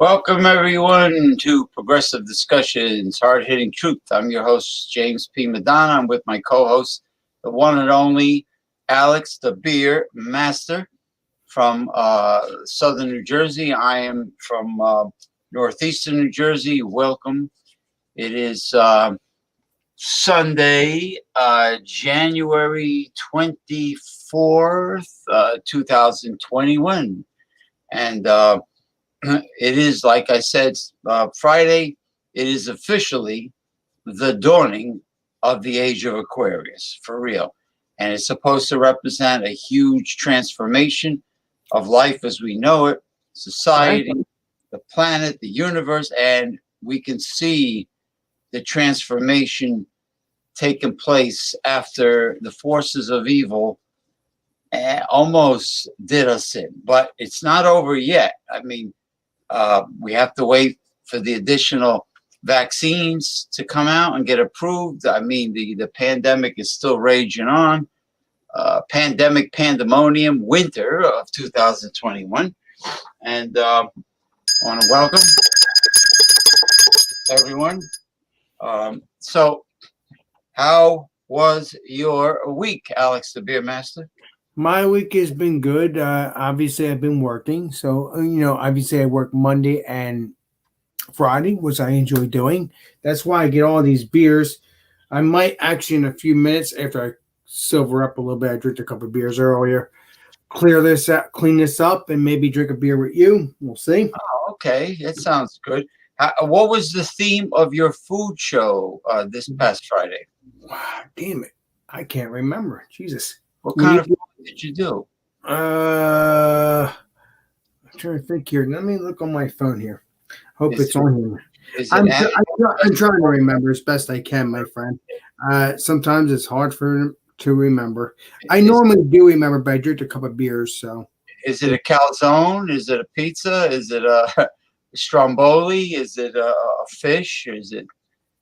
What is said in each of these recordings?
Welcome, everyone, to Progressive Discussions, Hard-Hitting Truth. I'm your host, James P. Madonna. I'm with my co-host, the one and only Alex, the Beer Master from Southern New Jersey. I am from Northeastern New Jersey. Welcome. It is Sunday, January 24th, 2021. And it is, like I said, Friday. It is officially the dawning of the age of Aquarius, for real. And it's supposed to represent a huge transformation of life as we know it, society, the planet, the universe, and we can see the transformation taking place after the forces of evil almost did us in. But it's not over yet. I mean, we have to wait for the additional vaccines to come out and get approved. I mean, the pandemic is still raging on. Pandemic pandemonium winter of 2021. And I want to welcome everyone. So how was your week, Alex, the Beer Master? My week has been good. Obviously, I've been working. So, obviously I work Monday and Friday, which I enjoy doing. That's why I get all these beers. I might actually, in a few minutes, after I silver up a little bit, I drank a couple of beers earlier, clean this up, and maybe drink a beer with you. We'll see. Oh, okay. That sounds good. What was the theme of your food show this past Friday? Wow, damn it. I can't remember. Jesus. What kind of food did you do? I'm trying to think here. Let me look on my phone here. Hope it's on here. I'm trying to remember as best I can, my friend. Sometimes it's hard to remember. I normally do remember, but I drink a couple of beers. So, is it a calzone? Is it a pizza? Is it a stromboli? Is it a fish? Is it?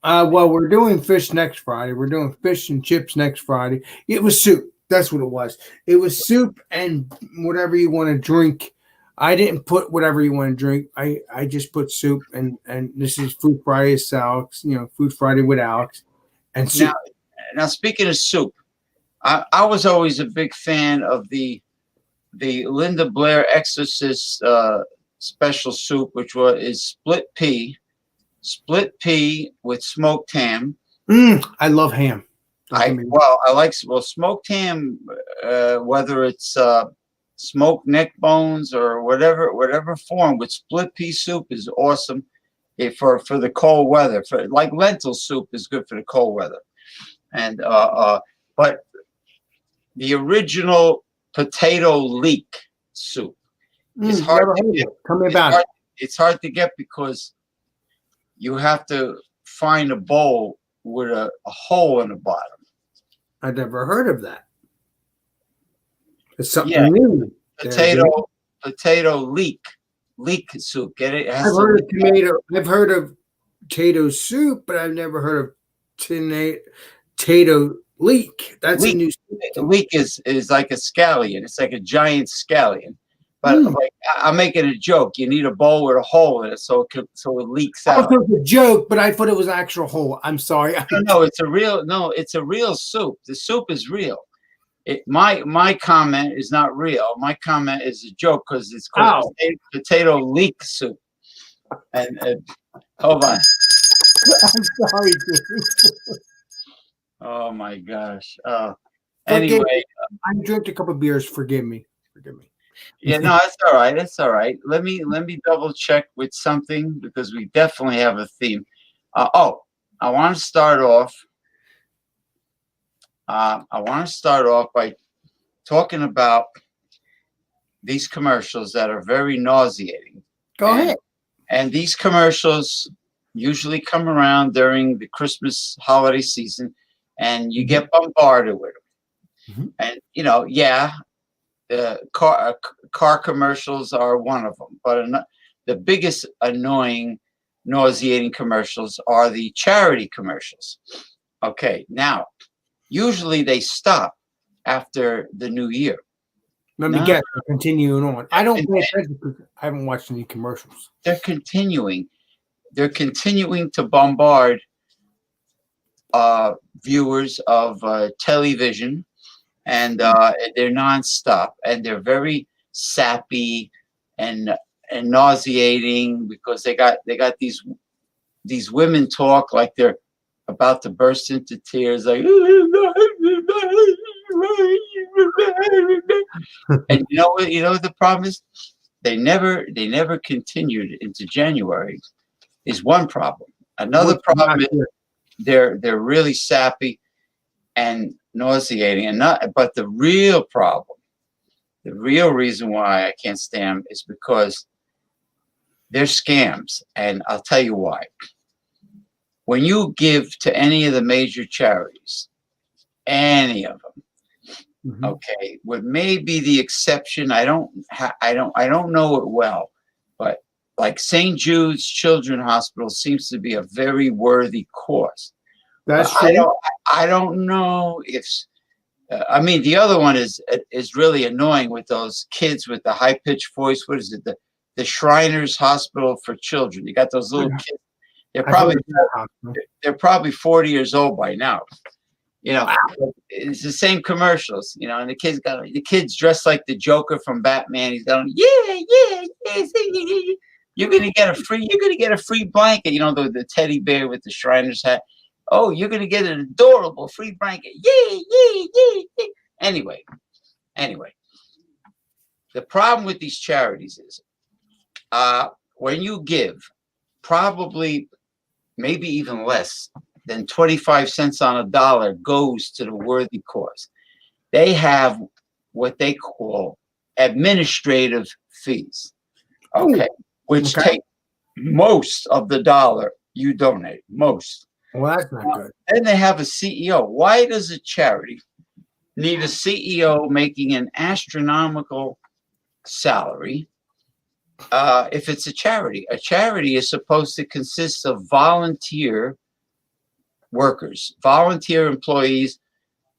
Well, we're doing fish next Friday. We're doing fish and chips next Friday. It was soup. That's what it was. It was soup and whatever you want to drink. I didn't put whatever you want to drink. I just put soup and this is Food Friday with Alex. Food Friday with Alex and soup. Now speaking of soup, I was always a big fan of the Linda Blair Exorcist special soup, which is split pea with smoked ham. I love ham. I like smoked ham, whether it's smoked neck bones or whatever form, with split pea soup is awesome. for the cold weather. For like lentil soup is good for the cold weather, and but the original potato leek soup is hard Never to heard of get. it. Tell me It's about hard, it. it's hard to get because you have to find a bowl with a hole in the bottom. I never heard of that. It's Yeah, something new. There, Jimmy. potato leek soup. Get it? It has I've to heard leak. of tomato. I've heard of potato soup, but I've never heard of potato leek. That's a Leek new soup to me. leek is like a scallion. It's like a giant scallion. But Mm. like I'm making a joke. You need a bowl with a hole in it so it leaks I out. thought it was a joke, but I thought it was actual whole. I'm sorry. No, it's a real soup. The soup is real. My comment is not real. My comment is a joke because it's called Ow. potato leek soup. And hold on. I'm sorry, Jimmy. Oh my gosh. Forgive Anyway, me. I drank a couple of beers. Forgive me. Forgive me. yeah, no, that's all right. That's all right. Let me double check with something because we definitely have a theme. I want to start off. I want to start off by talking about these commercials that are very nauseating. Go ahead. And these commercials usually come around during the Christmas holiday season, and you get bombarded with them. And car commercials are one of them, but the biggest annoying, nauseating commercials are the charity commercials. Okay, now usually they stop after the new year. Let me No. guess. Continuing on. I don't pay attention because I haven't watched any commercials. They're continuing to bombard viewers of television, and they're nonstop, and they're very sappy and nauseating because they got these women talk like they're about to burst into tears, like, and you know what the problem is? They never continued into January. Is one problem. Another problem is they're really sappy and nauseating, and not. But the real problem, the real reason why I can't stand them is because they're scams, and I'll tell you why. When you give to any of the major charities, any of them, okay, with maybe the exception, I don't know it well, but like St. Jude's Children's Hospital seems to be a very worthy cause. That's true. I don't know if I mean the other one is really annoying with those kids with the high pitched voice. What is it? The Shriners Hospital for Children. You got those little kids. They're probably 40 years old by now. You know, it's the same commercials. You know, and the kids dressed like the Joker from Batman. He's going, yeah. You're gonna get a free blanket. You know, the teddy bear with the Shriners hat. Oh, you're gonna get an adorable free blanket. Yeah. Anyway, the problem with these charities is when you give probably maybe even less than 25 cents on a dollar goes to the worthy cause. They have what they call administrative fees, okay, which take most of the dollar you donate, most. Well, that's not good. Then they have a CEO. Why does a charity need a CEO making an astronomical salary if it's a charity? A charity is supposed to consist of volunteer workers, volunteer employees,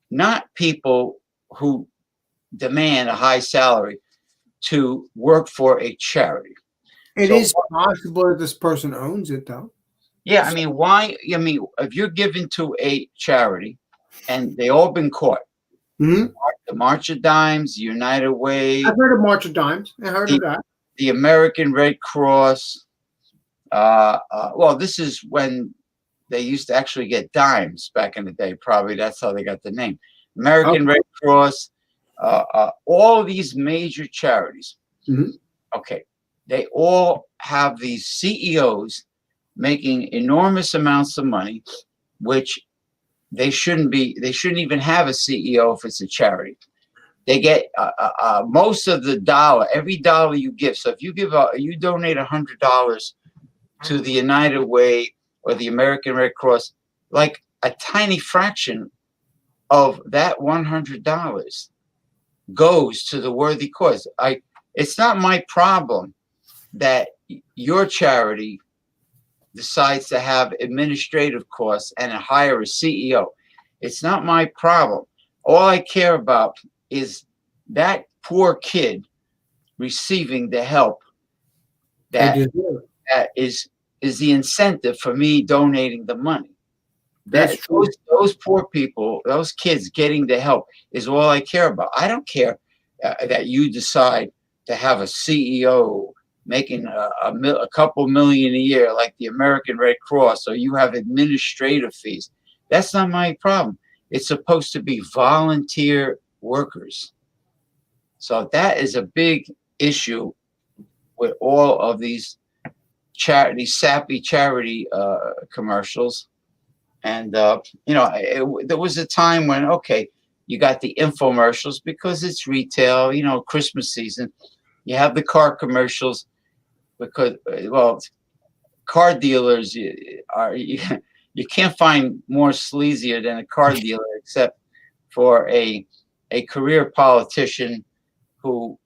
not people who demand a high salary to work for a charity. It is possible that this person owns it, though. Yeah, I mean, why? I mean, if you're given to a charity, and they all been caught, the March of Dimes, United Way. I've heard of March of Dimes. I heard of that. The American Red Cross. Well, this is when they used to actually get dimes back in the day. Probably that's how they got the name. American Red Cross. All these major charities. Okay, they all have these CEOs making enormous amounts of money, which they shouldn't even have a CEO if it's a charity. They get most of the dollar, every dollar you give. So if you you donate $100 to the United Way or the American Red Cross, like a tiny fraction of that $100 goes to the worthy cause. It's not my problem that your charity decides to have administrative costs and hire a CEO. It's not my problem. All I care about is that poor kid receiving the help that is the incentive for me donating the money. That those poor people, those kids getting the help is all I care about. I don't care that you decide to have a CEO making a couple million a year like the American Red Cross, or you have administrative fees. That's not my problem. It's supposed to be volunteer workers. So that is a big issue with all of these sappy charity commercials. And, there was a time when, okay, you got the infomercials because it's retail, Christmas season. You have the car commercials because, well, car dealers you can't find more sleazier than a car dealer, except for a career politician who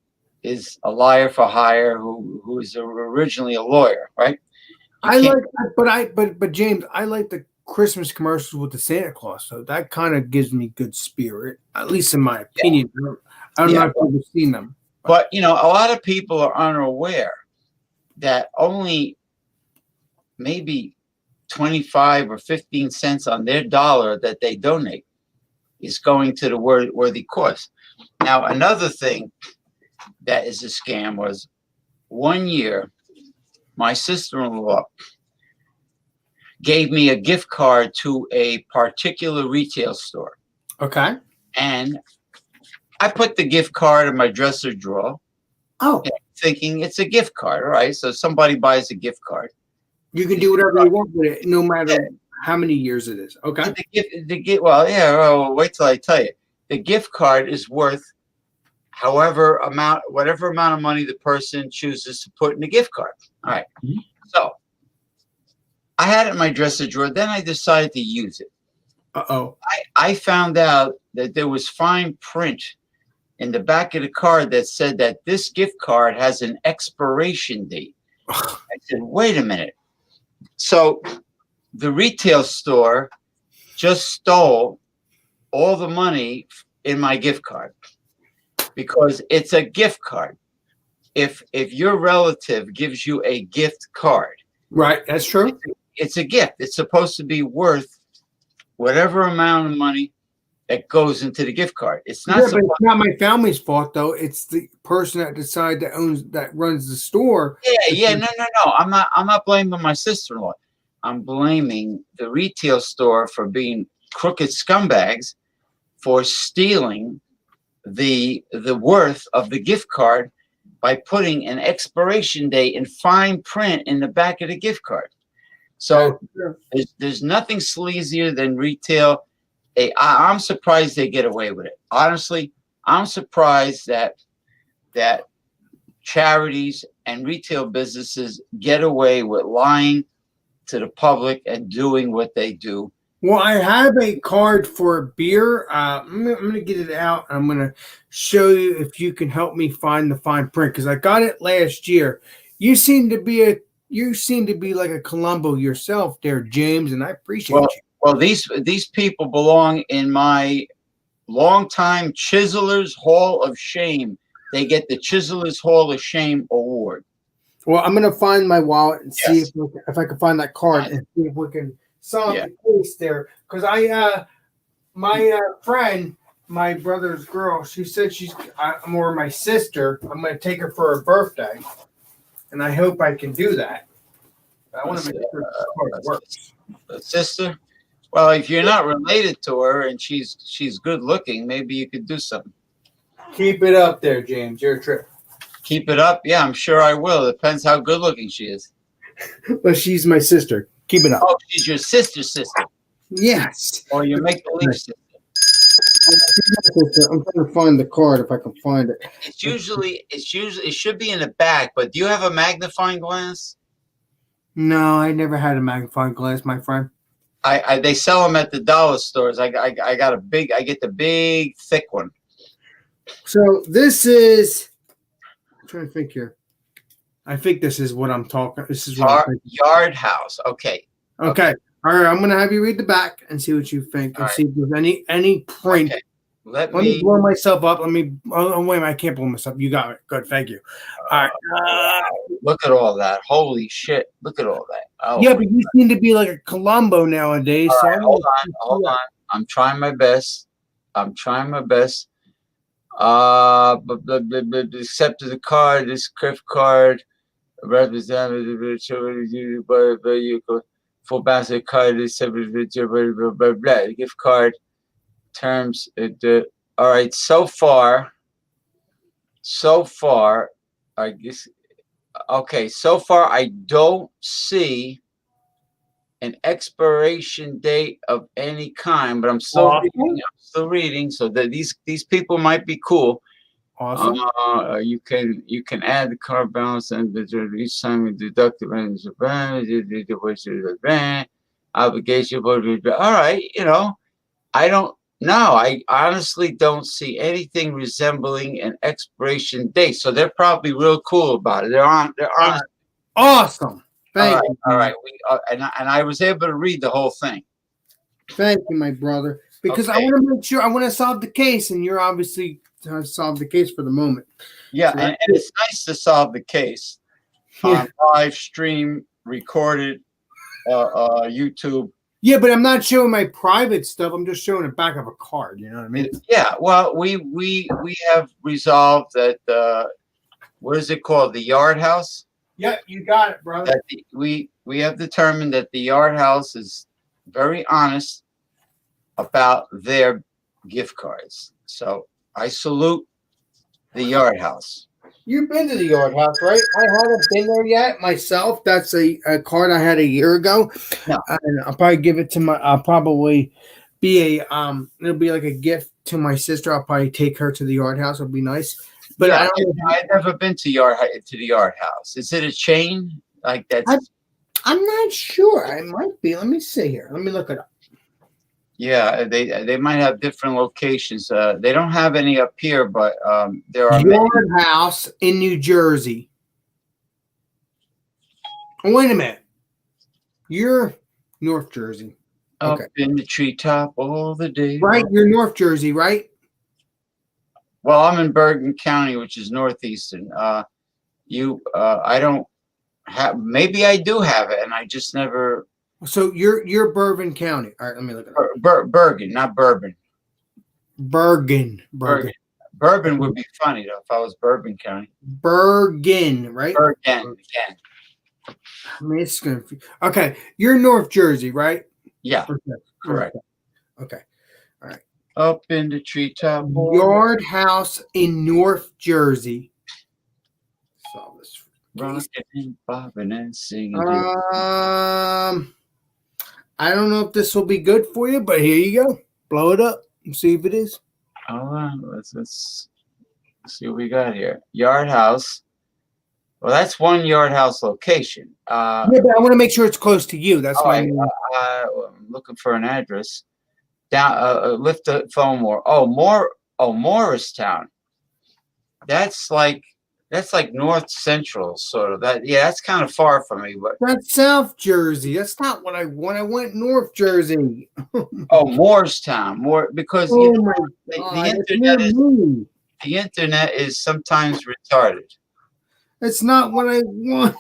is a liar for hire, who is originally a lawyer, right? But James, I like the Christmas commercials with the Santa Claus, so that kind of gives me good spirit, at least in my opinion. Yeah. I don't know if you've seen them. But a lot of people are unaware that only maybe 25 or 15 cents on their dollar that they donate is going to the worthy cause. Now, another thing that is a scam was one year, my sister-in-law gave me a gift card to a particular retail store. Okay. And I put the gift card in my dresser drawer. Oh. Thinking it's a gift card. All right. So somebody buys a gift card. You can do whatever you want with it, no matter how many years it is. Okay. Wait till I tell you. The gift card is worth whatever amount of money the person chooses to put in the gift card. All right. Mm-hmm. So I had it in my dresser drawer. Then I decided to use it. Uh-oh. I found out that there was fine print in the back of the card that said that this gift card has an expiration date. I said, wait a minute. So the retail store just stole all the money in my gift card because it's a gift card. If your relative gives you a gift card. Right, that's true. It's a gift. It's supposed to be worth whatever amount of money that goes into the gift card. It's not. But it's not my family's fault, though. It's the person that runs the store. Yeah. No. I'm not blaming my sister-in-law. I'm blaming the retail store for being crooked scumbags for stealing the worth of the gift card by putting an expiration date in fine print in the back of the gift card. So there's nothing sleazier than retail. I'm surprised they get away with it. Honestly, I'm surprised that charities and retail businesses get away with lying to the public and doing what they do. Well, I have a card for beer. I'm going to get it out. I'm going to show you if you can help me find the fine print because I got it last year. You seem to be like a Columbo yourself there, James, and I appreciate you. Well, these people belong in my longtime Chiselers Hall of Shame. They get the Chiselers Hall of Shame award. Well, I'm going to find my wallet and see if I can find that card and see if we can solve the case there. Because my friend, my brother's girl, she said or my sister, I'm going to take her for her birthday. And I hope I can do that. I want to make sure this card works. Sister? Well, if you're not related to her and she's good looking, maybe you could do something. Keep it up there, James. You're a trip. Keep it up? Yeah, I'm sure I will. It depends how good looking she is. But she's my sister. Keep it up. Oh, she's your sister's sister, Yes. or your make-believe sister. I'm trying to find the card if I can find it. It's usually it should be in the back. But do you have a magnifying glass? No, I never had a magnifying glass, my friend. They sell them at the dollar stores. I got a big. I get the big thick one. So this is. I'm trying to think here. I think this is what I'm talking. This is what I'm thinking. Yard house. Okay. Okay. All right. I'm gonna have you read the back and see what you think, and see if there's any print. Okay. Let me blow myself up. Let me. Oh wait, I can't blow myself. You got it. Good. Thank you. All right. Look at all that. Holy shit. Look at all that. Oh, yeah, but you seem to be like a Columbo nowadays. All so right, hold on. I'm trying my best. But accepted the card. This gift card representative full basket card. Blah blah. Gift card terms. All right. So far, I guess. Okay. So far, I don't see an expiration date of any kind, but I'm still reading. So that these people might be cool. Awesome. You can add the card balance and each time you deduct the obligation. All right, I don't know. I honestly don't see anything resembling an expiration date. So they're probably real cool about it. They're honest. Awesome. Thank you. All right. And I was able to read the whole thing. Thank you, my brother. Because I want to make sure I want to solve the case, and you're obviously solved the case for the moment. Yeah, so and it's nice to solve the case on live stream, recorded, YouTube. Yeah, but I'm not showing my private stuff. I'm just showing the back of a card. You know what I mean? Yeah. Well, we have resolved that. What is it called? The Yard House. Yeah, you got it, brother. We have determined that the Yard House is very honest about their gift cards. So I salute the Yard House. You've been to the Yard House, right? I haven't been there yet myself. That's a card I had a year ago. No. And I'll probably give it to my. I'll probably be a. It'll be like a gift to my sister. I'll probably take her to the Yard House. It'll be nice. But yeah, I've never been to the Yard House. Is it a chain like that? I'm not sure. I might be. Let me see here. Let me look it up. Yeah, they might have different locations. They don't have any up here, but there are Yard House in New Jersey. Oh, wait a minute. You're North Jersey. Up in the treetop all the day. Right, you're North Jersey, right? Well, I'm in Bergen County, which is northeastern. I don't have. Maybe I do have it, and I just never. So you're Bergen County. All right, let me look at it. Bergen, not Bourbon. Bergen. Bourbon would be funny though if I was Bourbon County. Bergen, right? Bergen. I mean, it's gonna. Okay, you're North Jersey, right? Yeah, correct. Okay, all right. Up in the treetop. Yard House in North Jersey. Solve this. Rocking and bobbing and singing. I don't know if this will be good for you, but here you go. Blow it up and see if it is. All right, let's see what we got here. Yard House. Well, that's one Yard House location. Yeah, but I want to make sure it's close to you. That's why I'm looking for an address. Down, lift the phone more. Morristown. That's like North Central, sort of. That's kind of far from me. But that's South Jersey. That's not what I want. I went North Jersey. Morristown, because the internet is sometimes retarded. That's not what I want.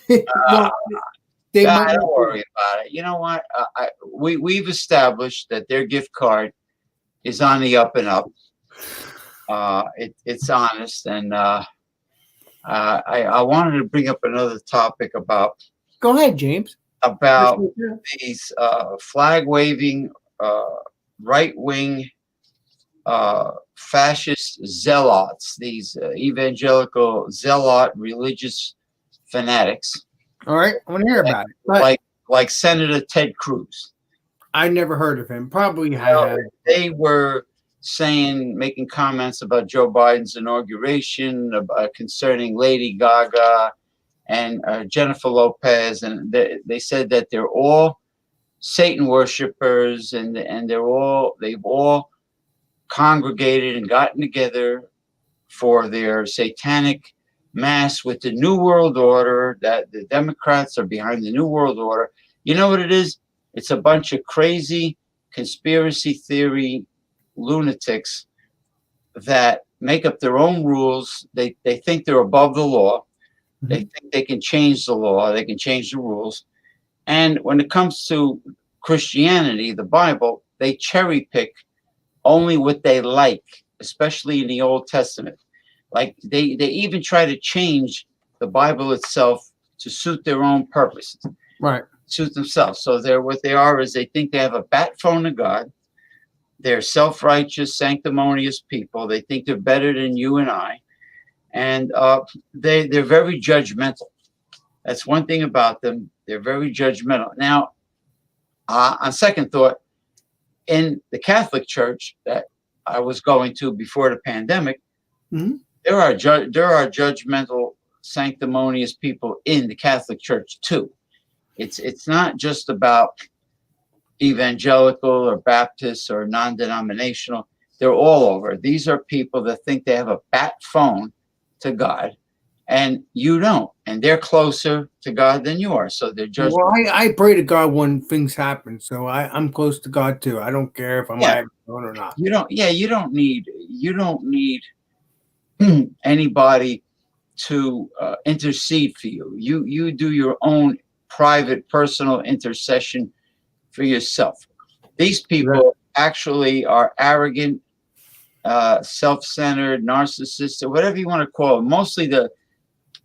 Don't worry about it. You know what? We've established that their gift card is on the up and up. It's honest, and I wanted to bring up another topic about. Go ahead, James. About these flag waving, right wing, fascist zealots. These evangelical zealot religious fanatics. All right, I want to hear like about it. But like Senator Ted Cruz. I never heard of him. Probably Well, have. they were making comments about Joe Biden's inauguration, concerning Lady Gaga and Jennifer Lopez, and they said that they're all Satan worshipers, and they've all congregated and gotten together for their satanic mass with the New World Order, that the Democrats are behind the New World Order. You know what it is? It's a bunch of crazy conspiracy theory lunatics that make up their own rules. They think they're above the law. They think they can change the law. They can change the rules. And when it comes to Christianity, the Bible, they cherry pick only what they like, especially in the Old Testament. Like they even try to change the Bible itself to suit their own purposes, Right. suit themselves. So what they are is they think they have a bat phone to God. They're self-righteous, sanctimonious people. They think they're better than you and I, and they're very judgmental. That's one thing about them. They're very judgmental. Now, on second thought, in the Catholic Church that I was going to before the pandemic, there are judgmental, sanctimonious people in the Catholic Church too. It's not just about evangelical or Baptist or non-denominational. They're all over. These are people that think they have a bat phone to God, and you don't, and they're closer to God than you are. So they're just I pray to God when things happen. So I'm close to God too. I don't care if I'm on or not. You don't need anybody to intercede for you. You do your own private, personal intercession for yourself. These people actually are arrogant, self-centered, narcissists, or whatever you want to call them. Mostly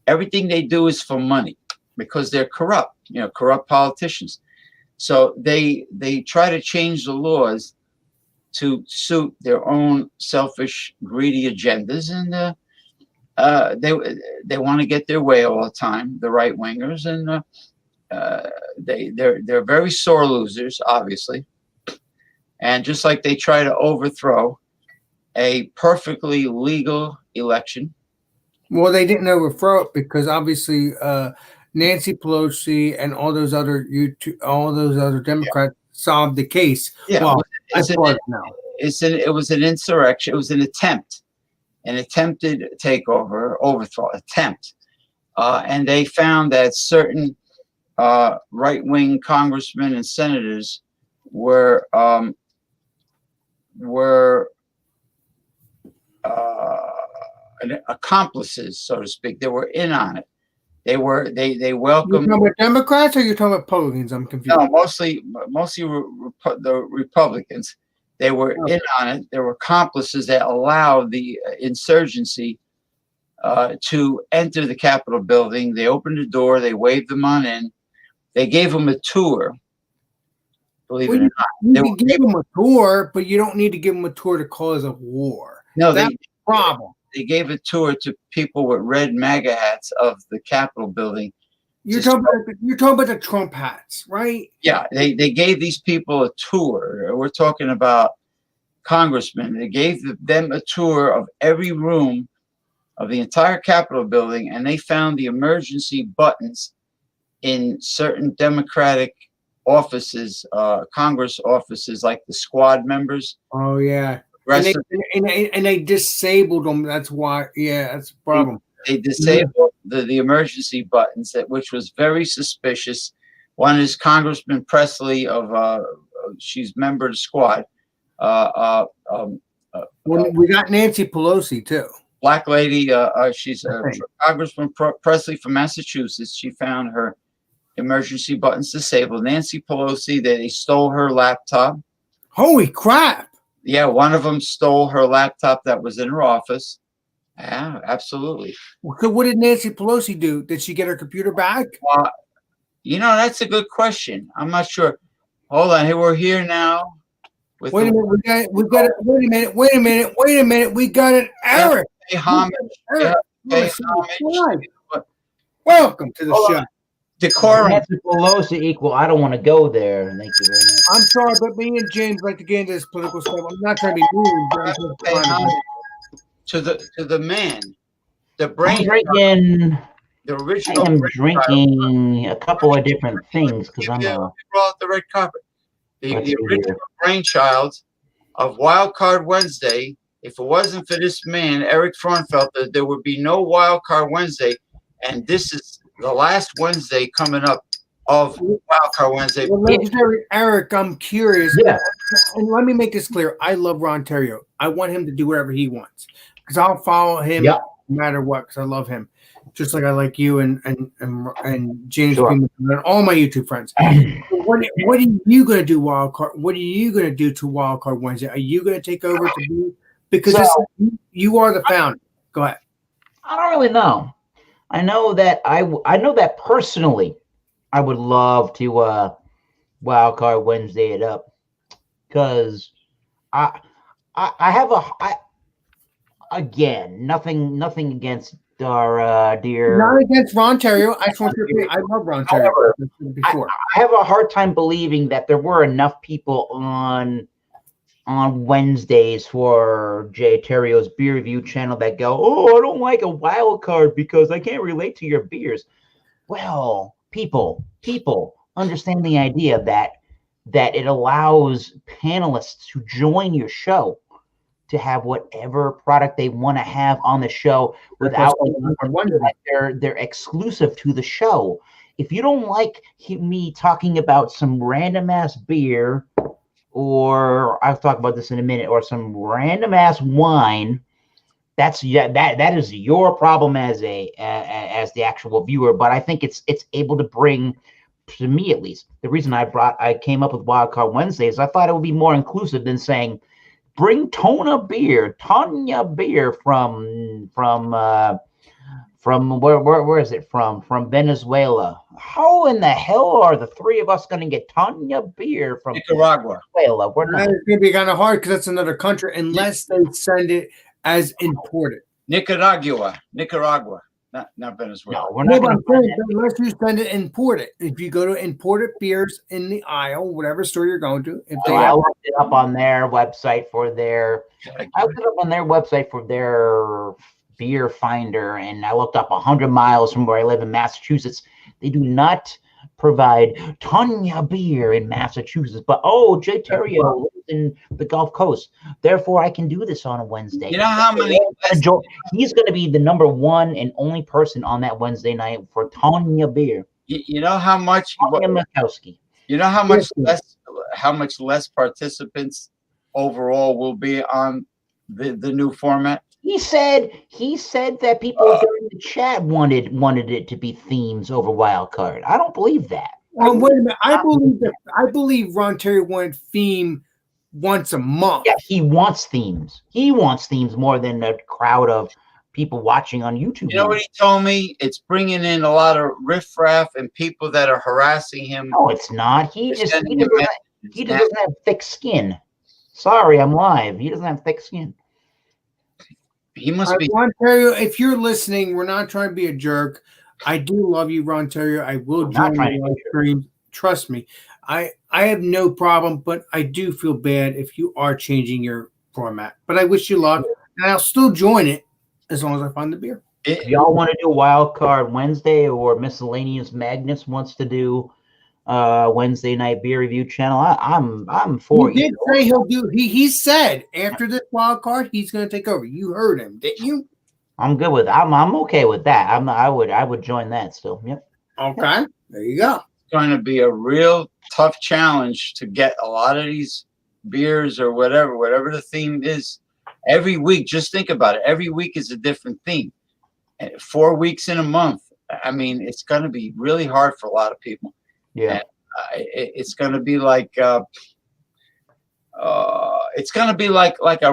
everything they do is for money because they're corrupt, corrupt politicians. So they try to change the laws to suit their own selfish, greedy agendas, and they want to get their way all the time. The right wingers, and they're very sore losers, obviously. And just like they try to overthrow a perfectly legal election. Well, they didn't overthrow it because obviously Nancy Pelosi and all those other Democrats solved the case. Yeah, well, it was an insurrection. It was an attempted takeover, overthrow attempt, and they found that certain right-wing congressmen and senators were accomplices, so to speak. They were in on it. They welcomed. You talking about Democrats or you're talking about Republicans? I'm confused. No, mostly the Republicans. They were in on it. There were accomplices that allowed the insurgency to enter the Capitol building. They opened the door. They waved them on in. They gave them a tour. Believe it or not, you can give them a tour, but you don't need to give them a tour to cause a war. No, that's the problem. They gave a tour to people with red MAGA hats of the Capitol building. You're talking about the Trump hats, right? Yeah, they gave these people a tour. We're talking about congressmen. They gave them a tour of every room of the entire Capitol building, and they found the emergency buttons in certain Democratic offices, Congress offices, like the squad members. Oh yeah. And they disabled them. That's why. Yeah, that's the problem. They disabled the emergency buttons, which was very suspicious. One is Congressman Presley she's member of the squad. We got Nancy Pelosi too. Black lady. She's Congressman Presley from Massachusetts. She found her emergency buttons disabled. Nancy Pelosi, they stole her laptop. Holy crap! Yeah, one of them stole her laptop that was in her office. Yeah, absolutely. So what did Nancy Pelosi do? Did she get her computer back? That's a good question. I'm not sure. Hold on, we're here now. Wait a minute, wait a minute. We got an error. Pay homage. Welcome to the show. decorum. Nancy Pelosi equal. I don't want to go there. Thank you very much. I'm sorry, but me and James like to get into this political stuff. I'm not trying to be mean, but I'm just Say trying to hi to the man, the I'm brain, drinking. the I original. am brain drinking a couple of different things because I'm a. brought the red carpet. Let's The see original here. brainchild of Wild Card Wednesday. If it wasn't for this man, Eric Fraunfelter, there would be no Wild Card Wednesday. And this is the last Wednesday coming up of Wild Card Wednesday. Well, legendary Eric, I'm curious. Yeah. And let me make this clear. I love Ron Terrio. I want him to do whatever he wants because I'll follow him Yep. no matter what because I love him. Just like I like you and James Sure. Freeman and all my YouTube friends. What are you going to do, Wild Card? What are you going to do to Wild Card Wednesday? Are you going to take over to be because you are the founder? Go ahead. I don't really know. I know that I know that personally, I would love to Wild Card Wednesday it up because I have again nothing against our dear. Not against Ron Terrio. I just want to. I love Ron Terrio. However, Before I have a hard time believing that there were enough people on Wednesdays for Jay Terrio's beer review channel that go, oh, I don't like a wild card because I can't relate to your beers. Well, people understand the idea that it allows panelists to join your show to have whatever product they want to have on the show without that they're exclusive to the show. If you don't like me talking about some random ass beer, or I'll talk about this in a minute, or some random ass wine, that is your problem as the actual viewer. But I think it's able to bring, to me at least, the reason I came up with Wildcard Wednesday is I thought it would be more inclusive than saying bring Tanya beer from where is it from Venezuela. How in the hell are the three of us going to get Tanya beer from Nicaragua? Venezuela? We're not. It's going to be kind of hard because that's another country unless they send it as imported. Nicaragua, not Venezuela. No, we're not going to. Unless you send it imported. If you go to imported beers in the aisle, whatever store you're going to, if I looked it up on their website for their. I looked it up on their website for their beer finder, and I looked up 100 miles from where I live in Massachusetts. They do not provide Tanya beer in Massachusetts, but Jay Terrio lives in the Gulf Coast. Therefore, I can do this on a Wednesday. You know how many? He's going to be the number one and only person on that Wednesday night for Tanya beer. You know how much? Tanya Mikowski. You know how much less participants overall will be on the new format? He said that people during the chat wanted it to be themes over wild card. I don't believe that. Well, wait a minute. I believe Ron Terrio wanted theme once a month. Yeah, he wants themes. He wants themes more than a crowd of people watching on YouTube. You know what he told me? It's bringing in a lot of riffraff and people that are harassing him. No, it's not. He doesn't have thick skin. Sorry, I'm live. He doesn't have thick skin. He must be. Ron Terrio, if you're listening, we're not trying to be a jerk. I do love you, Ron Terrio. I will join your live stream. Trust me. I have no problem, but I do feel bad if you are changing your format. But I wish you luck, and I'll still join it as long as I find the beer. If y'all want to do Wild Card Wednesday, or Miscellaneous Magnus wants to do Wednesday night beer review channel, I'm for you. He did say he'll do. He said after this wild card he's going to take over. You heard him, didn't you? I'm good with. I'm okay with that. I would join that still. Yep. Okay. There you go. It's going to be a real tough challenge to get a lot of these beers or whatever the theme is. Every week, just think about it. Every week is a different theme. 4 weeks in a month. I mean, it's going to be really hard for a lot of people. Yeah, it's going to be like a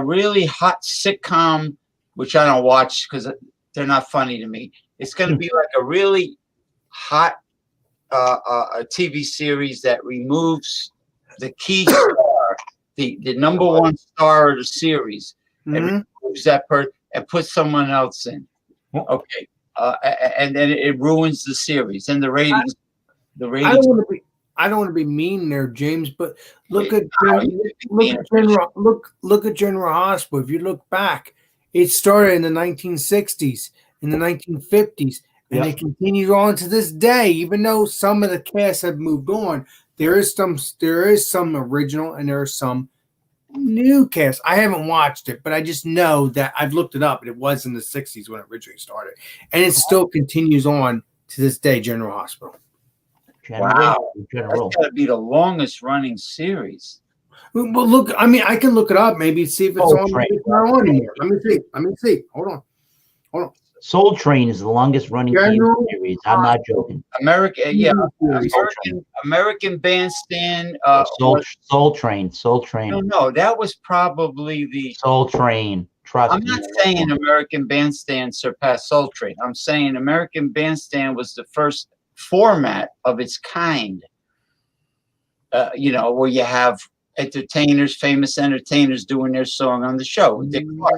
really hot sitcom, which I don't watch because they're not funny to me. It's going to be like a really hot a TV series that removes the key star, the number one star of the series, and removes that person and puts someone else in. Okay, and then it ruins the series and the ratings. The I ratings. don't want to be mean there, James, but look Wait, at how you could be mean? Look at General Hospital. If you look back, it started in the 1960s, in the 1950s, and it continues on to this day. Even though some of the casts have moved on, there is some original and there are some new cast. I haven't watched it, but I just know that I've looked it up, and it was in the 60s when it originally started, and it still continues on to this day. General Hospital. Wow, that's got to be the longest running series. Well, look, I mean, I can look it up, maybe see if it's on. It's not on anymore. Let me see. Hold on. Soul Train is the longest running TV series. I'm not joking. American Bandstand. Soul Train. No, that was probably the Soul Train. Trust me. I'm not saying American Bandstand surpassed Soul Train. I'm saying American Bandstand was the first format of its kind. Where you have famous entertainers doing their song on the show.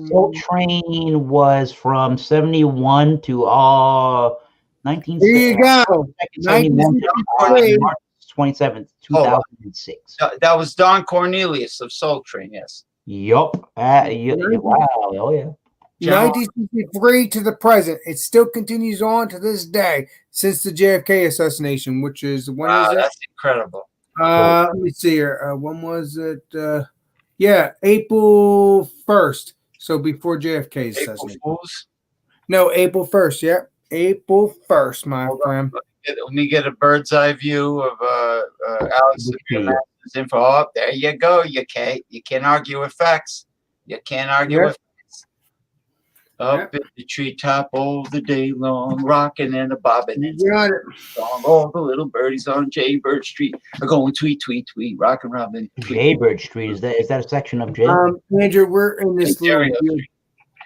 Soul Train was from 71 to 1970. There you go. 1971, March 27th, 2006. That was Don Cornelius of Soul Train, yes. Yup. Wow. Oh, yeah. 1963 to the present. It still continues on to this day since the JFK assassination, which is when is it? That's incredible. Let me see here. When was it? April 1st. So before JFK's assassination. No, April 1st. Yeah, April 1st, my friend. Let me get a bird's eye view of Alex info. Oh, there you go. You can't argue with facts. You can't argue with facts. Up in the treetop all the day long, rocking and a bobbing and song. All the little birdies on Jaybird Street are going tweet, tweet, tweet, rockin' robin. Jaybird Street, is that a section of Jay? Andrew, we're in this David,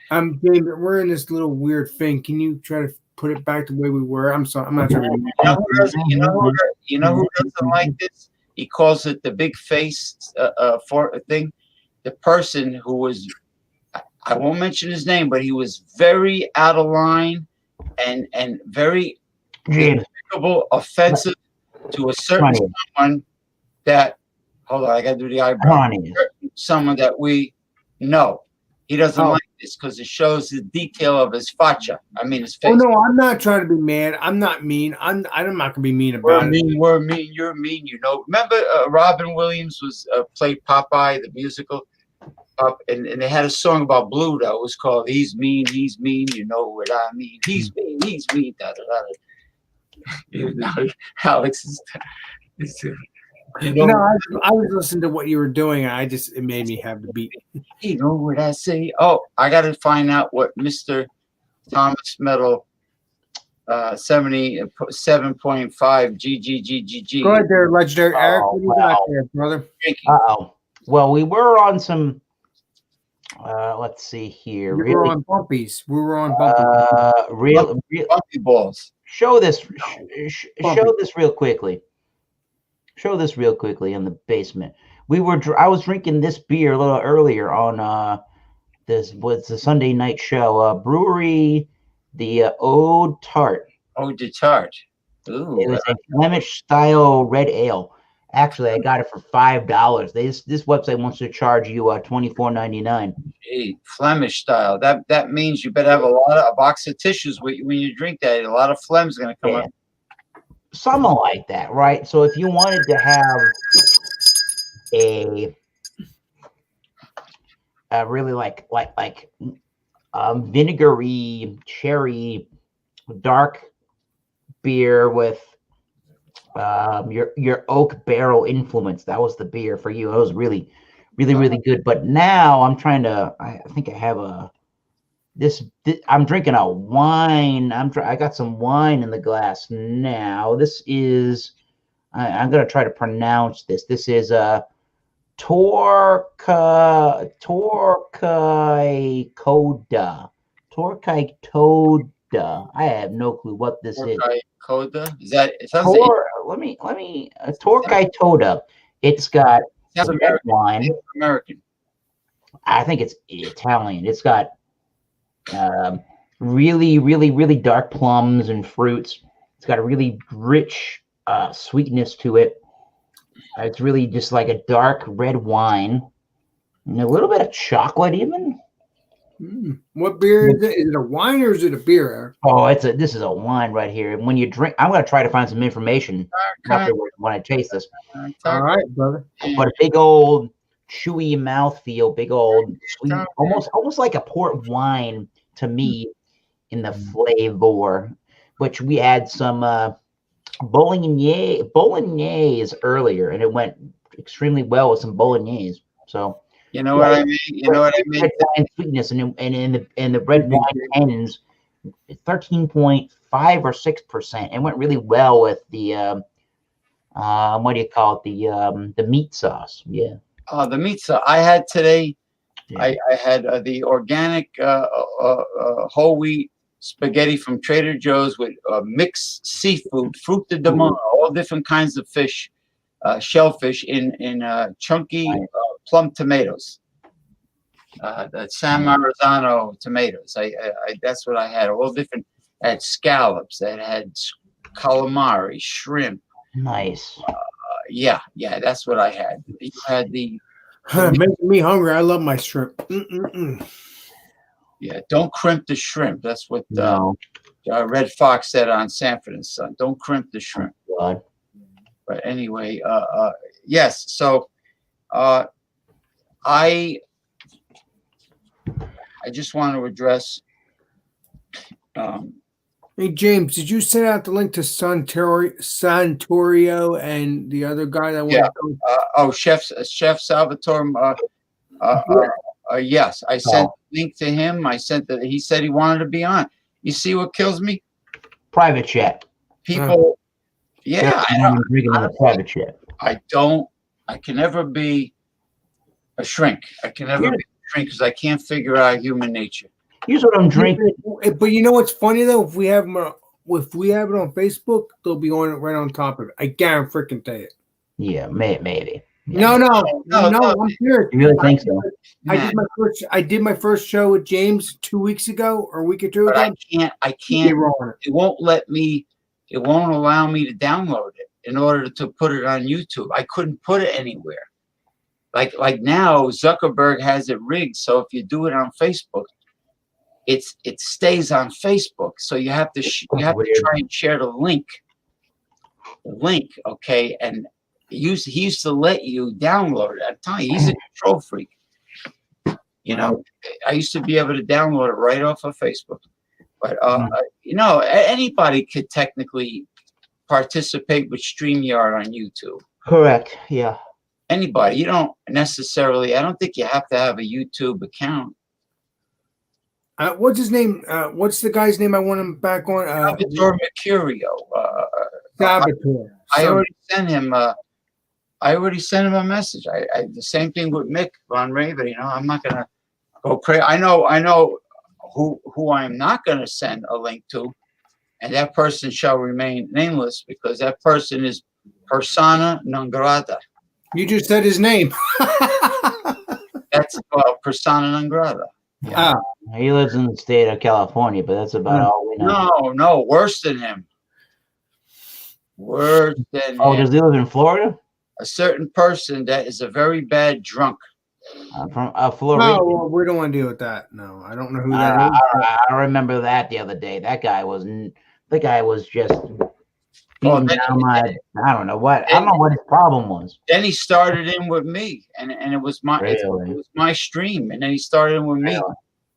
we're in this little weird thing. Can you try to put it back the way we were? I'm sorry, I'm not sure. You know who doesn't like this? He calls it the big face thing. The person who was, I won't mention his name, but he was very out of line and very offensive to a certain someone that, hold on, I got to do the eyebrow. Someone that we know. He doesn't like this because it shows the detail of his facha. I mean, his face. Oh, no, I'm not trying to be mad. I'm not mean. I'm not going to be mean about it. We're mean. You're mean. Remember Robin Williams played Popeye, the musical? And they had a song about Blue that was called "He's Mean, He's Mean." You know what I mean? He's mean, He's mean. Da, da, da. Alex is. I was listening to what you were doing. It made me have the beat. You know what I say? Oh, I got to find out what Mr. Thomas Metal 77.5 GGGGG. Go ahead there, legendary Eric. What do you got there, brother? Well, we were on some. Let's see here. We were on bumpies. Bumpy balls. Show this real quickly. Show this real quickly in the basement. I was drinking this beer a little earlier on this was the Sunday night show. Brewery, the Ode Tart. Ode de Tart. Ooh, it was a Flemish style red ale. Actually, I got it for $5. This website wants to charge you $24.99. Hey, Flemish style. That means you better have a box of tissues when you drink that. A lot of phlegm's going to come up. Something like that, right? So if you wanted to have a really like vinegary cherry dark beer with your oak barrel influence, that was the beer for you. It was really good. But now I'm trying to. I think I have I'm drinking a wine. I got some wine in the glass now. This is. I'm gonna try to pronounce this. This is Torquay Coda. I have no clue what this is. Coda? Is that? It sounds let me. Torquay Coda. It's got red wine. American. I think it's Italian. It's got really dark plums and fruits. It's got a really rich sweetness to it. It's really just like a dark red wine and a little bit of chocolate even. What beer is it? Is it a wine or is it a beer, Eric? Oh, this is a wine right here. And when you drink, I'm going to try to find some information afterwards when I taste this. All right, brother. But a big old chewy mouthfeel, big old sweet, almost like a port wine to me in the flavor. Which we had some bolognese earlier, and it went extremely well with some bolognese. So you know what I mean. You know what I mean. Red wine sweetness, and the red wine ends 13.5 or 6%. It went really well with the what do you call it? The meat sauce. Yeah. The meat sauce I had today. Yeah. I had the organic whole wheat spaghetti from Trader Joe's with mixed seafood, fruit de mar, all different kinds of fish, shellfish in chunky plum tomatoes, the San Marzano tomatoes. I that's what I had. All different. I had scallops. That had calamari, shrimp. Nice. Yeah, that's what I had. You had the making me hungry. I love my shrimp. Yeah, don't crimp the shrimp. That's what Red Fox said on Sanford and Son. Don't crimp the shrimp. God. But anyway, yes. So, I just want to address. Hey James, did you send out the link to Santorio and the other guy that went? Yeah. Chef Salvatore. Yes, I sent a link to him. I sent that. He said he wanted to be on. You see what kills me? Private chat. People. Yeah, I'm drinking on a private chat. I can never be a shrink. I can never be a shrink because I can't figure out human nature. Here's what I'm drinking. But you know what's funny though? If we have it on Facebook, they'll be on it right on top of it. I guarantee freaking tell you. Yeah, maybe. Yeah. No, I'm serious. You really think so? I did my first show with James 2 weeks ago or a week or two ago. I can't. It won't let me. It won't allow me to download it in order to put it on YouTube. I couldn't put it anywhere. Like now, Zuckerberg has it rigged, so if you do it on Facebook, it stays on Facebook. So you have to try and share the link. Okay, and he used to let you download it. I'm telling you, he's a control freak. You know, I used to be able to download it right off of Facebook. But, you know, anybody could technically participate with StreamYard on YouTube. Correct, yeah. Anybody. You don't necessarily, I don't think you have to have a YouTube account. What's his name? What's the guy's name I want him back on? Salvatore Mercurio. Salvatore. I already sent him a message. I the same thing with Mick Von Raven. You know, I'm not going to go crazy. I know who I'm not going to send a link to, and that person shall remain nameless because that person is persona non grata. You just said his name. That's persona non grata. Yeah. He lives in the state of California, but that's about all we know. No, worse than him. Worse than him. Does he live in Florida? A certain person that is a very bad drunk. From Florida. No, well, we don't want to deal with that. No, I don't know who that is. I remember that the other day. That guy was just beating down my. I don't know what his problem was. Then he started in with me, and it was my it was my stream, and then he started in with me,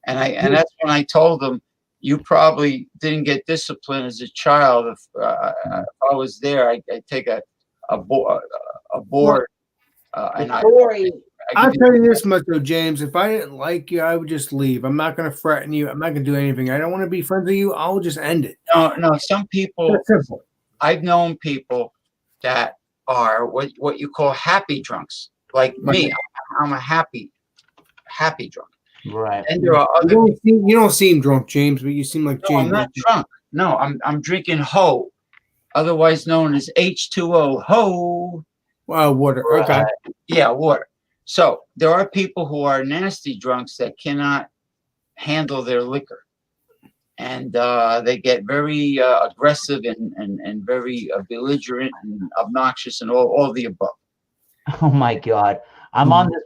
and that's when I told him, you probably didn't get disciplined as a child. If I was there, I'd take a board. I'll tell you this much though, James. If I didn't like you, I would just leave. I'm not going to threaten you. I'm not going to do anything. I don't want to be friends with you. I'll just end it. No. Some people. That's simple. I've known people that are what you call happy drunks, like me. I'm a happy drunk. Right. And there are other. You don't seem drunk, James, but you seem like James. I'm not drunk. No, I'm drinking ho, otherwise known as H2O. Ho. Water. Okay. Yeah, water. So there are people who are nasty drunks that cannot handle their liquor. and they get very aggressive and very belligerent and obnoxious and all the above. Oh my God. I'm on this.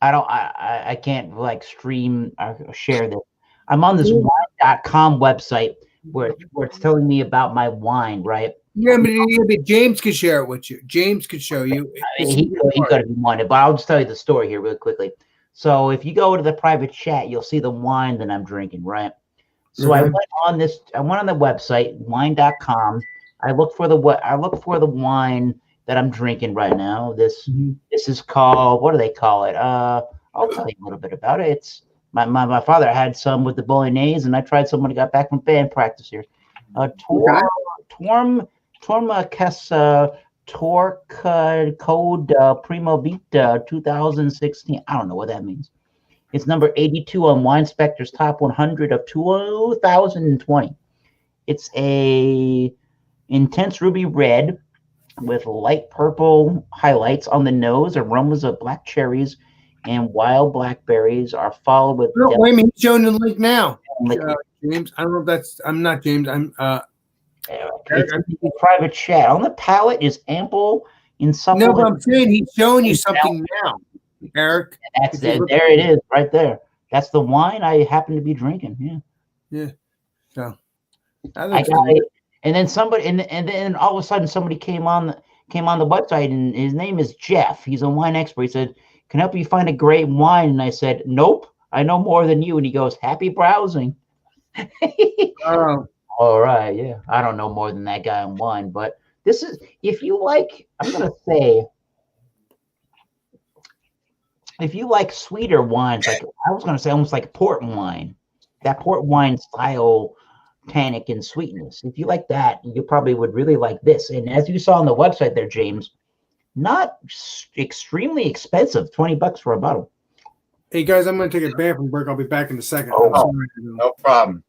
I can't like stream or share this. I'm on this wine.com website where it's telling me about my wine, right? Yeah, but James could share it with you. James could show you. He could have wanted, but I'll just tell you the story here real quickly. So if you go to the private chat, you'll see the wine that I'm drinking, right? So I went on the website, wine.com. I look for the wine that I'm drinking right now. This is called, what do they call it? I'll tell you a little bit about it. It's my father had some with the bolognese, and I tried some when I got back from band practice here. Torma Casa Torque Code Primo Vita 2016. I don't know what that means. It's number 82 on Wine Spectre's Top 100 of 2020. It's a intense ruby red with light purple highlights on the nose. Aromas of black cherries and wild blackberries are followed with. No, wait a minute, he's showing the link now. James, I don't know if that's. I'm not James. It's a private chat. On the palate is ample in some. No, but I'm saying he's showing you something now, Eric. That's it. There it is, right there. That's the wine I happen to be drinking. Yeah. Yeah. So I got it. And then somebody, and then all of a sudden somebody came on the website, and his name is Jeff. He's a wine expert. He said, "Can I help you find a great wine?" And I said, "Nope, I know more than you." And he goes, "Happy browsing." Oh. All right, yeah. I don't know more than that guy on wine, but this is, if you like, I'm gonna say, if you like sweeter wines, like I was gonna say, almost like port wine, that port wine style tannic and sweetness. If you like that, you probably would really like this. And as you saw on the website there, James, not extremely expensive, $20 for a bottle. Hey guys, I'm gonna take a bathroom break. I'll be back in a second. Oh, no problem.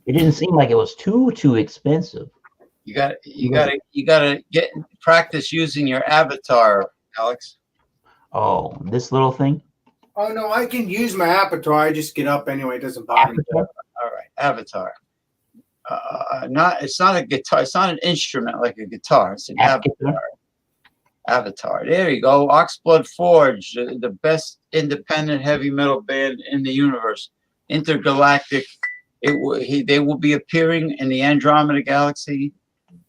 It didn't seem like it was too expensive. You got to get practice using your avatar, Alex. Oh, this little thing. Oh no, I can use my avatar. I just get up anyway. It doesn't bother me. All right, avatar. It's not a guitar. It's not an instrument like a guitar. It's an avatar. Avatar. There you go. Oxblood Forge, the best independent heavy metal band in the universe. Intergalactic. They will be appearing in the Andromeda Galaxy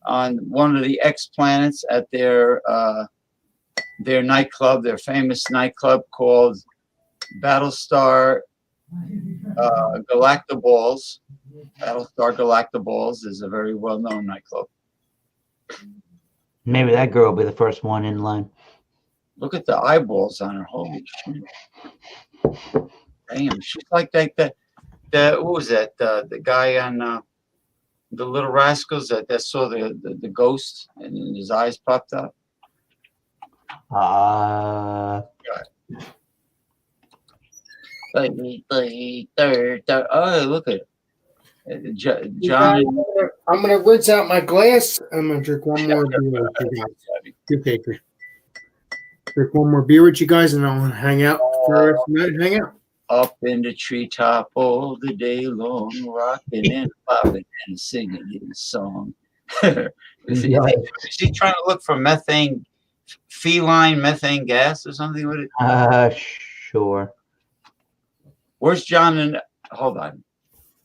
on one of the X planets at their nightclub, their famous nightclub called Battlestar Galactaballs. Battlestar Galactaballs is a very well-known nightclub. Maybe that girl will be the first one in line. Look at the eyeballs on her. Holy shit. Damn, she's like that. What was that? The guy on the Little Rascals that saw the ghost and his eyes popped up. Oh, look at it. John. I'm gonna rinse out my glass. I'm gonna drink one more beer with you guys. Okay, drink one more beer with you guys, and I'll hang out for a minute. Hang out. Up in the treetop all the day long, rocking and popping and singing his song. Is he trying to look for feline methane gas or something with it? Sure. Where's John and hold on?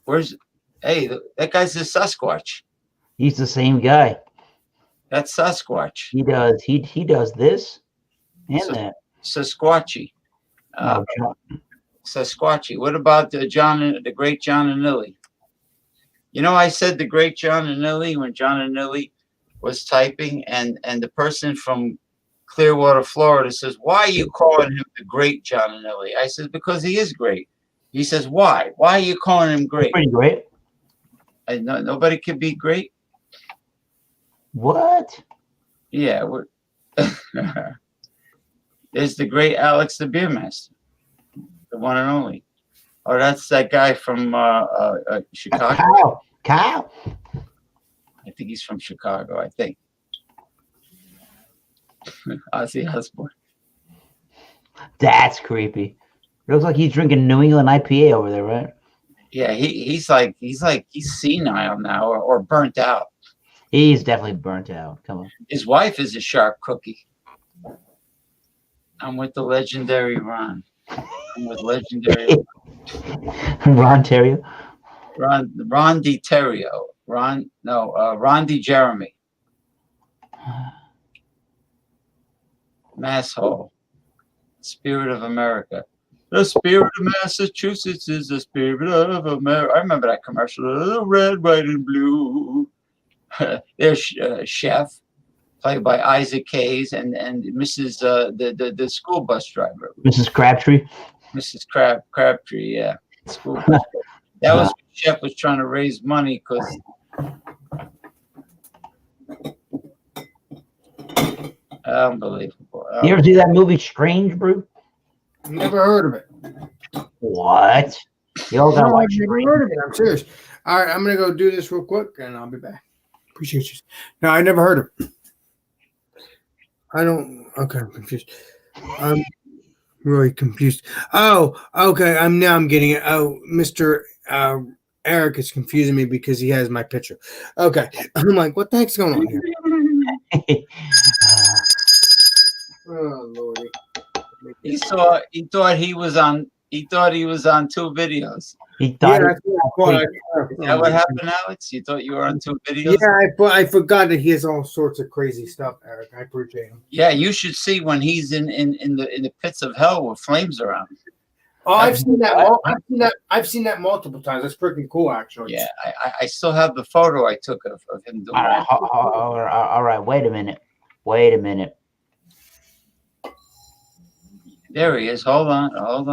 That guy's a Sasquatch. He's the same guy. That's Sasquatch. He does this and that. Sasquatchy. Sasquatchy. What about the great John and Lily? You know, I said the great John and Lily when John and Lily was typing, and the person from Clearwater, Florida says, "Why are you calling him the great John and Lily?" I said, "Because he is great." He says, "Why? Why are you calling him great?" Pretty great. Nobody could be great. What? Yeah. There's the great Alex the Beer Master, the one and only. Oh, that's that guy from Chicago. Kyle. I think he's from Chicago. I think. Ozzy Osbourne. That's creepy. It looks like he's drinking New England IPA over there, right? Yeah, he's senile now or burnt out. He's definitely burnt out. Come on. His wife is a sharp cookie. I'm with the legendary Ron. I'm with legendary Ron Terrio. Ron DiTerrio. Ron DiJeremy. Masshole. Spirit of America. The spirit of Massachusetts is the spirit of America. I remember that commercial. Red, white, and blue. There's Chef, played by Isaac Hayes, and Mrs. The school bus driver. Mrs. Crabtree. Mrs. Crabtree, yeah. School bus driver. That was when Chef was trying to raise money because unbelievable. You ever see that movie Strange Brew? Never heard of it. What? You all gotta No, watch I've never Strange. heard of it. I'm serious. All right, I'm gonna go do this real quick, and I'll be back. Appreciate you. No, I never heard of it. I don't. Okay, I'm confused. I'm really confused. Oh, okay. I'm getting it. Oh, Mr. Eric is confusing me because he has my picture. Okay, I'm like, what the heck's going on here? Oh Lordy. He thought he was on two videos. He thought Yeah, Is that what happened, Alex? You thought you were on two videos? Yeah, I forgot that he has all sorts of crazy stuff, Eric. I appreciate him. Yeah, you should see when he's in the pits of hell with flames around. Oh, I've seen that. I've seen that multiple times. That's freaking cool, actually. Yeah, I still have the photo I took of him doing that. all right. Wait a minute. There he is. Hold on. Oh,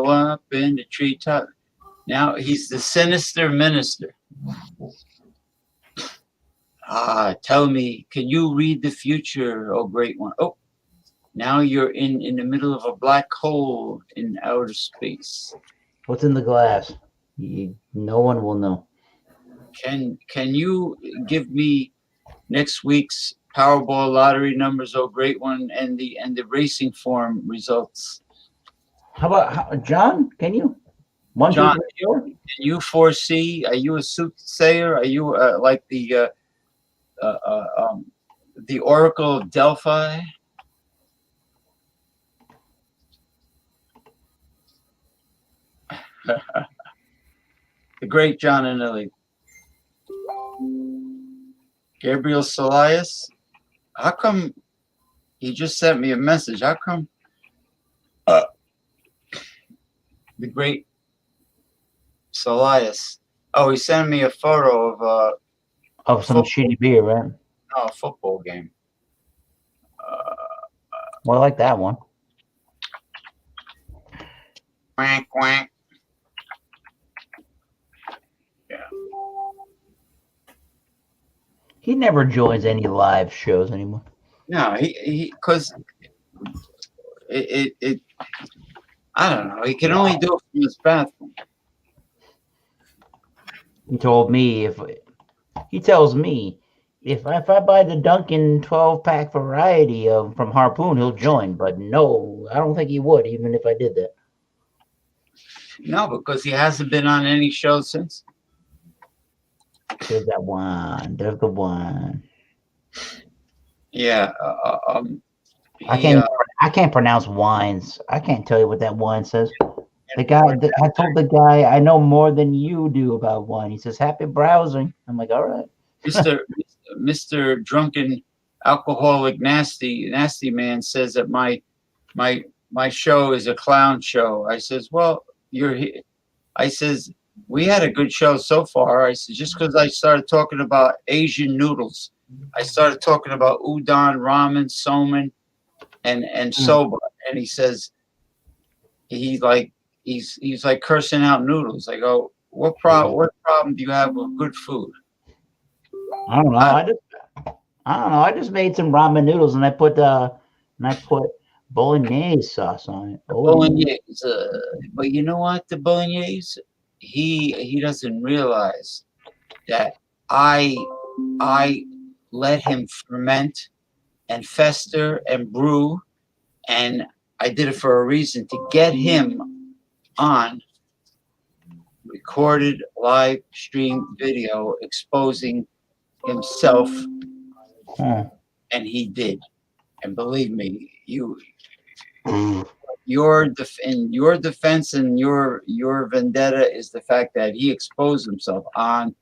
up in the treetop. Now he's the sinister minister. Tell me, can you read the future, oh great one? Oh, now you're in the middle of a black hole in outer space. What's in the glass? No one will know. Can you give me next week's Powerball lottery numbers, oh great one, and the racing form results? How about John? Can you? John, can you foresee? Are you a soothsayer? Are you like the Oracle of Delphi? The great John and Lily. Gabriel Solias. How come he just sent me a message? How come the great Solias? Oh, he sent me a photo of some shitty beer, right? No, a football game. Well, I like that one. Quack, quack. Yeah. He never joins any live shows anymore. No, he because it I don't know. He can only do it from his bathroom. He tells me if I buy the Dunkin' 12-pack variety from Harpoon, he'll join. But no, I don't think he would, even if I did that. No, because he hasn't been on any show since. There's that one. There's the one. Yeah. I can't pronounce wines. I can't tell you what that wine says. I told the guy I know more than you do about wine. He says, "Happy browsing." I'm like, all right. Mr. Drunken Alcoholic Nasty Man says that my show is a clown show. I says, well, you're here. I says, we had a good show so far. I said, just because I started talking about Asian noodles, I started talking about udon, ramen, somen, and soba. And he says, he's like cursing out noodles. I go, what problem do you have with good food? I don't know. I just made some ramen noodles and I put bolognese sauce on it. Bolognese, but you know what? The bolognese, he doesn't realize that I let him ferment and fester and brew, and I did it for a reason, to get him on recorded live stream video exposing himself, and he did. And believe me, your defense and your vendetta is the fact that he exposed himself on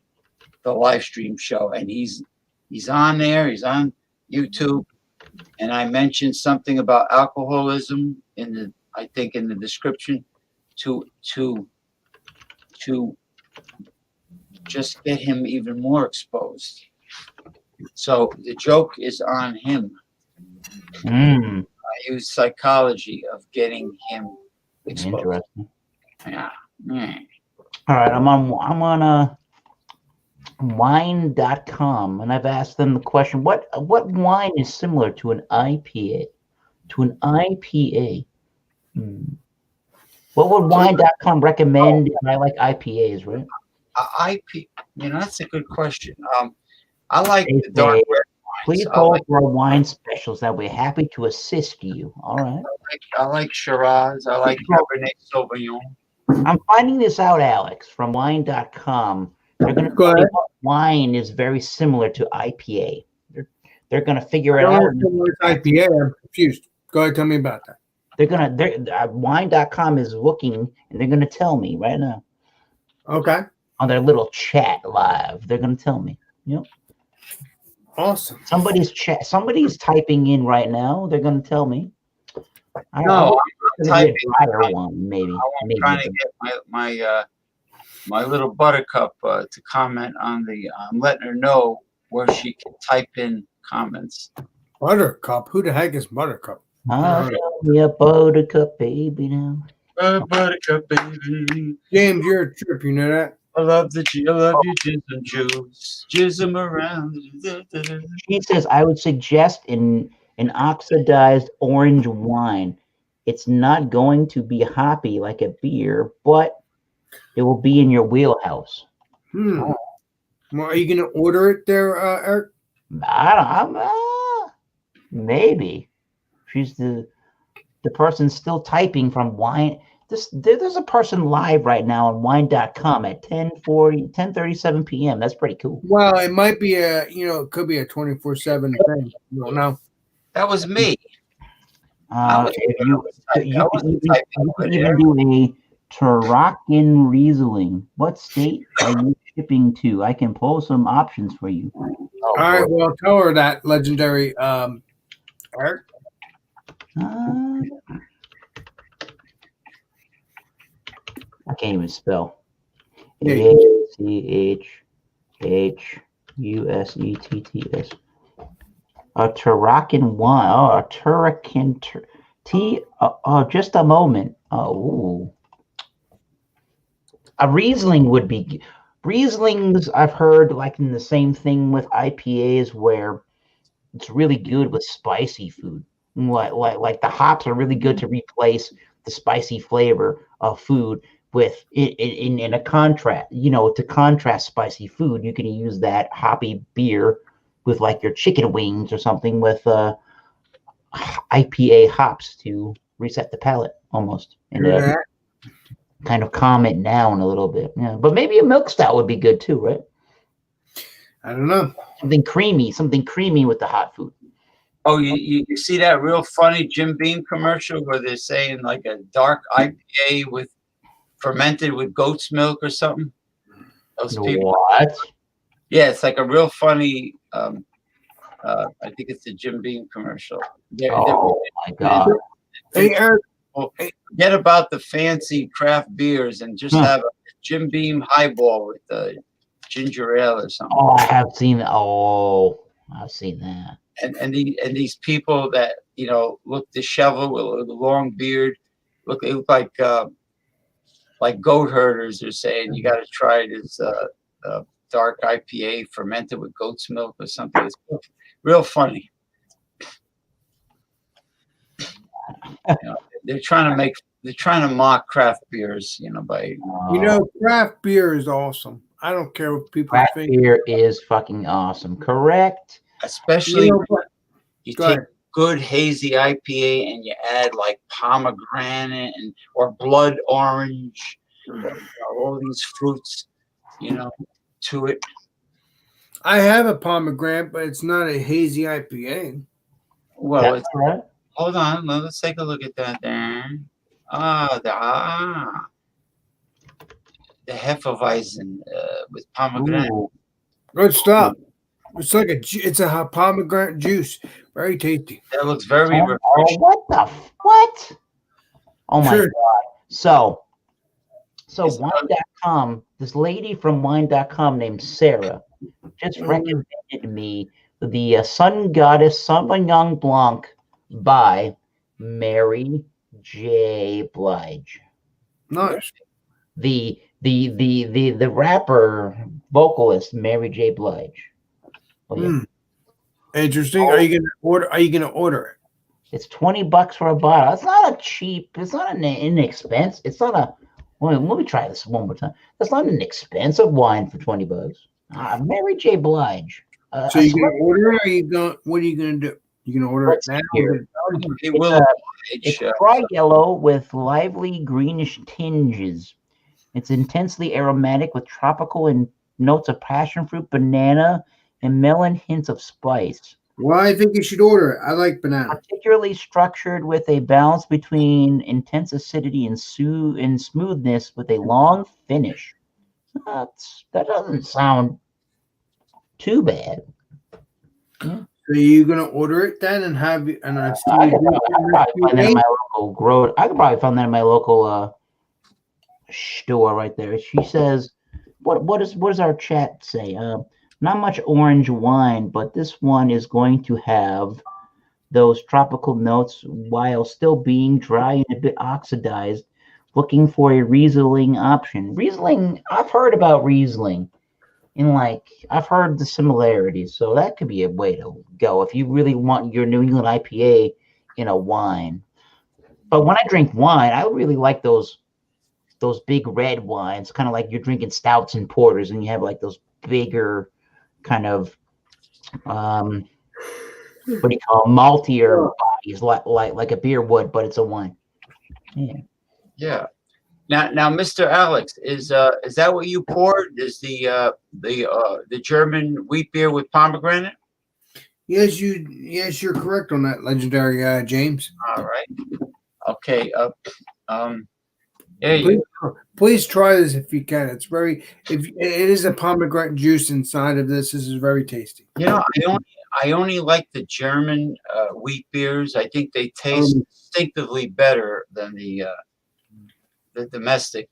the live stream show, and he's on there, he's on YouTube, and I mentioned something about alcoholism in the description to just get him even more exposed. So the joke is on him. I use psychology of getting him exposed. Interesting. Yeah. All right, I'm on wine.com, and I've asked them the question, what wine is similar to an IPA? What would wine.com recommend if I like IPAs, right? That's a good question. I like the dark red wines. Please call for our wine specials. That we're happy to assist you. All right. I like Shiraz. I like Cabernet Sauvignon. I'm finding this out, Alex, from wine.com. They're going to tell me what wine is very similar to IPA. They're going to figure it out. IPA. I'm confused. Go ahead, tell me about that. Wine.com is looking, and they're going to tell me right now. Okay. On their little chat live, they're going to tell me. Yep. Awesome. Somebody's typing in right now. They're going to tell me. I'm typing. Maybe. I'm trying to get my little Buttercup to comment on the. I'm letting her know where she can type in comments. Buttercup? Who the heck is Buttercup? Tell me a Buttercup, baby now. Buttercup, baby. James, you're a trip. You know that? I love you, jizz and juice. Jizz them around. She says, I would suggest an oxidized orange wine. It's not going to be hoppy like a beer, but it will be in your wheelhouse. Well, are you going to order it there, Eric? Maybe. She's the person still typing from wine. There's a person live right now on wine.com at 10:37 p.m. That's pretty cool. Well, it might be it could be a 24/7 thing. You don't know. That was me. You can even do a Tarakan Riesling. What state are you shipping to? I can pull some options for you. All right. Well, tell her that, legendary Eric. I can't even spell. Yeah. ACHHUSETTS. A Tarakan wine. Oh, a Tarakan tea. Just a moment. A Riesling would be. Rieslings, I've heard, like in the same thing with IPAs, where it's really good with spicy food. Like the hops are really good to replace the spicy flavor of food with in a contrast. To contrast spicy food, you can use that hoppy beer with like your chicken wings or something with IPA hops to reset the palate almost and kind of calm it down a little bit. Yeah, but maybe a milk stout would be good too, right? I don't know. Something creamy with the hot food. Oh, you see that real funny Jim Beam commercial where they're saying like a dark IPA with fermented with goat's milk or something? Those people. What? Yeah, it's like a real funny. I think it's the Jim Beam commercial. My God! Hey, Eric. Forget about the fancy craft beers and just have a Jim Beam highball with the ginger ale or something. Oh, I have seen that. Oh, I've seen that. And these people that look disheveled with a long beard, they look like goat herders are saying you got to try this dark IPA fermented with goat's milk or something. It's real funny. They're trying to mock craft beers, by. Craft beer is awesome. I don't care what people think. Craft beer is fucking awesome. Correct. Especially you take good hazy IPA and you add like pomegranate or blood orange all these fruits, to it. I have a pomegranate, but it's not a hazy IPA. Well, That's it's, right. hold on, let's take a look at that there. The Hefeweizen with pomegranate. Ooh. Good stuff. It's like it's a pomegranate juice. Very tasty. That looks very Oh, refreshing. what? Oh my Sure. God. So It's wine.com, this lady from wine.com named Sarah just recommended me the Sun Goddess Sauvignon Blanc by Mary J. Blige. Nice. The rapper vocalist Mary J. Blige. Oh, yeah. Interesting. Are you gonna order it? It's $20 for a bottle. It's not a cheap. It's not an inexpensive. It's not a. Let me try this one more time. That's not an expensive wine for $20. Mary J. Blige. So you're gonna order it, or what are you gonna do? You gonna order it now? It will It's bright yellow with lively greenish tinges. It's intensely aromatic with tropical and notes of passion fruit, banana, and melon hints of spice. Well, I think you should order it. I like banana. Particularly structured with a balance between intense acidity and smoothness with a long finish. That doesn't sound too bad. Yeah. So you're gonna order it then and have it, and I I could probably find that in my local grow. I could probably find that in my local store right there. She says, "What does our chat say? Not much orange wine, but this one is going to have those tropical notes while still being dry and a bit oxidized. Looking for a Riesling option. Riesling, I've heard about Riesling, and I've heard the similarities, so that could be a way to go if you really want your New England IPA in a wine. But when I drink wine, I really like those big red wines, kind of like you're drinking stouts and porters, and you have like those bigger kind of what do you call maltier bodies, like a beer would, but it's a wine. Yeah. Now, Mr. Alex, is that what you poured? Is the German wheat beer with pomegranate? Yes, you're correct on that, legendary James. All right. Okay. Yeah. Please try this if you can. It is a pomegranate juice inside of this. This is very tasty. I only like the German wheat beers. I think they taste distinctively better than the domestic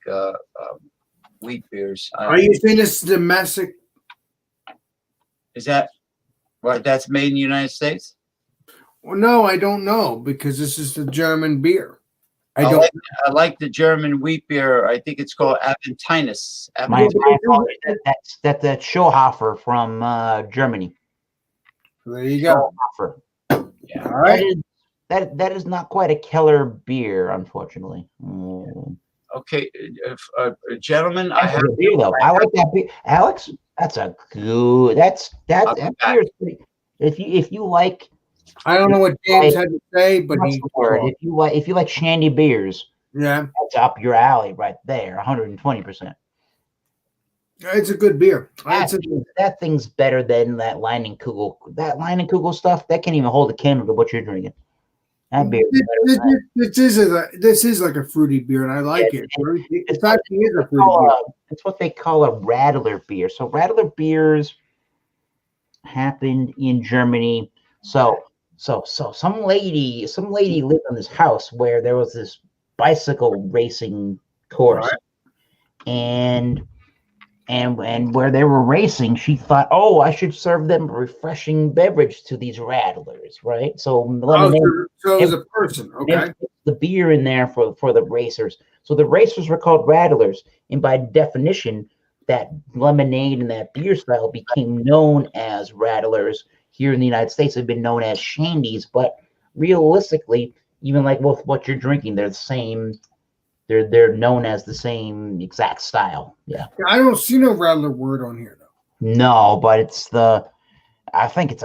wheat beers. Are you saying this is domestic? Is that what? That's made in the United States? Well, no, I don't know because this is the German beer. I like the German wheat beer. I think it's called Aventinus. That's the Schohofer from Germany. There you go. Yeah. All right. That is not quite a Keller beer, unfortunately. Okay, gentlemen, I have a beer though. I like that beer, Alex. That's a good. That beer is pretty. If you like, I don't know what James had to say, but if you like shandy beers, yeah, that's up your alley right there, 120%. It's a good beer. That thing's better than that Leinenkugel. That Leinenkugel stuff that can't even hold a candle to what you're drinking. That beer. This is like a fruity beer, and I like it. It's actually is a fruity beer. It's what they call a Radler beer. So Radler beers happened in Germany. So some lady lived in this house where there was this bicycle racing course, right. And where they were racing, she thought, oh, I should serve them a refreshing beverage to these rattlers, right? So as a person, okay. The beer in there for the racers. So the racers were called rattlers, and by definition, that lemonade and that beer style became known as rattlers. Here in the United States, they've been known as shandies, but realistically, even like with what you're drinking, they're the same. They're known as the same exact style. Yeah. I don't see no rattler word on here though. No, but it's I think it's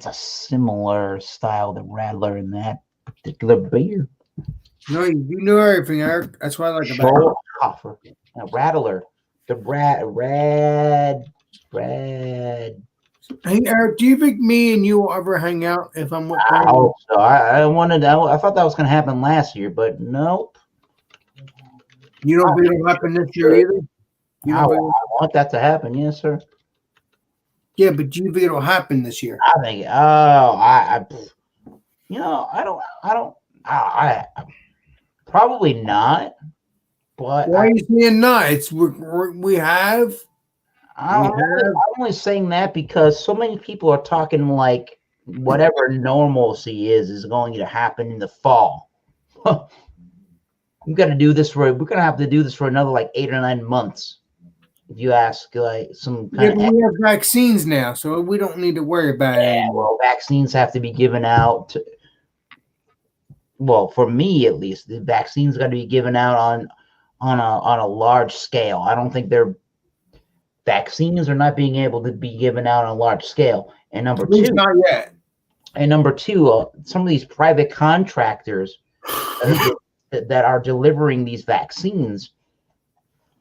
a similar style, the rattler in that particular beer. No, you know everything, Eric. That's why I like about it. Rattler, the Rad. Hey, Eric, do you think me and you will ever hang out if I'm with I Brandon? hope so. I thought that was going to happen last year, but nope. You don't think it'll happen this year either? You I don't think, want that to happen, yes, sir. yeah, but do you think it'll happen this year? I think. I I probably not. But Why are you saying not? It's we have. I'm only saying that because so many people are talking like whatever normalcy is going to happen in the fall. We're gonna have to do this for another like 8 or 9 months. If you ask like some kind Yeah, but we have vaccines now, so we don't need to worry about it anymore. well, vaccines have to be given out. Well, for me at least, the vaccines got to be given out on a large scale. I don't think vaccines are not being able to be given out on a large scale. And number At least two, not yet. Some of these private contractors that are delivering these vaccines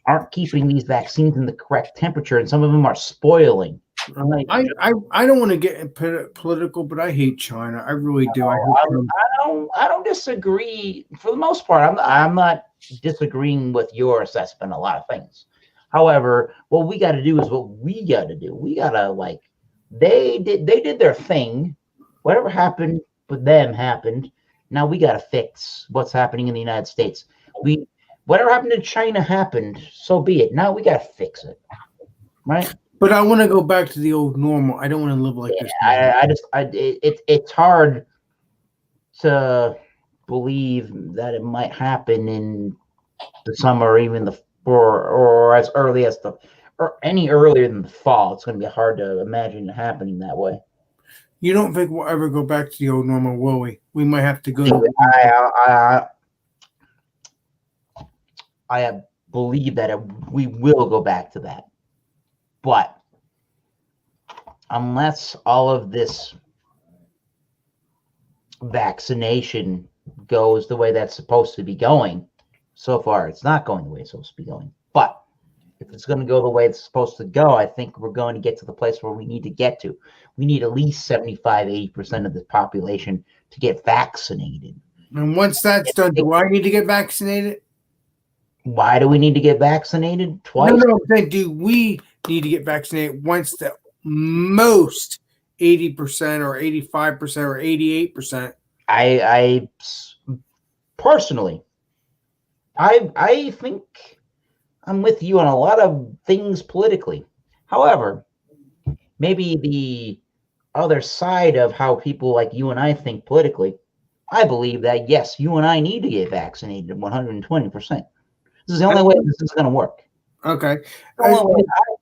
aren't keeping these vaccines in the correct temperature, and some of them are spoiling. I don't want to get political, but I hate China. I really do. I don't disagree for the most part. I'm not disagreeing with your assessment on a lot of things. However, what we got to do is what we got to do. We got to they did their thing. Whatever happened with them happened. Now we got to fix what's happening in the United States. Whatever happened in China happened. So be it. Now we got to fix it. Right? But I want to go back to the old normal. I don't want to live like this. It's hard to believe that it might happen in the summer or even or as early as or any earlier than the fall. It's going to be hard to imagine it happening that way. You don't think we'll ever go back to the old normal, will we? We might have to go. I believe that we will go back to that. But unless all of this vaccination goes the way that's supposed to be going, so far it's not going the way it's supposed to be going. But if it's going to go the way it's supposed to go, I think we're going to get to the place where we need to get to. We need at least 75-80% of the population to get vaccinated. And once that's done, do I need to get vaccinated? Why do we need to get vaccinated twice? No, do we need to get vaccinated once the most 80% or 85% or 88%? I personally, I think I'm with you on a lot of things politically. However, maybe the other side of how people like you and I think politically, I believe that yes, you and I need to get vaccinated 120%. This is the only way this is going to work. Okay. I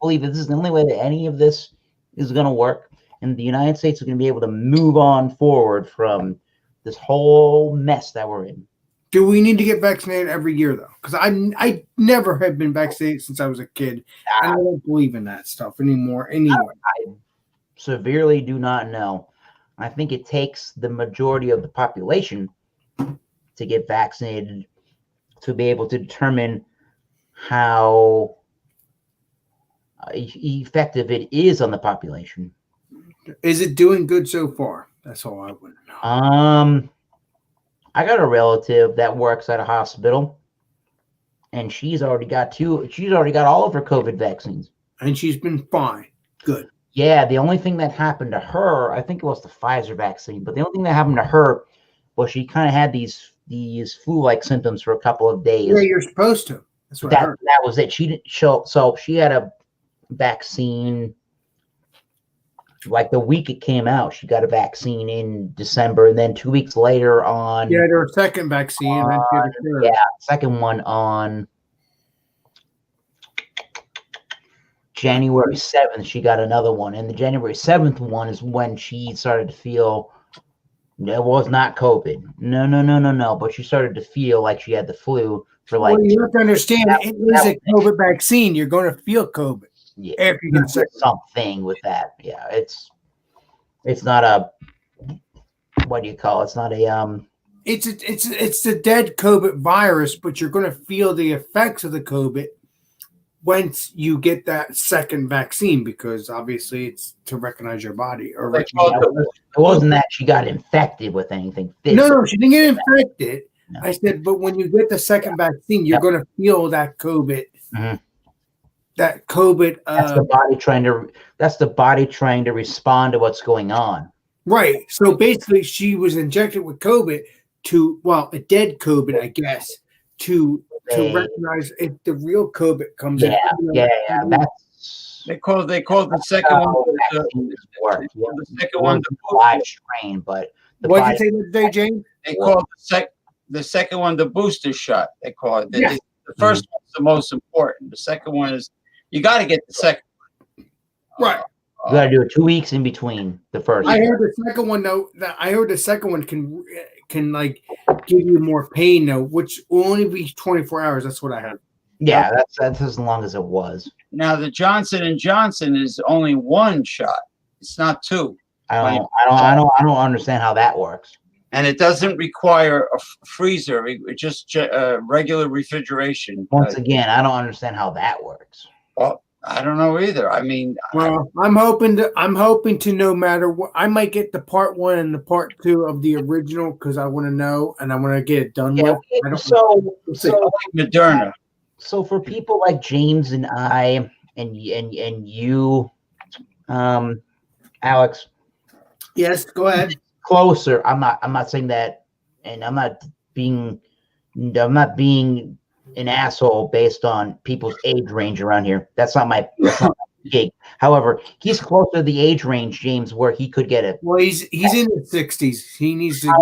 believe that this is the only way that any of this is going to work, and the United States is going to be able to move on forward from this whole mess that we're in. Do we need to get vaccinated every year, though? Because I never have been vaccinated since I was a kid. And I don't believe in that stuff anymore. Anyway. I severely do not know. I think it takes the majority of the population to get vaccinated to be able to determine how effective it is on the population. Is it doing good so far? That's all I want to know. I got a relative that works at a hospital, and she's already got all of her COVID vaccines. And she's been fine. Good. Yeah, the only thing that happened to her, I think it was the Pfizer vaccine, but the only thing that happened to her was she kind of had these flu-like symptoms for a couple of days. Yeah, you're supposed to. That's what I heard. That was it. She didn't show. So she had a vaccine. Like the week it came out, she got a vaccine in December, and then 2 weeks later on. Yeah, her second vaccine. Second one on January 7th. She got another one, and the January 7th one is when she started to feel. It was not COVID. No. But she started to feel like she had the flu for like. Well, you have to understand, it is a COVID vaccine. You're going to feel COVID. Yeah, after you get sick. Something with that. Yeah, it's not a. What do you call it? It's not a It's the dead COVID virus, but you're going to feel the effects of the COVID once you get that second vaccine, because obviously it's to recognize your body. Or They call it the- It wasn't that she got infected with anything no, physical. she didn't get infected. No. I said, but when you get the second vaccine, you're going to feel that COVID. Mhm. That COVID. That's the body trying to. That's the body trying to respond to what's going on. Right. So basically, she was injected with COVID a dead COVID, I guess, to recognize if the real COVID comes in. That's They call the second one. The second one. Live strain, but what did you say today, James? They call the second one the booster shot. They call it. Yes. The first one's the most important. The second one is you got to get the second one. Right. You got to do it 2 weeks in between the first. I heard the second one though. I heard the second one can like give you more pain though, which will only be 24 hours. That's what I heard. Yeah, that's as long as it was. Now the Johnson & Johnson is only one shot. It's not two. I don't understand how that works. And it doesn't require a freezer. It just regular refrigeration. Once again, I don't understand how that works. Well, I don't know either. I mean, well, I'm hoping to no matter what, I might get the part 1 and the part 2 of the original because I want to know and I want to get it done with. I don't so Moderna. So for people like James and I and you, Alex. Yes, go ahead. Closer. I'm not saying that, and I'm not being an asshole based on people's age range around here. That's not my gig. However, he's closer to the age range, James, where he could get it. Well, he's in his 60s. He needs to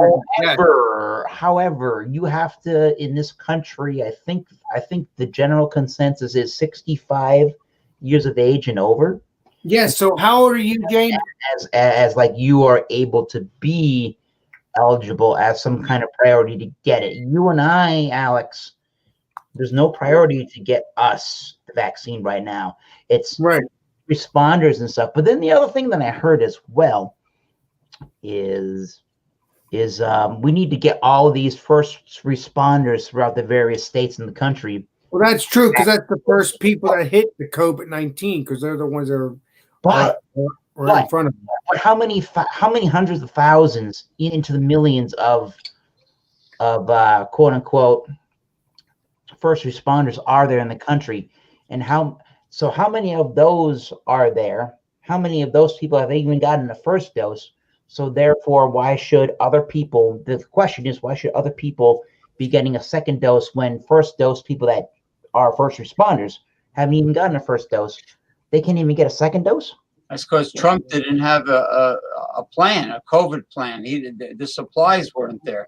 However, you have to in this country. I think the general consensus is 65 years of age and over. Yes. So how old are you, James? As like you are able to be eligible as some kind of priority to get it. You and I, Alex, there's no priority to get us the vaccine right now. It's right. Responders and stuff. But then the other thing that I heard as well is we need to get all of these first responders throughout the various states in the country. Well, that's true because that's the first people that hit the COVID-19 because they're the ones that are in front of them. But how many hundreds of thousands into the millions of quote unquote first responders are there in the country, and how many of those are there? How many of those people have even gotten the first dose? So therefore, why should other people? The question is, why should other people be getting a second dose when first dose people that are first responders haven't even gotten a first dose? They can't even get a second dose. That's because Trump didn't have a plan, a COVID plan. The supplies weren't there.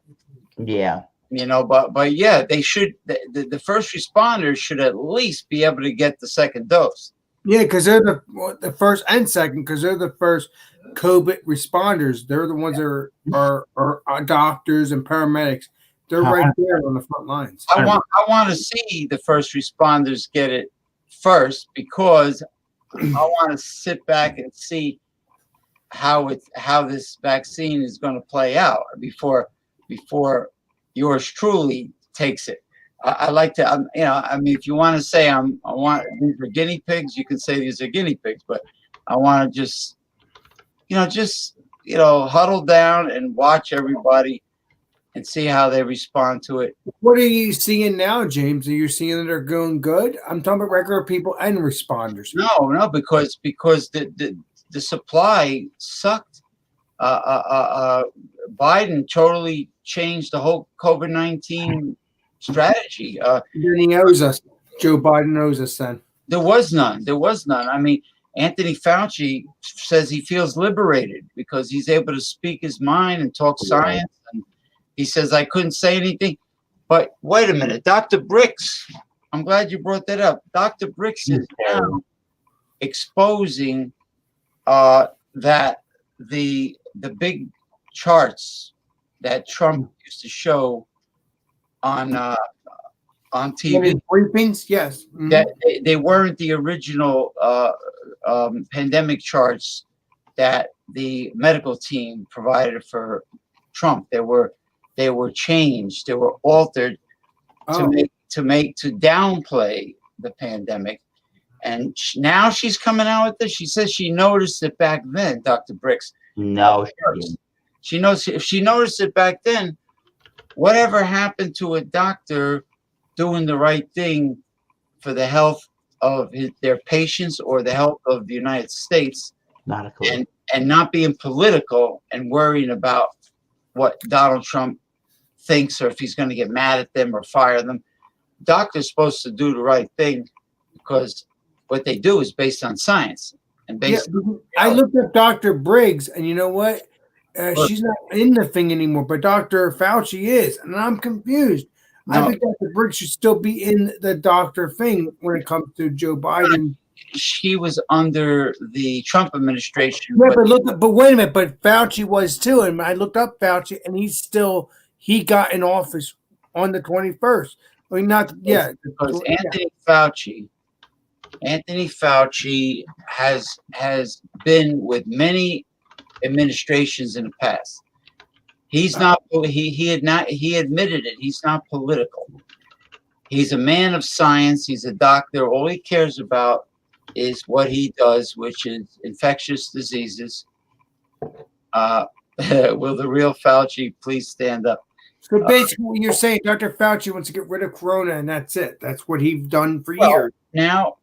Yeah. But yeah, they should. The first responders should at least be able to get the second dose. Yeah, because they're the first and second, because they're the first COVID responders. They're the ones that are doctors and paramedics. They're right there on the front lines. I want to see the first responders get it first because I want to sit back and see how this vaccine is going to play out before yours truly takes it. I like to, I mean, if you want to say these are guinea pigs, you can say these are guinea pigs, but I want to just huddle down and watch everybody and see how they respond to it. What are you seeing now, James? Are you seeing that they're going good? I'm talking about regular people and responders. No, because the supply sucked. Biden totally changed the whole COVID-19 strategy. Then he owes us. Joe Biden owes us then. There was none. I mean, Anthony Fauci says he feels liberated because he's able to speak his mind and talk science. And he says, I couldn't say anything. But wait a minute, Dr. Bricks, I'm glad you brought that up. Dr. Bricks is now exposing that the big charts that Trump used to show on TV. Briefings, yes. Mm-hmm. That they weren't the original pandemic charts that the medical team provided for Trump. They were changed. They were altered to downplay the pandemic. now she's coming out with this. She says she noticed it back then, Dr. Briggs. No, she didn't. She knows if she noticed it back then, whatever happened to a doctor doing the right thing for the health of their patients or the health of the United States, Not a clue. and not being political and worrying about what Donald Trump thinks or if he's going to get mad at them or fire them. Doctors supposed to do the right thing because what they do is based on science and based. I looked up Dr. Briggs, and you know what? She's not in the thing anymore, but Dr. Fauci is, and I'm confused. No. I think Dr. Briggs should still be in the doctor thing when it comes to Joe Biden. She was under the Trump administration. Yeah, but wait a minute. But Fauci was too, and I looked up Fauci, and he got in office on the 21st. I mean, because Anthony Fauci has been with many administrations in the past. He's not. He admitted it. He's not political. He's a man of science. He's a doctor. All he cares about is what he does, which is infectious diseases. Will the real Fauci please stand up? So basically, what you're saying, Dr. Fauci wants to get rid of Corona, and that's it. That's what he's done for years. No.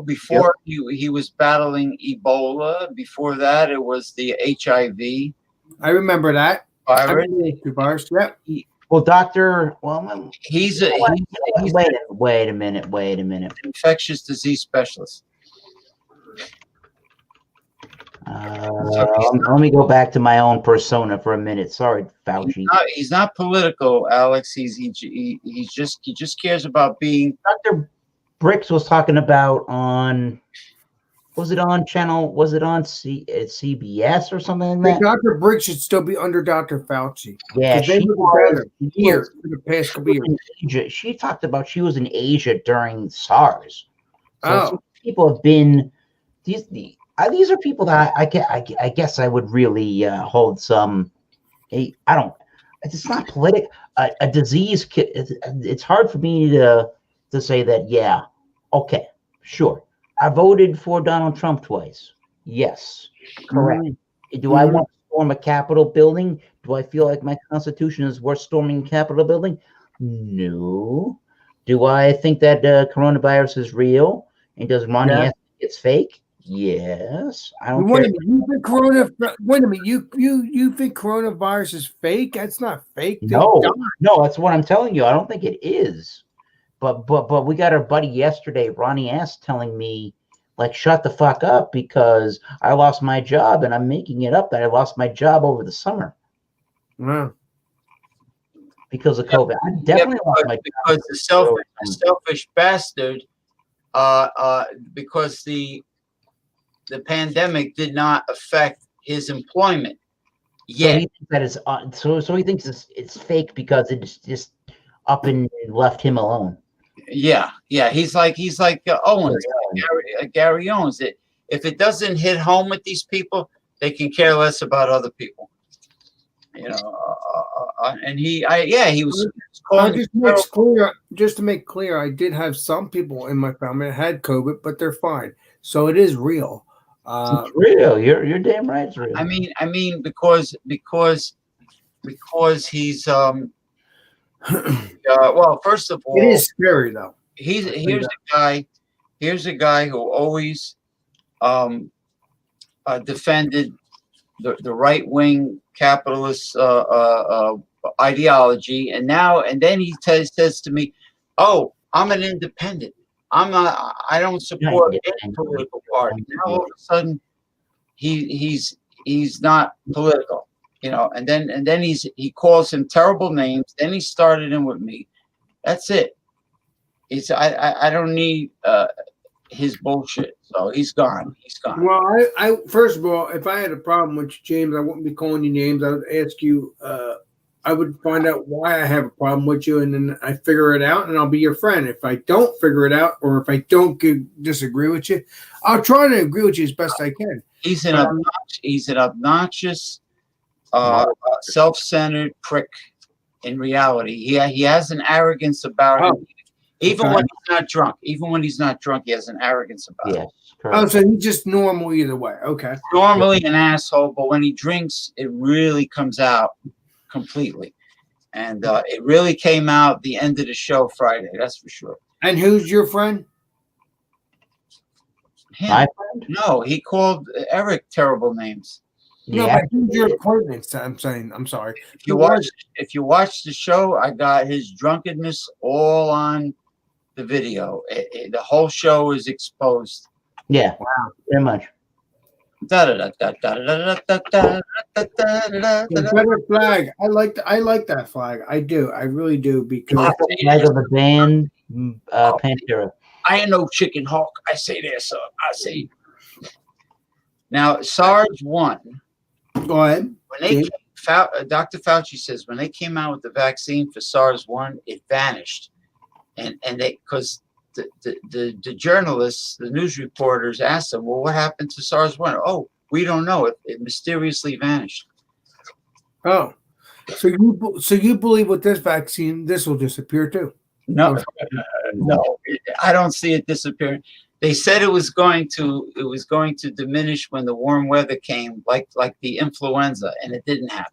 Before he was battling Ebola. Before that, it was the HIV. I remember that. Virus. Yep. Well, Doctor. Well, he's wait a minute. Infectious disease specialist. Let me go back to my own persona for a minute. Sorry, Fauci. He's not political, Alex. He just cares about being. Dr. Briggs was talking about on. Was it on CBS or something like that? Dr. Briggs should still be under Dr. Fauci. Yeah, she was years for the past couple years. She talked about she was in Asia during SARS. So people have been these are people that I guess I would really hold some. It's not political. A disease. It's hard for me to say that. Yeah, okay, sure. I voted for Donald Trump twice. Yes, correct. Mm-hmm. Do I want to storm a Capitol building? Do I feel like my Constitution is worth storming a Capitol building? No. Do I think that coronavirus is real? And does Ronnie think it's fake? Yes. I don't care. Wait a minute. You think coronavirus is fake? That's not fake. No, that's what I'm telling you. I don't think it is. But we got our buddy yesterday, Ronnie S., telling me, like, shut the fuck up because I lost my job and I'm making it up that I lost my job over the summer. Wow. Because of COVID. I definitely lost my job. Because the selfish bastard, because the pandemic did not affect his employment. Yeah. So he thinks it's fake because it's just up and left him alone. Yeah. He's like Owens, Gary Owens. If it doesn't hit home with these people, they can care less about other people. You know, and he was. Just to make clear, I did have some people in my family that had COVID, but they're fine. So it is real. It's real. You're damn right. It's real. I mean, because he's well, first of all, it is scary though. Here's a guy who always defended the right wing capitalist ideology, and then he says to me, "Oh, I'm an independent. I don't support any political party." Now all of a sudden, he's not political. You know, and then he calls him terrible names. Then he started in with me. That's it. I don't need his bullshit. So he's gone. Well, I first of all, if I had a problem with you, James, I wouldn't be calling you names. I would ask you. I would find out why I have a problem with you, and then I figure it out, and I'll be your friend. If I don't figure it out, or if I don't disagree with you, I'll try to agree with you as best I can. He's an obnoxious. Self-centered prick. In reality, he has an arrogance about him. Even Okay. when he's not drunk. Even when he's not drunk, he has an arrogance about it. Yes, Oh, correct. so he's just normal either way. Okay. Normally an asshole, but when he drinks, it really comes out completely. And it really came out the end of the show Friday. That's for sure. And who's your friend? Him. My friend? No, he called Eric terrible names. No, Yeah. but who's your acquaintance? I'm saying. I'm sorry. If you watch the show, I got his drunkenness all on the video. The whole show is exposed. Yeah. Wow. Very much. Confederate flag. I like that flag. I do. I really do because Flag of the band, Pantera. I ain't no chicken hawk. I say there, sir. I say. Now, SARS 1. go ahead. When they Dr. Fauci says when they came out with the vaccine for SARS 1, it vanished, and they because the journalists, the news reporters asked them, well, what happened to SARS 1? Oh, we don't know. It mysteriously vanished. Oh, so you believe with this vaccine, this will disappear too? No, no, I don't see it disappearing. They said it was going to diminish when the warm weather came, like the influenza, and it didn't happen.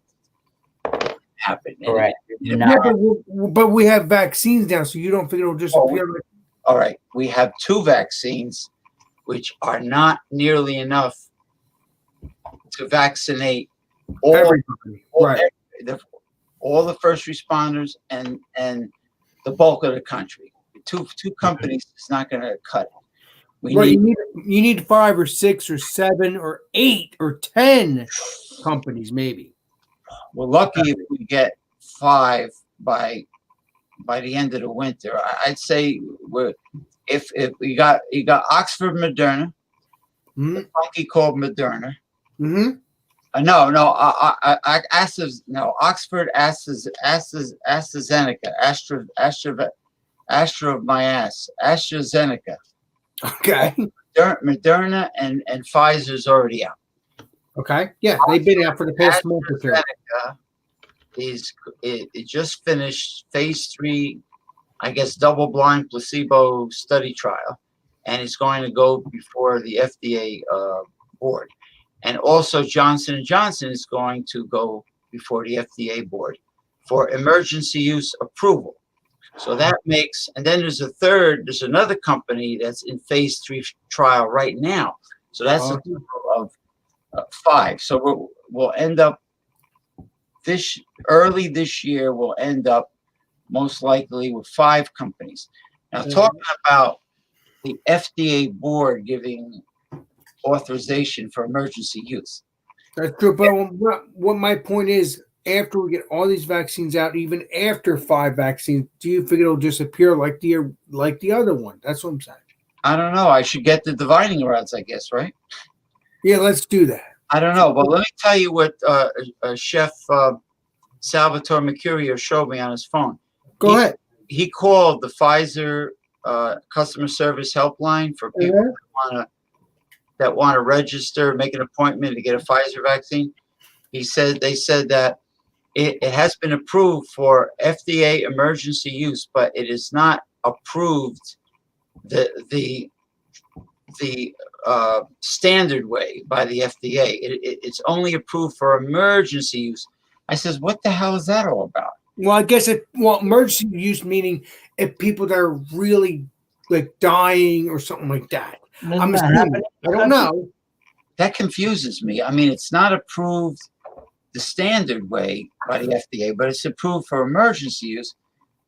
Correct. Yeah, but we have vaccines now, so you don't think it'll disappear? All right, we have 2 vaccines, which are not nearly enough to vaccinate all Everybody, right? All the first responders and the bulk of the country. Two companies is not going to cut it. You need 5 or 6 or 7 or 8 or 10 companies, maybe. We're lucky if we get 5 by the end of the winter. I'd say if you got Oxford Moderna, the funky called Moderna. Mm-hmm. Oxford AstraZeneca, AstraZeneca. Okay. Moderna and Pfizer's already out. Okay. Yeah, they've been out for the past month or two. It just finished phase 3, I guess, double-blind placebo study trial, and it's going to go before the FDA board. And also Johnson & Johnson is going to go before the FDA board for emergency use approval. So that makes, and then there's another company that's in phase 3 trial right now. So that's a total of 5. So we'll end up early this year, we'll end up most likely with 5 companies. Now, talking about the FDA board giving authorization for emergency use. That's true. But what my point is, after we get all these vaccines out, even after 5 vaccines, do you think it'll disappear like the other one? That's what I'm saying. I don't know. I should get the dividing rods, I guess, right? Yeah, let's do that. I don't know, but let me tell you what Chef Salvatore Mercurio showed me on his phone. Go ahead. He called the Pfizer customer service helpline for people that want to register, make an appointment to get a Pfizer vaccine. They said that it has been approved for FDA emergency use, but it is not approved the standard way by the FDA. It's only approved for emergency use. I says, what the hell is that all about? Well, I guess emergency use meaning if people that are really like dying or something like that. I'm assuming. I don't know. That confuses me. I mean, it's not approved the standard way by the FDA, but it's approved for emergency use.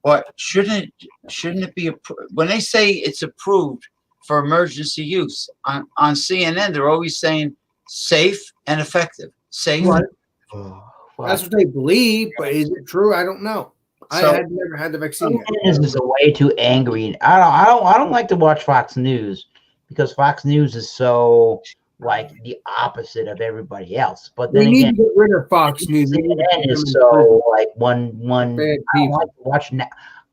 But shouldn't it be when they say it's approved for emergency use on CNN? They're always saying safe and effective. Safe. Right. That's what they believe, but is it true? I don't know. I had never had the vaccine. This is a way too angry. I don't like to watch Fox News because Fox News is so like the opposite of everybody else. But then we need to get rid of Fox News. CNN is so like one. I don't like to watch.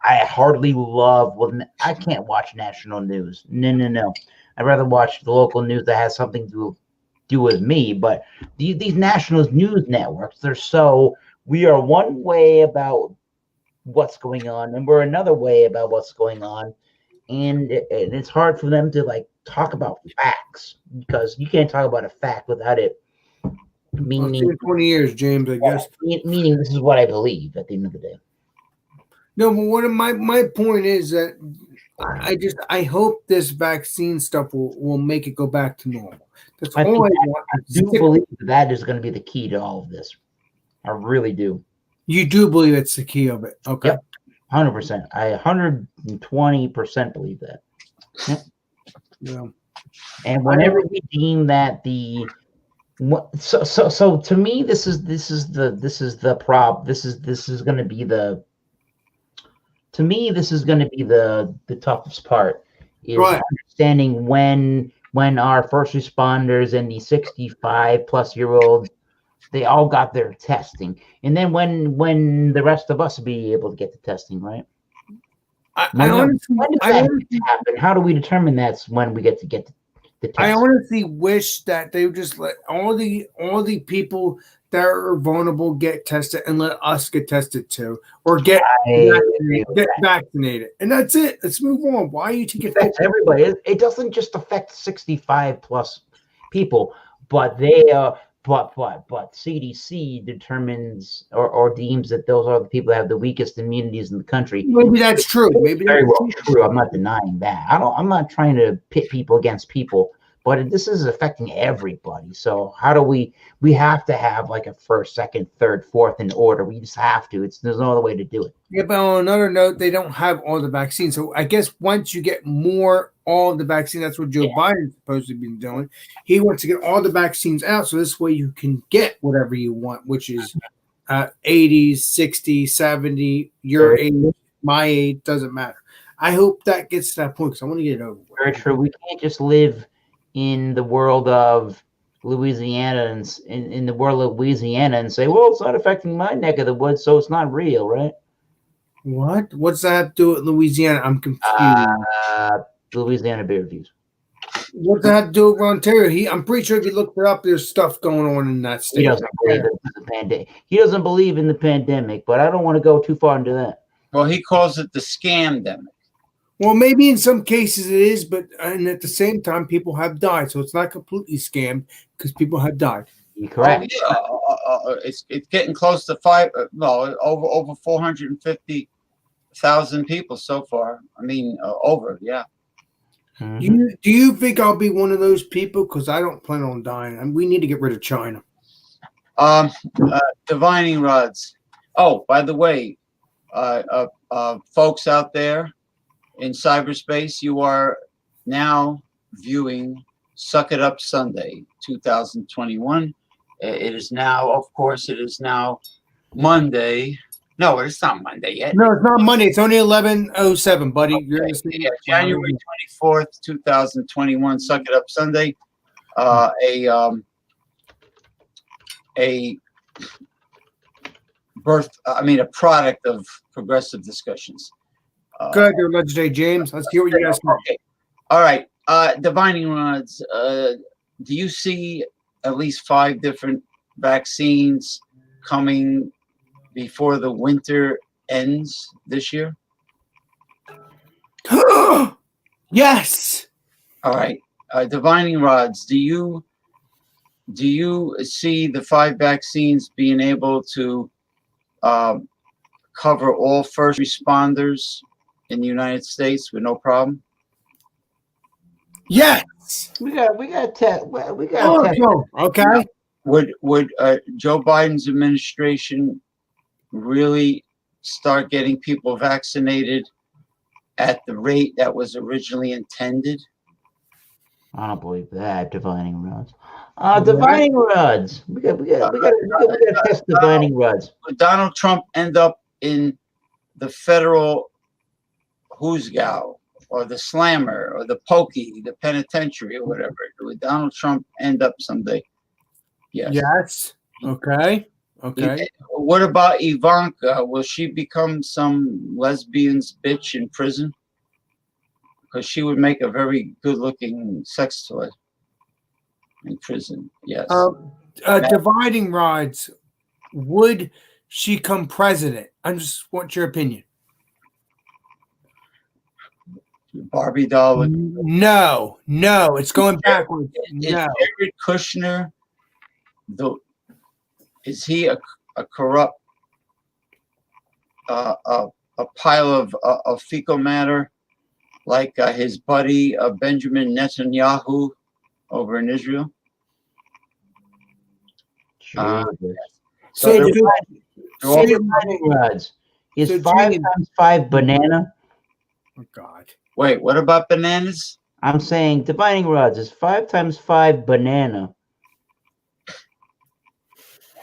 I hardly love. Well, I can't watch national news. No. I'd rather watch the local news that has something to do with me. But these national news networks, they're so. We are one way about what's going on, and we're another way about what's going on, and it's hard for them to like talk about facts because you can't talk about a fact without it Well, it's meaning been 20 years, James, I guess. meaning this is what I believe at the end of the day. No, but one of my point is that I hope this vaccine stuff will make it go back to normal. That's I all I think want. I do believe that is going to be the key to all of this. I really do. You do believe it's the key of it. Okay. Yep. 100%. I 120% believe that. Yep. Yeah. And whenever we deem that so to me this is the prop. This is going to be the to me this is going to be the toughest part is Right. understanding when our first responders and the 65 plus year olds they all got their testing, and then when the rest of us will be able to get the testing, right? I When does that honestly happen? How do we determine that's when we get the test? I honestly wish that they would just let all the people that are vulnerable get tested and let us get tested too, or get vaccinated, and that's it. Let's move on. Why are you taking It affects everybody? It doesn't just affect 65 plus people, but they but CDC determines or deems that those are the people that have the weakest immunities in the country. Maybe that's true. Maybe Very that's well true. I'm not denying that. I'm not trying to pit people against people, but this is affecting everybody. So how do we have to have like a first, second, third, fourth in order. We just have to. There's no other way to do it. Yeah, but on another note, they don't have all the vaccines. So I guess once you get all the vaccine, that's what Joe Biden's supposed to be doing. He wants to get all the vaccines out, so this way you can get whatever you want, which is 80, 60, 70, your age, my age, doesn't matter. I hope that gets to that point because I want to get it over with. Very true. We can't just live in the world of Louisiana and in the world of Louisiana and say, well, it's not affecting my neck of the woods, so it's not real, right? What? What's that have to do with Louisiana? I'm confused. Louisiana beer reviews. What's that have to do with Ontario? I'm pretty sure if you look it up, there's stuff going on in that state. He doesn't believe in the pandemic. He doesn't believe in the pandemic, but I don't want to go too far into that. Well, he calls it the scam-demic. Well, maybe in some cases it is, but and at the same time, people have died, so it's not completely scammed because people have died. You're correct. Oh, yeah. It's getting close to over 450,000 people so far. I mean, over, yeah. Do you think I'll be one of those people? Because I don't plan on dying. And we need to get rid of China. Divining rods. Oh, by the way, folks out there in cyberspace, you are now viewing Suck It Up Sunday 2021. It is now, of course, it is now Monday. No, it's not Monday yet. No, it's not Monday. It's only 11:07, buddy. Okay. You're listening. Yeah, January 24th, 2021, Suck It Up Sunday. A product of progressive discussions. Good, you're legendary, James. Let's hear what you guys think. Okay. All right. Divining rods. Do you see at least 5 different vaccines coming before the winter ends this year? Yes. All right. Divining rods. Do you see the 5 vaccines being able to cover all first responders in the United States with no problem? Yes. We got test. We got test. Okay. Would Joe Biden's administration really start getting people vaccinated at the rate that was originally intended? I don't believe that. Divining rods. Divining rods. We got to test divining rods. Would Donald Trump end up in the federal Hoosgow or the Slammer or the Pokey, the penitentiary or whatever? Would Donald Trump end up someday? Yes. Yes. Okay. Okay. What about Ivanka? Will she become some lesbian's bitch in prison? Because she would make a very good-looking sex toy in prison. Yes. Dividing rods. Would she come president? I just want your opinion. Barbie doll. No, it's going backwards. Is No. Jared Kushner, is he a corrupt, a pile of fecal matter, like his buddy Benjamin Netanyahu over in Israel? So divining rods is so 5 James- times 5 banana. Oh God. Wait, what about bananas? I'm saying divining rods is 5 times 5 banana.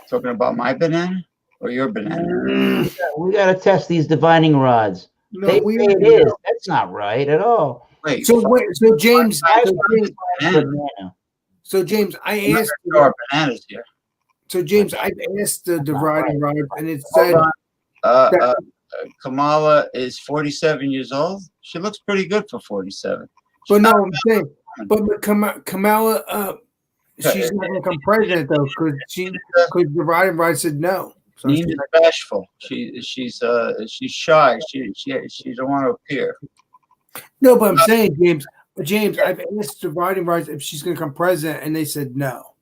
Talking about my banana or your banana? We gotta test these divining rods. No, They we say it already is. know. That's not right at all. Wait, So James, banana. Banana. so James, I I'm not asked. gonna throw our bananas here. So James, I asked the dividing rod, and it Hold said, on. Kamala is 47 years old. She looks pretty good for 47. but no, I'm saying, but Kamala, she's not gonna come president though, because the dividing rod said no. So Nina's bashful. She's shy. She don't want to appear. no, but I'm saying, James, I've asked dividing rods if she's gonna come president, and they said no.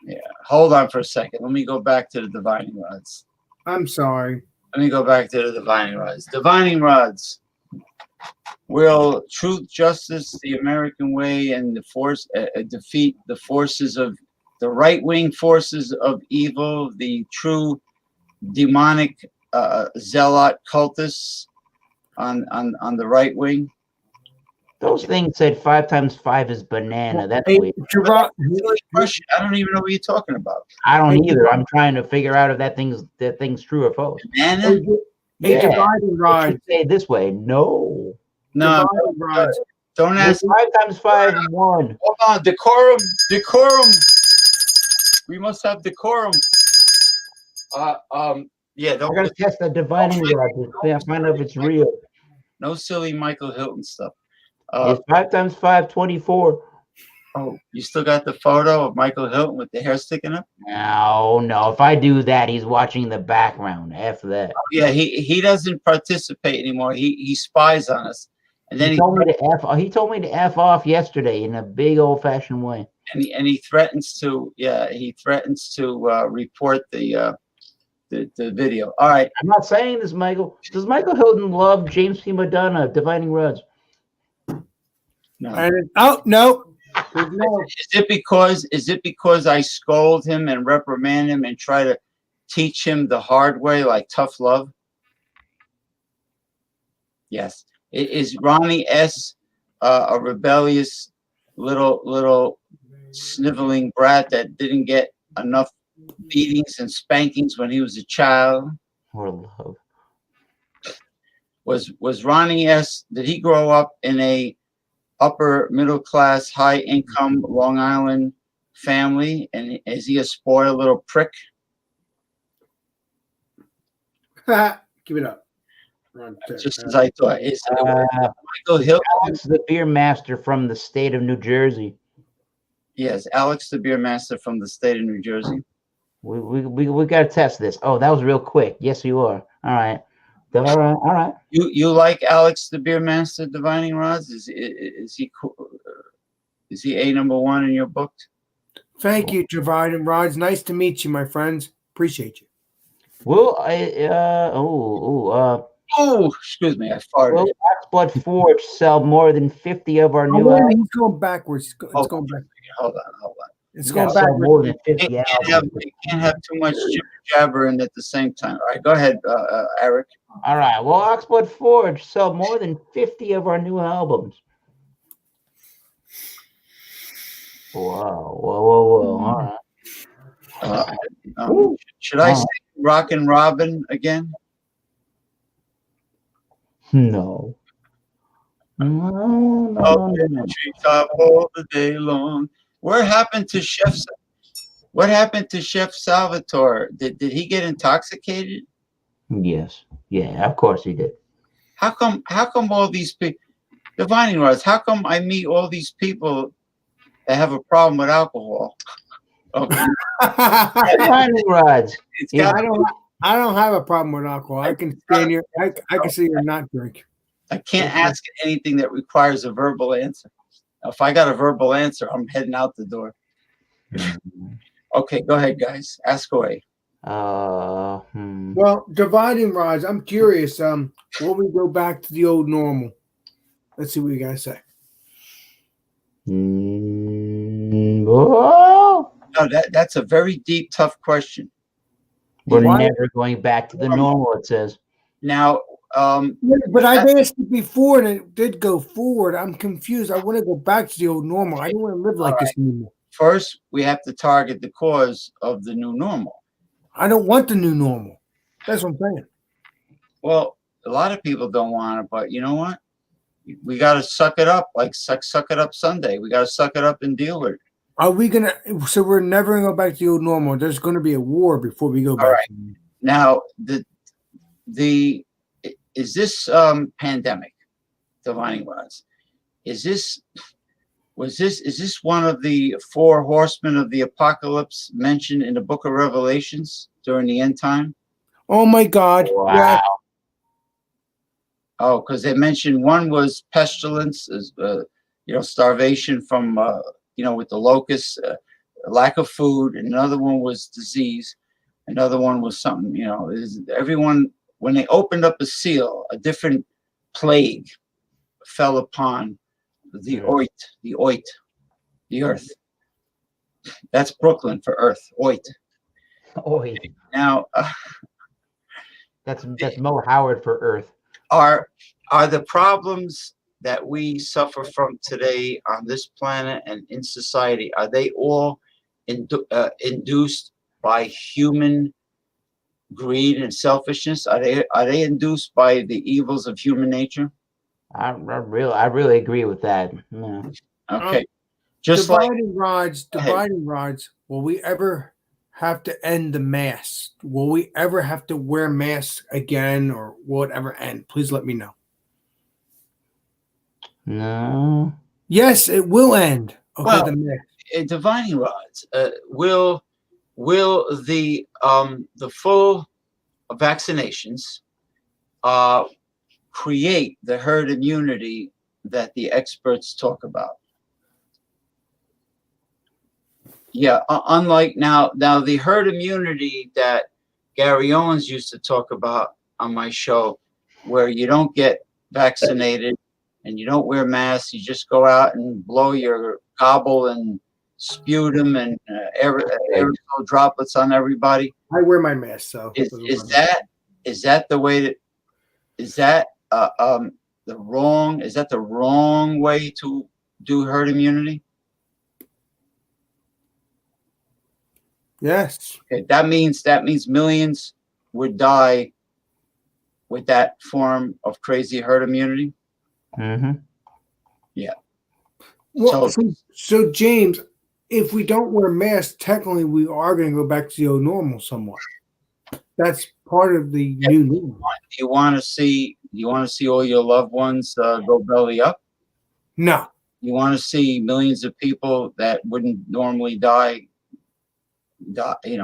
Yeah. Hold on for a second. Let me go back to the divining rods. I'm sorry. Let me go back to the divining rods. Divining rods. Will truth, justice, the American way, and the force defeat the forces of the right-wing forces of evil, the true demonic zealot cultists on the right wing? Those things said 5 times 5 is banana. That's Hey, weird. Gerard, Question. I don't even know what you're talking about. I don't either. I'm trying to figure out if that thing's true or false. Banana? hey, Yeah. dividing It rod, should say it this way. No. No, dividing rods. don't It's ask. 5 times 5 is 1. Hold on, decorum. We must have decorum. Yeah, I don't gotta test the divining rod to find out if it's real. no silly Michael Hilton stuff. It's 5 times 5, 24. Oh, you still got the photo of Michael Hilton with the hair sticking up? No. If I do that, he's watching the background after that. Yeah, he doesn't participate anymore. He spies on us, and then He told me to F off yesterday in a big old fashioned way. he threatens to report the video. All right. I'm not saying this, Michael. Does Michael Hilton love James P. Madonna, Divining Rods? No. Oh no. No. Is it because I scold him and reprimand him and try to teach him the hard way, like tough love? Yes. Is Ronnie S. A rebellious little sniveling brat that didn't get enough beatings and spankings when he was a child? Or love? Was Ronnie S. Did he grow up in a upper middle class, high income Long Island family, and is he a spoiled little prick? Give it up. Just as I thought. Is Michael Hilton? Alex, the beer master from the state of New Jersey. Yes, Alex, the beer master from the state of New Jersey. We got to test this. Oh, that was real quick. Yes, you are. All right. All right. You like Alex, the beer master, Divining Rods? Is he cool? Is he a number one in your book? Thank you, Dividing Rods. Nice to meet you, my friends. Appreciate you. Well, Oh, excuse me, I farted. Will Blood Forge sell more than 50 of our new Oh, albums? he's going backwards. It's going back. Hold on. It's We going gotta sell backwards. more than 50 You albums. can't have too much jibber jabber in at the same time. All right, go ahead, Eric. All right. Well, Oxblood Forge sell more than 50 of our new albums. Whoa. All right. Should I say Rockin' Robin again? No. No. Treetop all the day long. What happened to Chef Salvatore? Did he get intoxicated? Yes. Yeah, of course he did. How come all these people, Divining Rods, how come I meet all these people that have a problem with alcohol? Okay. Divining Rods. It's got I don't have a problem with alcohol. I can stand here. I can sit here and not drink. I can't ask anything that requires a verbal answer. If I got a verbal answer, I'm heading out the door. Okay, go ahead, guys. Ask away. Well, dividing rods. I'm curious. Will we go back to the old normal? Let's see what you guys say. Oh, No, that's a very deep, tough question. we're Why- never going back to the normal, it says. Now, But I've asked it before, and it did go forward. I'm confused. I want to go back to the old normal. I don't want to live like this anymore. first we have to target the cause of the new normal. I don't want the new normal. That's what I'm saying. Well, a lot of people don't want it, but you know what? We got to suck it up, like suck it up Sunday. We got to suck it up and deal with it. Are we gonna? So we're never gonna go back to the old normal. There's going to be a war before we go back. right. Now, is this pandemic, divining rods? Is this one of the 4 horsemen of the apocalypse mentioned in the book of Revelations during the end time? Oh my God! Wow. Yeah. Oh, because they mentioned one was pestilence, starvation from with the locusts, lack of food. Another one was disease. Another one was something. Everyone, when they opened up a seal, a different plague fell upon the earth. That's Brooklyn for earth, oit. Oi. Now, That's Mo Howard for Earth. are the problems that we suffer from today on this planet and in society, are they all induced by human greed and selfishness? Are they induced by the evils of human nature? I really agree with that. Yeah. Okay. Just like dividing rods. Will we ever have to end the mask? Will we ever have to wear masks again, or will it ever end? Please let me know. No. Yes, it will end. Okay, Well, the mask. divining rods, will the full vaccinations create the herd immunity that the experts talk about? Yeah, unlike now the herd immunity that Gary Owens used to talk about on my show, where you don't get vaccinated and you don't wear masks, you just go out and blow your gobble and sputum and aerosol droplets on everybody. I wear my mask, so Is that the way that is that the wrong way to do herd immunity? Yes. Okay, that means millions would die with that form of crazy herd immunity. Mm-hmm. Yeah. Well, so James, if we don't wear masks, technically we are going to go back to the old normal somewhat. That's part of the new normal. You want to see all your loved ones go belly up? No. You want to see millions of people that wouldn't normally die? Die. I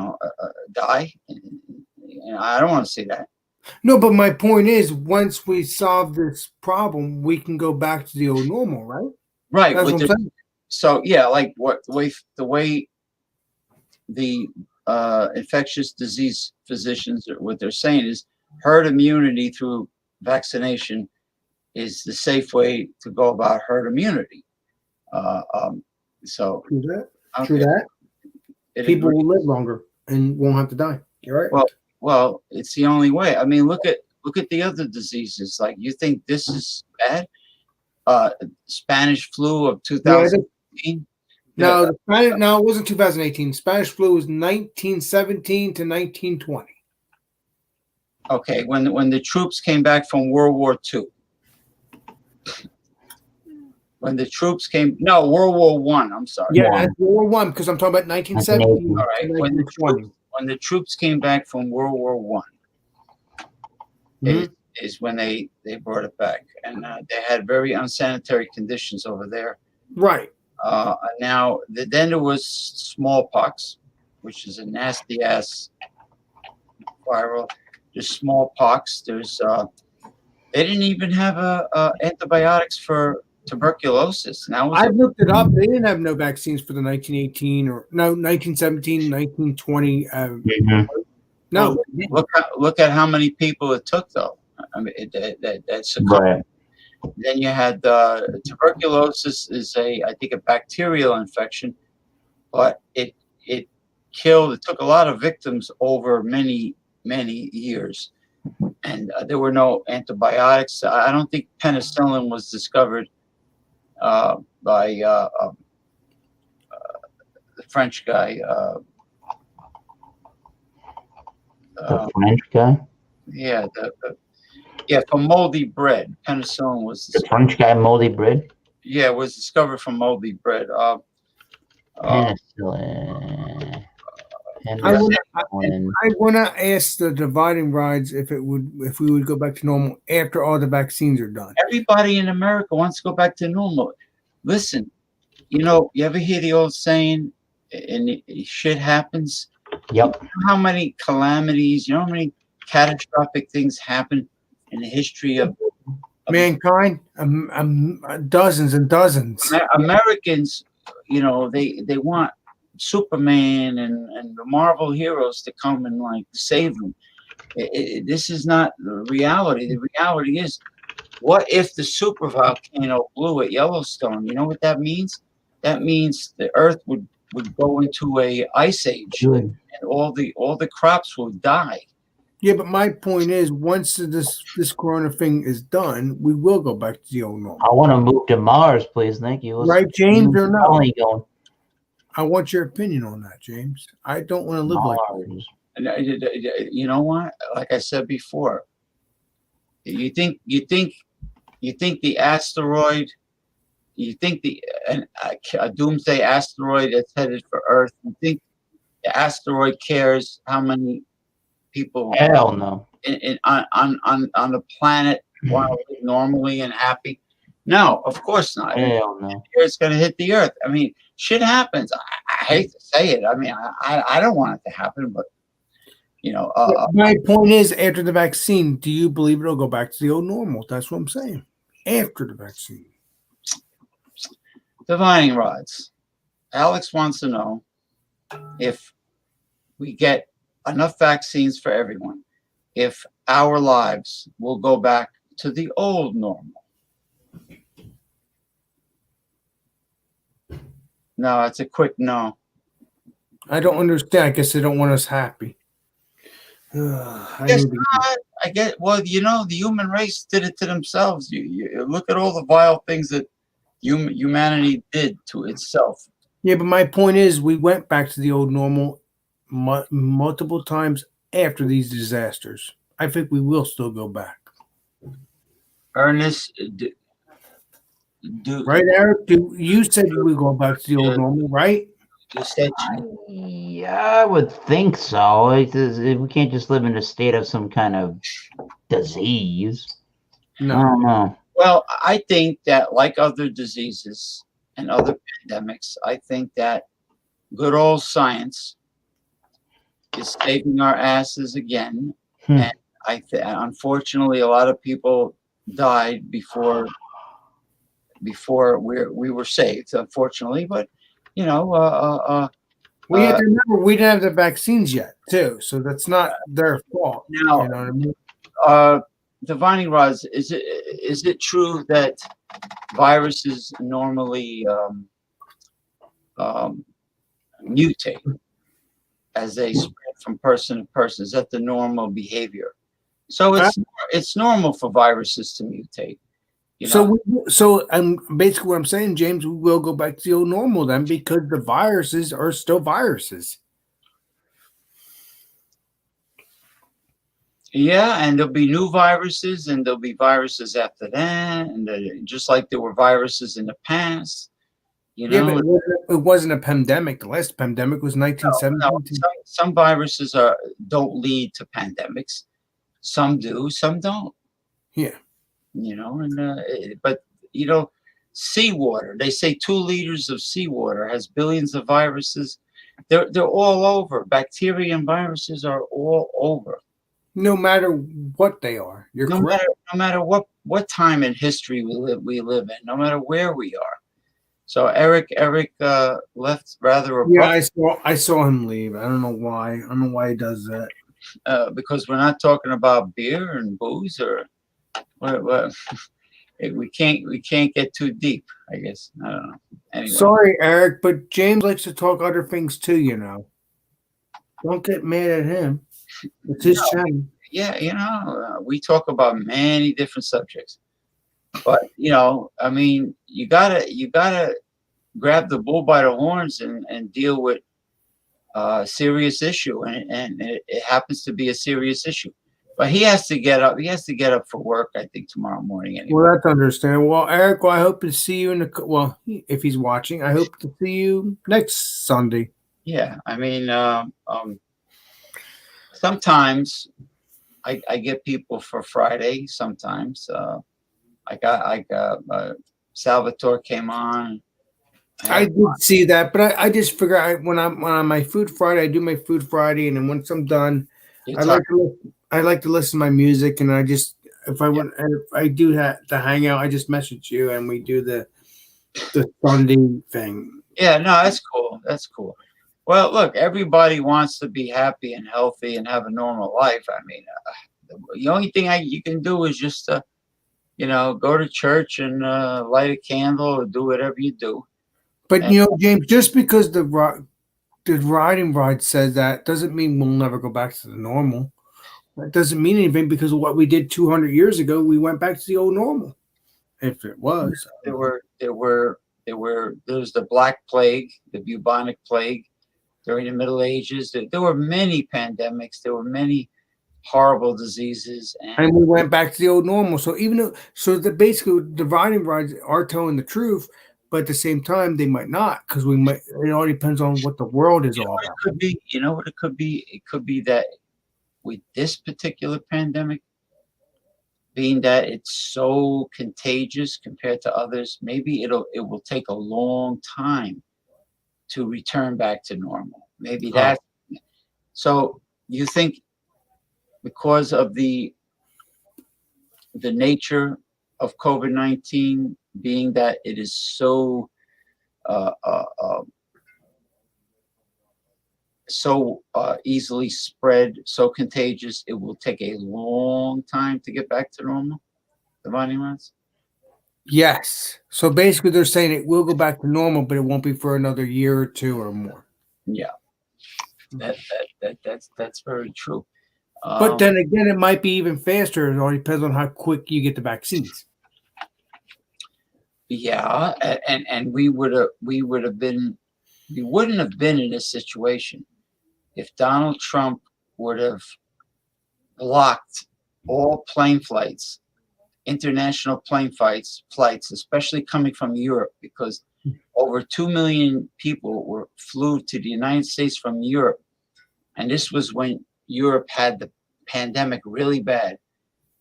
don't want to see that. No, but my point is, once we solve this problem, we can go back to the old normal, right? Right. That's what I'm saying. So yeah, like the way the infectious disease physicians, what they're saying is herd immunity through vaccination is the safe way to go about herd immunity. So True that. okay. True that. People will live longer and won't have to die. You're right. Well, it's the only way. I mean, look at the other diseases. Like, you think this is bad? Spanish flu of 2018. No, it wasn't 2018. Spanish flu was 1917 to 1920. Okay, when the troops came back from World War II. When the troops World War One. I'm sorry. Yeah, that's World War I, because I'm talking about 1917. All right. When the troops came back from World War One, is when they brought it back, and they had very unsanitary conditions over there. Right. Now, then there was smallpox, which is a nasty ass viral. There's smallpox. There's they didn't even have antibiotics for tuberculosis. Now I looked it up. They didn't have no vaccines for the 1918 or no 1917, 1920. No, Look at how many people it took, though. I mean, that's Right. Then you had tuberculosis is I think a bacterial infection, but it killed. It took a lot of victims over many years, and there were no antibiotics. I don't think penicillin was discovered by the French guy. The French guy. Yeah, for moldy bread. Penicillin was The French guy, moldy bread. Yeah, it was discovered from moldy bread. Penicillin. I want to ask the dividing rides if we would go back to normal after all the vaccines are done. Everybody in America wants to go back to normal. Listen, you ever hear the old saying, and shit happens? Yep. You know how many calamities, how many catastrophic things happen in the history of mankind? Dozens and dozens. Americans, they want Superman and the Marvel heroes to come and save them. This is not the reality. The reality is, what if the super volcano blew at Yellowstone? You know what that means? That means the Earth would go into a ice age, and all the crops would die. Yeah, but my point is, once this corona thing is done, we will go back to the old normal. I want to move to Mars, please. Thank you. Right, James, or no? Going. I want your opinion on that, James. I don't want to live like that. And you know what? Like I said before, you think the asteroid, a doomsday asteroid that's headed for Earth, you think the asteroid cares how many people Hell no. on the planet want to live normally and happy? No, of course not. Hell no. It's going to hit the Earth. I mean, shit happens. I hate to say it. I mean, I don't want it to happen, but my point is, after the vaccine, do you believe it'll go back to the old normal? That's what I'm saying. After the vaccine. Divining rods. Alex wants to know if we get enough vaccines for everyone, if our lives will go back to the old normal. No, it's a quick no. I don't understand. I guess they don't want us happy. I get. Well, the human race did it to themselves. You look at all the vile things that humanity did to itself. Yeah, but my point is, we went back to the old normal multiple times after these disasters. I think we will still go back. Ernest, right, Eric? You said we would go back to the old normal, right? Yeah, I would think so. We can't just live in a state of some kind of disease. No. I don't know. Well, I think that, like other diseases and other pandemics, I think that good old science is saving our asses again. And unfortunately, a lot of people died before we were saved, unfortunately. But we have to remember we didn't have the vaccines yet, too, so that's not their fault. Now, you know what I mean? Divining rods, is it true that viruses normally mutate as they spread from person to person? Is that the normal behavior? So it's normal for viruses to mutate. So basically what I'm saying, James, we will go back to the old normal then, because the viruses are still viruses. Yeah, and there'll be new viruses, and there'll be viruses after that, and just like there were viruses in the past. Yeah, but it wasn't a pandemic. The last pandemic was 1917. No, some viruses don't lead to pandemics. Some do, some don't. Yeah. But seawater. They say 2 liters of seawater has billions of viruses. They're all over. Bacteria and viruses are all over. No matter what they are, you're No correct. matter what time in history we live in, no matter where we are. So Eric left rather Yeah, abrupt I saw him leave. I don't know why. I don't know why he does that. because we're not talking about beer and booze or what we can't get too deep. I guess I don't know. Anyway, Sorry, Eric, but James likes to talk other things too. Don't get mad at him. It's his no, channel. yeah, we talk about many different subjects, but I mean, you gotta grab the bull by the horns and deal with a serious issue, and it happens to be a serious issue. But he has to get up. He has to get up for work. I think tomorrow morning anyway. Well, that's understandable. Well, Eric, I hope to see you if he's watching, I hope to see you next Sunday. Yeah, I mean, sometimes I get people for Friday. Sometimes I got Salvatore came on. I did see that, but I just figure when I'm on my Food Friday, I do my Food Friday, and then once I'm done, You're I like to listen to my music, and I just if I Yeah. want if I do have to hang out, I just message you, and we do the Sunday thing. Yeah, no, that's cool. That's cool. Well, look, everybody wants to be happy and healthy and have a normal life. I mean, the only thing you can do is just, go to church and light a candle or do whatever you do. But And James, just because the riding rod says that doesn't mean we'll never go back to the normal. That doesn't mean anything because of what we did 200 years ago. We went back to the old normal, if it was. there was the Black Plague, the bubonic plague during the Middle Ages. There were many pandemics. There were many horrible diseases, And we went back to the old normal. So basically the riding rods are telling the truth, but at the same time they might not because we might. It all depends on what the world is all about. could be. You know what it could be? It could be that with this particular pandemic, being that it's so contagious compared to others, maybe it will take a long time to return back to normal. Maybe that. So you think because of the nature of COVID-19 being that it is so uh, uh, uh, easily spread, so contagious, it will take a long time to get back to normal. The monuments. Yes. So basically they're saying it will go back to normal, but it won't be for another year or two or more. Yeah, that's very true. But then again, it might be even faster. It all depends on how quick you get the vaccines. Yeah, and we wouldn't have been in this situation if Donald Trump would have blocked all plane flights, international plane flights, especially coming from Europe, because over 2 million people flew to the United States from Europe, and this was when Europe had the pandemic really bad,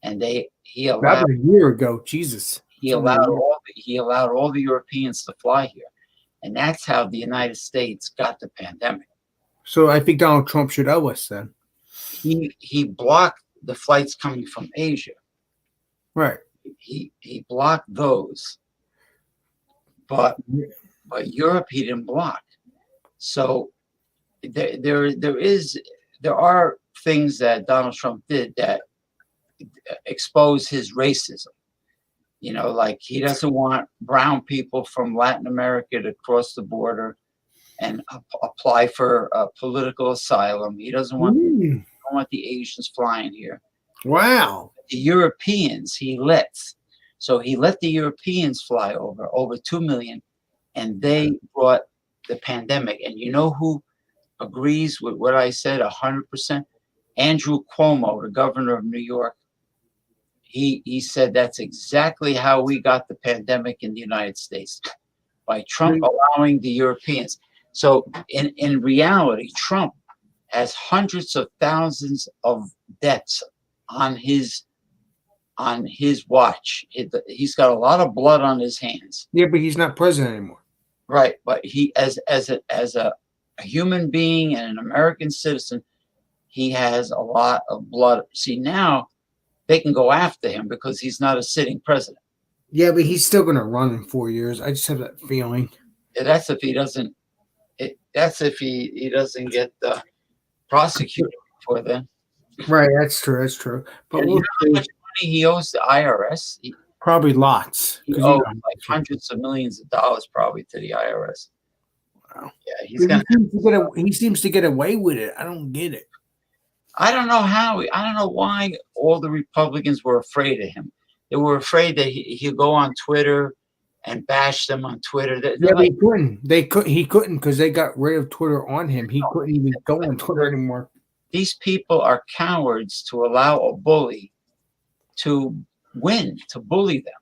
and he That allowed was a year ago. Jesus. he allowed all the Europeans to fly here, and that's how the United States got the pandemic. So I think Donald Trump should owe us then. He blocked the flights coming from Asia. Right. He blocked those, but Europe he didn't block. So there are things that Donald Trump did that expose his racism. Like he doesn't want brown people from Latin America to cross the border and apply for political asylum. He doesn't want the Asians flying here. Wow. The Europeans he lets. So he let the Europeans fly over 2 million, and they brought the pandemic. And you know who agrees with what I said 100%? Andrew Cuomo, the governor of New York. He said that's exactly how we got the pandemic in the United States, by Trump allowing the Europeans. So in reality, Trump has hundreds of thousands of deaths on his watch. He's got a lot of blood on his hands. Yeah, but he's not president anymore. Right, but he as a human being and an American citizen, he has a lot of blood. See, now they can go after him because he's not a sitting president. Yeah, but he's still going to run in 4 years. I just have that feeling. That's if he doesn't. That's if he doesn't get prosecuted before then. Right, that's true. That's true. But And we'll you know how much money he owes the IRS? probably lots. He 'Cause owes like hundreds of millions of dollars probably to the IRS. Wow. Yeah, he's gonna. He seems to get away with it. I don't get it. I don't know how. I don't know why all the Republicans were afraid of him. They were afraid that he'd go on Twitter and bash them on Twitter. Yeah, like, he couldn't. He couldn't because they got rid of Twitter on him. He couldn't even go on Twitter anymore. These people are cowards to allow a bully to win, to bully them.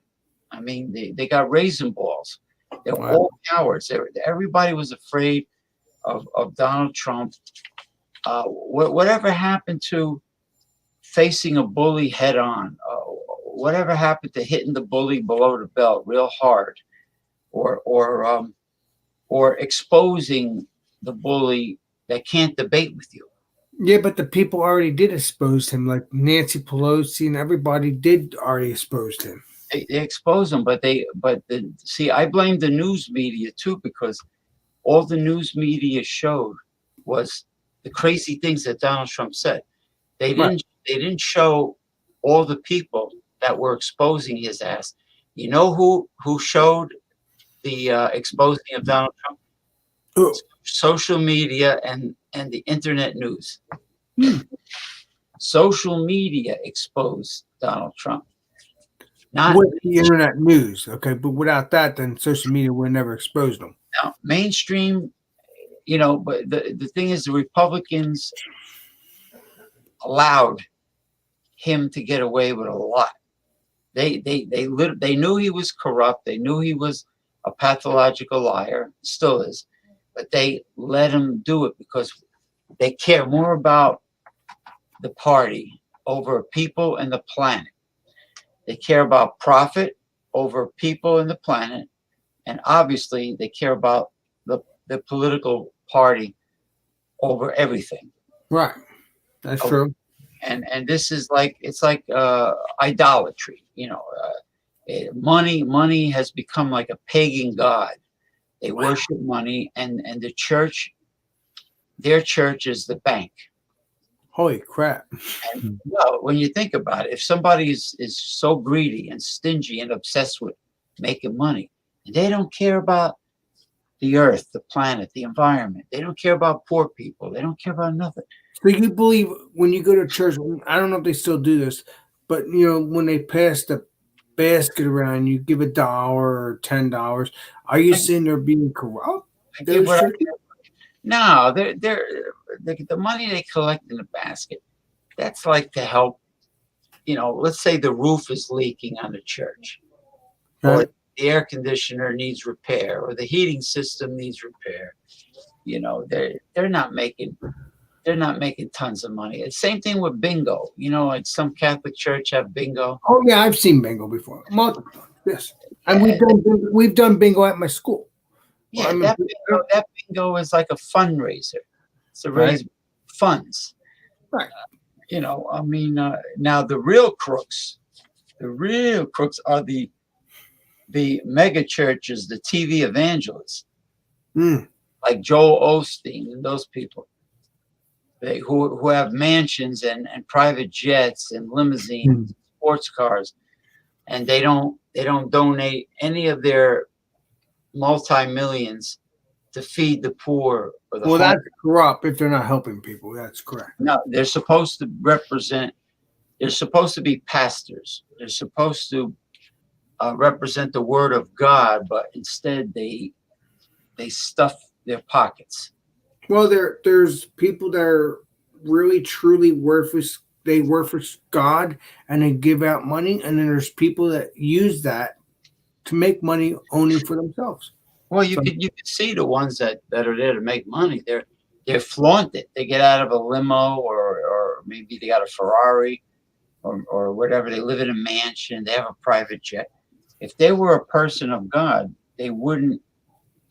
I mean, they got raisin balls. They're all cowards. Everybody was afraid of Donald Trump. Whatever happened to facing a bully head on? Whatever happened to hitting the bully below the belt real hard, or exposing the bully that can't debate with you? Yeah, but the people already did expose him, like Nancy Pelosi and everybody did already expose him. They expose him, see, I blame the news media too, because all the news media showed was the crazy things that Donald Trump said. They didn't show all the people that were exposing his ass. You know who showed the exposing of Donald Trump? Oh. Social media and the internet news. Social media exposed Donald Trump. Not with the internet news, okay, but without that, then social media would never expose them. Now, mainstream, but the thing is, the Republicans allowed him to get away with a lot. They knew he was corrupt. They knew he was a pathological liar, still is, but they let him do it because they care more about the party over people and the planet. They care about profit over people and the planet, and obviously they care about the political party over everything. Right, that's true. And this is like, it's like idolatry. Money has become like a pagan god. They worship money, and the church, their church is the bank. Holy crap. And well, when you think about it, if somebody is so greedy and stingy and obsessed with making money, they don't care about the earth, the planet, the environment. They don't care about poor people. They don't care about nothing. So you believe when you go to church, I don't know if they still do this, but when they pass the basket around, you give $1 or $10. Are you saying they're being corrupt? No, the money they collect in the basket, that's like to help. Let's say the roof is leaking on the church, or the air conditioner needs repair, or the heating system needs repair. They're not making tons of money. It's same thing with bingo. Like some Catholic church have bingo. Oh yeah, I've seen bingo before. Yes, and we've done bingo at my school. Yeah, that bingo is like a fundraiser. It's to raise funds. Right. Now the real crooks are the mega churches, the TV evangelists, like Joel Osteen and those people. Who have mansions and private jets and limousines, sports cars, and they don't donate any of their multi-millions to feed the poor or the that's corrupt if they're not helping people. That's correct. No, they're supposed to represent. They're supposed to be pastors. They're supposed to represent the word of God, but instead they stuff their pockets. Well, there's people that are really truly worthless. They work for God and they give out money, and then there's people that use that to make money only for themselves. Well, you could see the ones that are there to make money. They're flaunted. They get out of a limo, or maybe they got a Ferrari, or whatever. They live in a mansion. They have a private jet. If they were a person of God, they wouldn't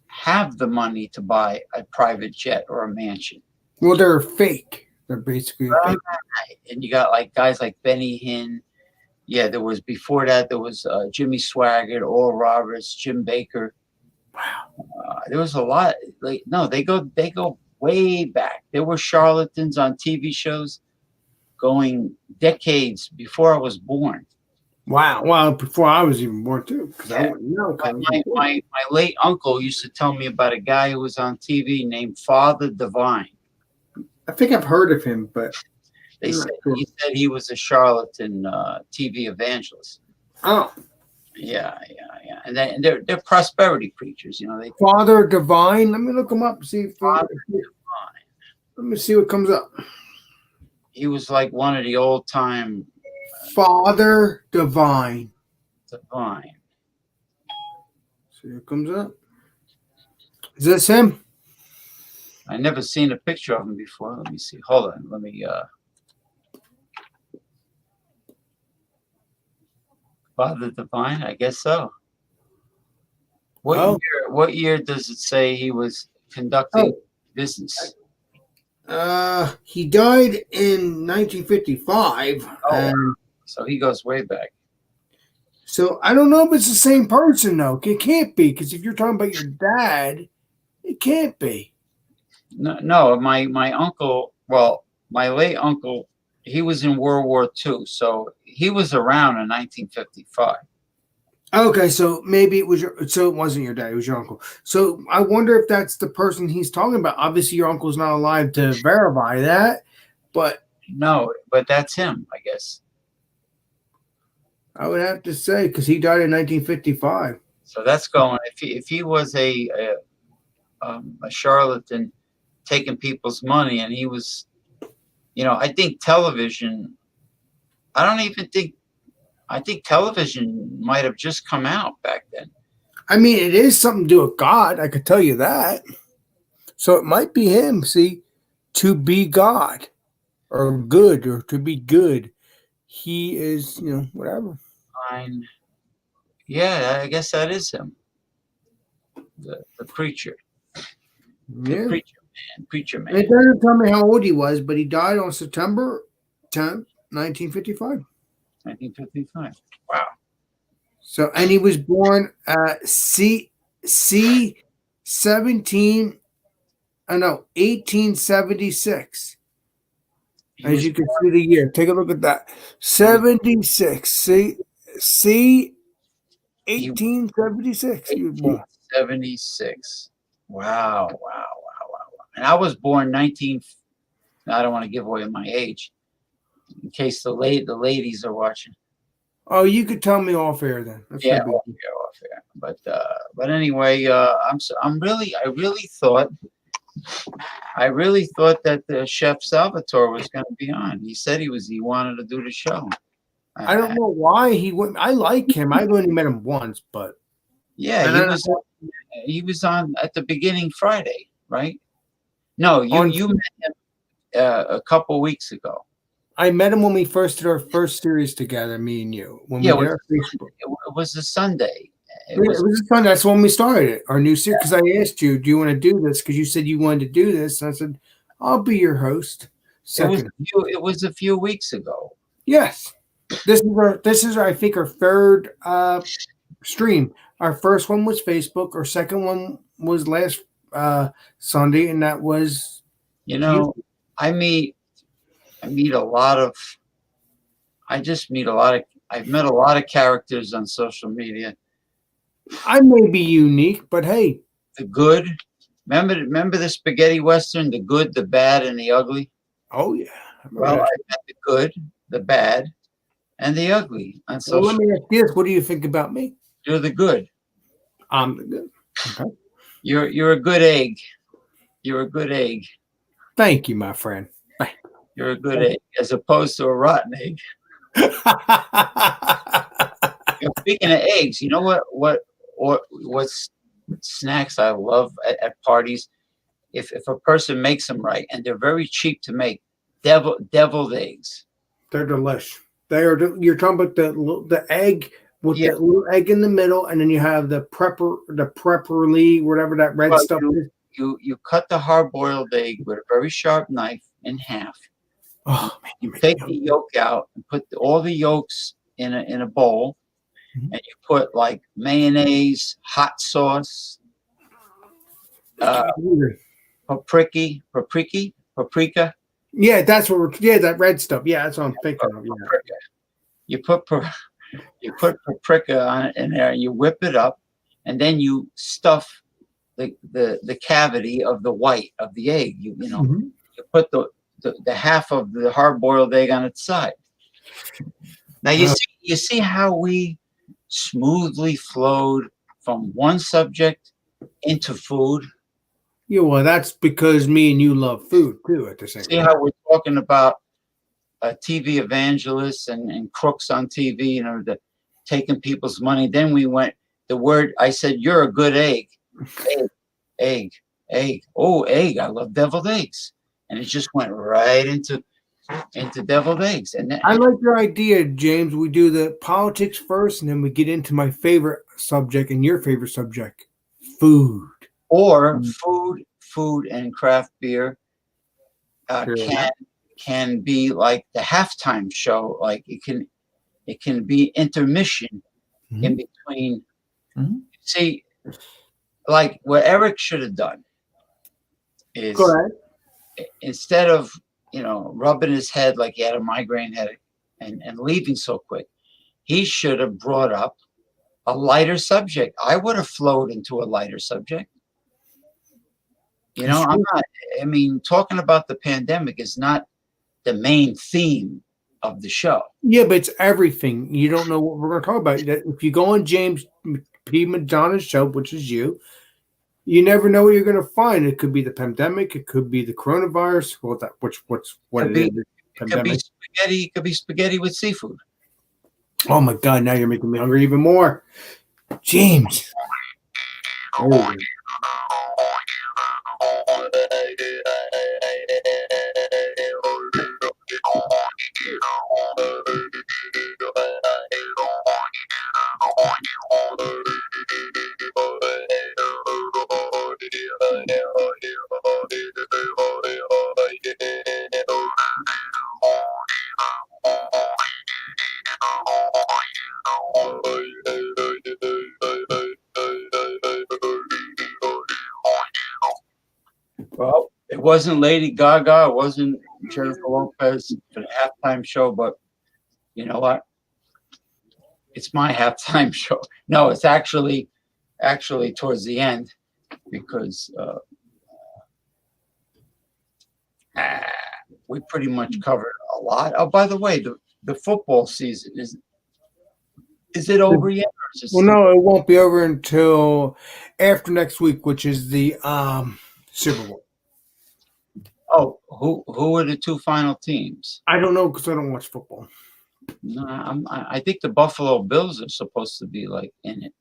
have the money to buy a private jet or a mansion. Well, they're fake. They're basically Right. And you got like guys like Benny Hinn. Yeah, there was before that. There was Jimmy Swaggart, Oral Roberts, Jim Baker. There was a lot. Like no, they go way back. There were charlatans on TV shows going decades before I was born. wow. Well, before I was even born too, because I Yeah. wouldn't know. My late uncle used to tell me about a guy who was on TV named Father Divine. I think I've heard of him, but They I'm said not sure. he said he was a charlatan TV evangelist. Oh, Yeah. And they're prosperity preachers. You know, they Father Divine. Let me look him up. See if Father let me see what comes up. he was like one of the old time Father Divine. divine. See what comes up. Is this him? I never seen a picture of him before. Let me see. Hold on. Let me. Father Divine. I guess so. What Oh. year? What year does it say he was conducting business? He died in 1955. Oh. And So he goes way back. so I don't know if it's the same person though. It can't be, because if you're talking about your dad, it can't be. No, my uncle. Well, my late uncle. He was in World War II, so he was around in 1955. Okay, so maybe it was so it wasn't your dad, it was your uncle. So I wonder if that's the person he's talking about. Obviously, your uncle's not alive to verify that, but No, but that's him, I guess. I would have to say, because he died in 1955. So that's going. If he was a charlatan taking people's money, and he was, I think television. I don't even think. I think television might have just come out back then. I mean, it is something to do with God. I could tell you that. So it might be him. See, to be God, or good, or to be good. He is, whatever. Fine. Yeah, I guess that is him. The preacher. Yeah. The preacher man. It doesn't tell me how old he was, but he died on September 10th, 1955. 1955. Wow. So, and he was born C 17. 1876. As you can see the year. Take a look at that. 76. See, 1876. He was born. 76. Wow. And I was born 19. I don't want to give away my age, in case the ladies are watching. Oh, you could tell me off air then. That's Yeah, no big off air. But anyway, I really thought that the Chef Salvatore was going to be on. He said he wanted to do the show. I don't know why he wouldn't. I like him. I've only met him once, but yeah, he was on at the beginning Friday, right? No, you met him a couple weeks ago. I met him when we first did our first series together, me and you. When we did our Facebook. It was a Sunday. It was fun. That's when we started it, our new series. Because I asked you, "Do you want to do this?" Because you said you wanted to do this, and I said, "I'll be your host." It was a few weeks ago. Yes, this is I think our third stream. Our first one was Facebook. Our second one was last Sunday, and that was I've met a lot of characters on social media. I may be unique, but hey, the good. Remember the spaghetti western, the good, the bad, and the ugly? Oh yeah. Well, I met the good, the bad, and the ugly on social. Well, let me ask you this: what do you think about me? You're the good. I'm the good. Okay. You're a good egg. You're a good egg. Thank you, my friend. Thank you. You're a good egg, as opposed to a rotten egg. Speaking of eggs, you know what's snacks I love at parties? If a person makes them right, and they're very cheap to make, deviled eggs. They're delish. You're talking about the egg with that little egg in the middle, and then you have the prepperly, whatever that red stuff is. You cut the hard-boiled egg with a very sharp knife in half. Oh man, you make Take me the hungry. yolk out and put all the yolks in a bowl, Mhm. and you put like mayonnaise, hot sauce, Making uh, me hungry. paprika. Yeah, that's what we're. Yeah, that red stuff. Yeah, that's what I'm thinking of. Yeah. Paprika. You put you put paprika on it in there, and you whip it up, and then you stuff the cavity of the white of the egg. Mhm. You put the half of the hard boiled egg on its side. Now Uh, you see how we smoothly flowed from one subject into food. yeah, well, that's because me and you love food too. At the same See time. how we're talking about TV evangelists and crooks on TV, taking people's money. Then we went the word. I said, "You're a good egg, egg, egg, egg. Oh, egg! I love deviled eggs." And it just went right into deviled eggs. I like your idea, James. We do the politics first, and then we get into my favorite subject and your favorite subject, food. or food and craft beer Sure. can be like the halftime show. Like it can be intermission in Mhm. between. Mhm. See, like what Eric should have done Go is ahead. instead of rubbing his head like he had a migraine headache and leaving so quick, he should have brought up a lighter subject. I would have flowed into a lighter subject. I'm Sure. not. I mean, talking about the pandemic is not the main theme of the show. Yeah, but it's everything. You don't know what we're going to talk about. If you go on James P. McDonough's show, which is you never know what you're going to find. It could be the pandemic. It could be the coronavirus. Well, what's what Could it be is. The it could be pandemic. spaghetti. It could be spaghetti with seafood. Oh my God! Now you're making me hungry even more, James. Oh, Well, it wasn't Lady Gaga. It wasn't Jennifer Lopez for the halftime show. But you know what? It's my halftime show. No, it's actually towards the end because we pretty much covered a lot. Oh, by the way, the football season is it over yet? Or is it well, still? no, it won't be over until after next week, which is the Super Bowl. Oh, who are the two final teams? I don't know because I don't watch football. No, I think the Buffalo Bills are supposed to be like in it.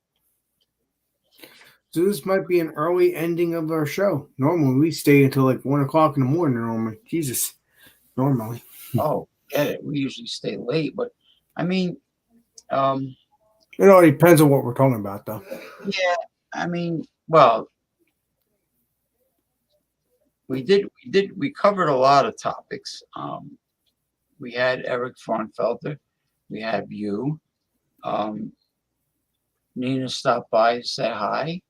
So this might be an early ending of our show. Normally we stay until like 1 o'clock in the morning. Normally, Jesus, normally. Oh, get it. We usually stay late, but I mean, um, It all depends on what we're talking about, though. yeah, I mean, well, we covered a lot of topics. We had Eric Fraunfelter, we have you, um, Nina stopped by to say hi.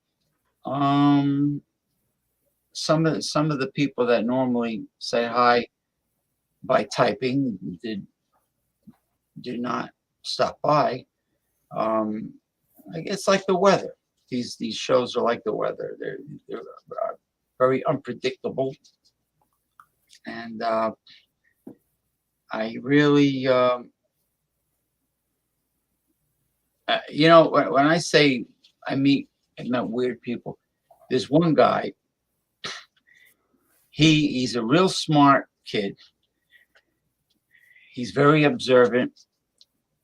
Um, some of the people that normally say hi by typing did not stop by. It's like the weather. These shows are like the weather. They're very unpredictable, and I really, when I say I met weird people. There's one guy. He's a real smart kid. He's very observant.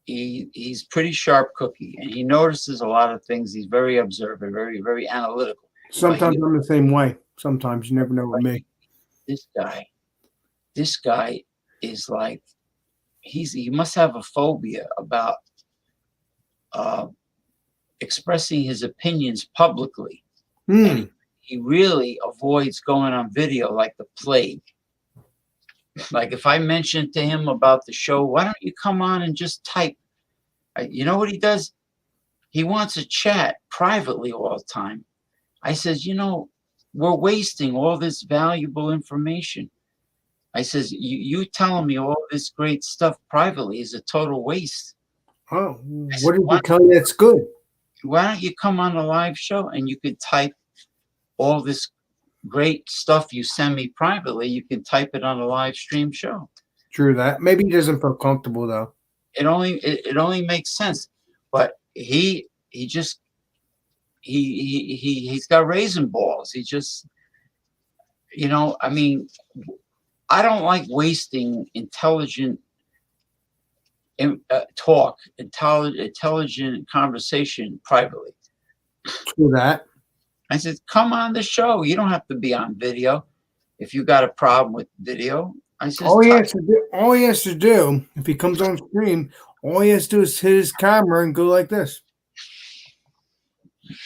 He's pretty sharp cookie, and he notices a lot of things. He's very observant, very very analytical. But Sometimes I'm the same way. Sometimes you never know with me. this guy is like he must have a phobia about expressing his opinions publicly. Hmm. He really avoids going on video like the plague. Like if I mention to him about the show, why don't you come on and just type? You know what he does? He wants to chat privately all the time. I says, we're wasting all this valuable information. I says, you telling me all this great stuff privately is a total waste. Oh, I what said, did he tell you that's good? why don't you come on a live show and you could type all this great stuff you send me privately? You can type it on a live stream show. True that. Maybe he doesn't feel comfortable though. It only makes sense. But he's got raisin balls. He just, I mean, I don't like wasting intelligent talk, intelligent conversation privately. True that. I said, come on the show. You don't have to be on video. If you got a problem with video, I said, All he has to do, if he comes on stream, all he has to do is hit his camera and go like this.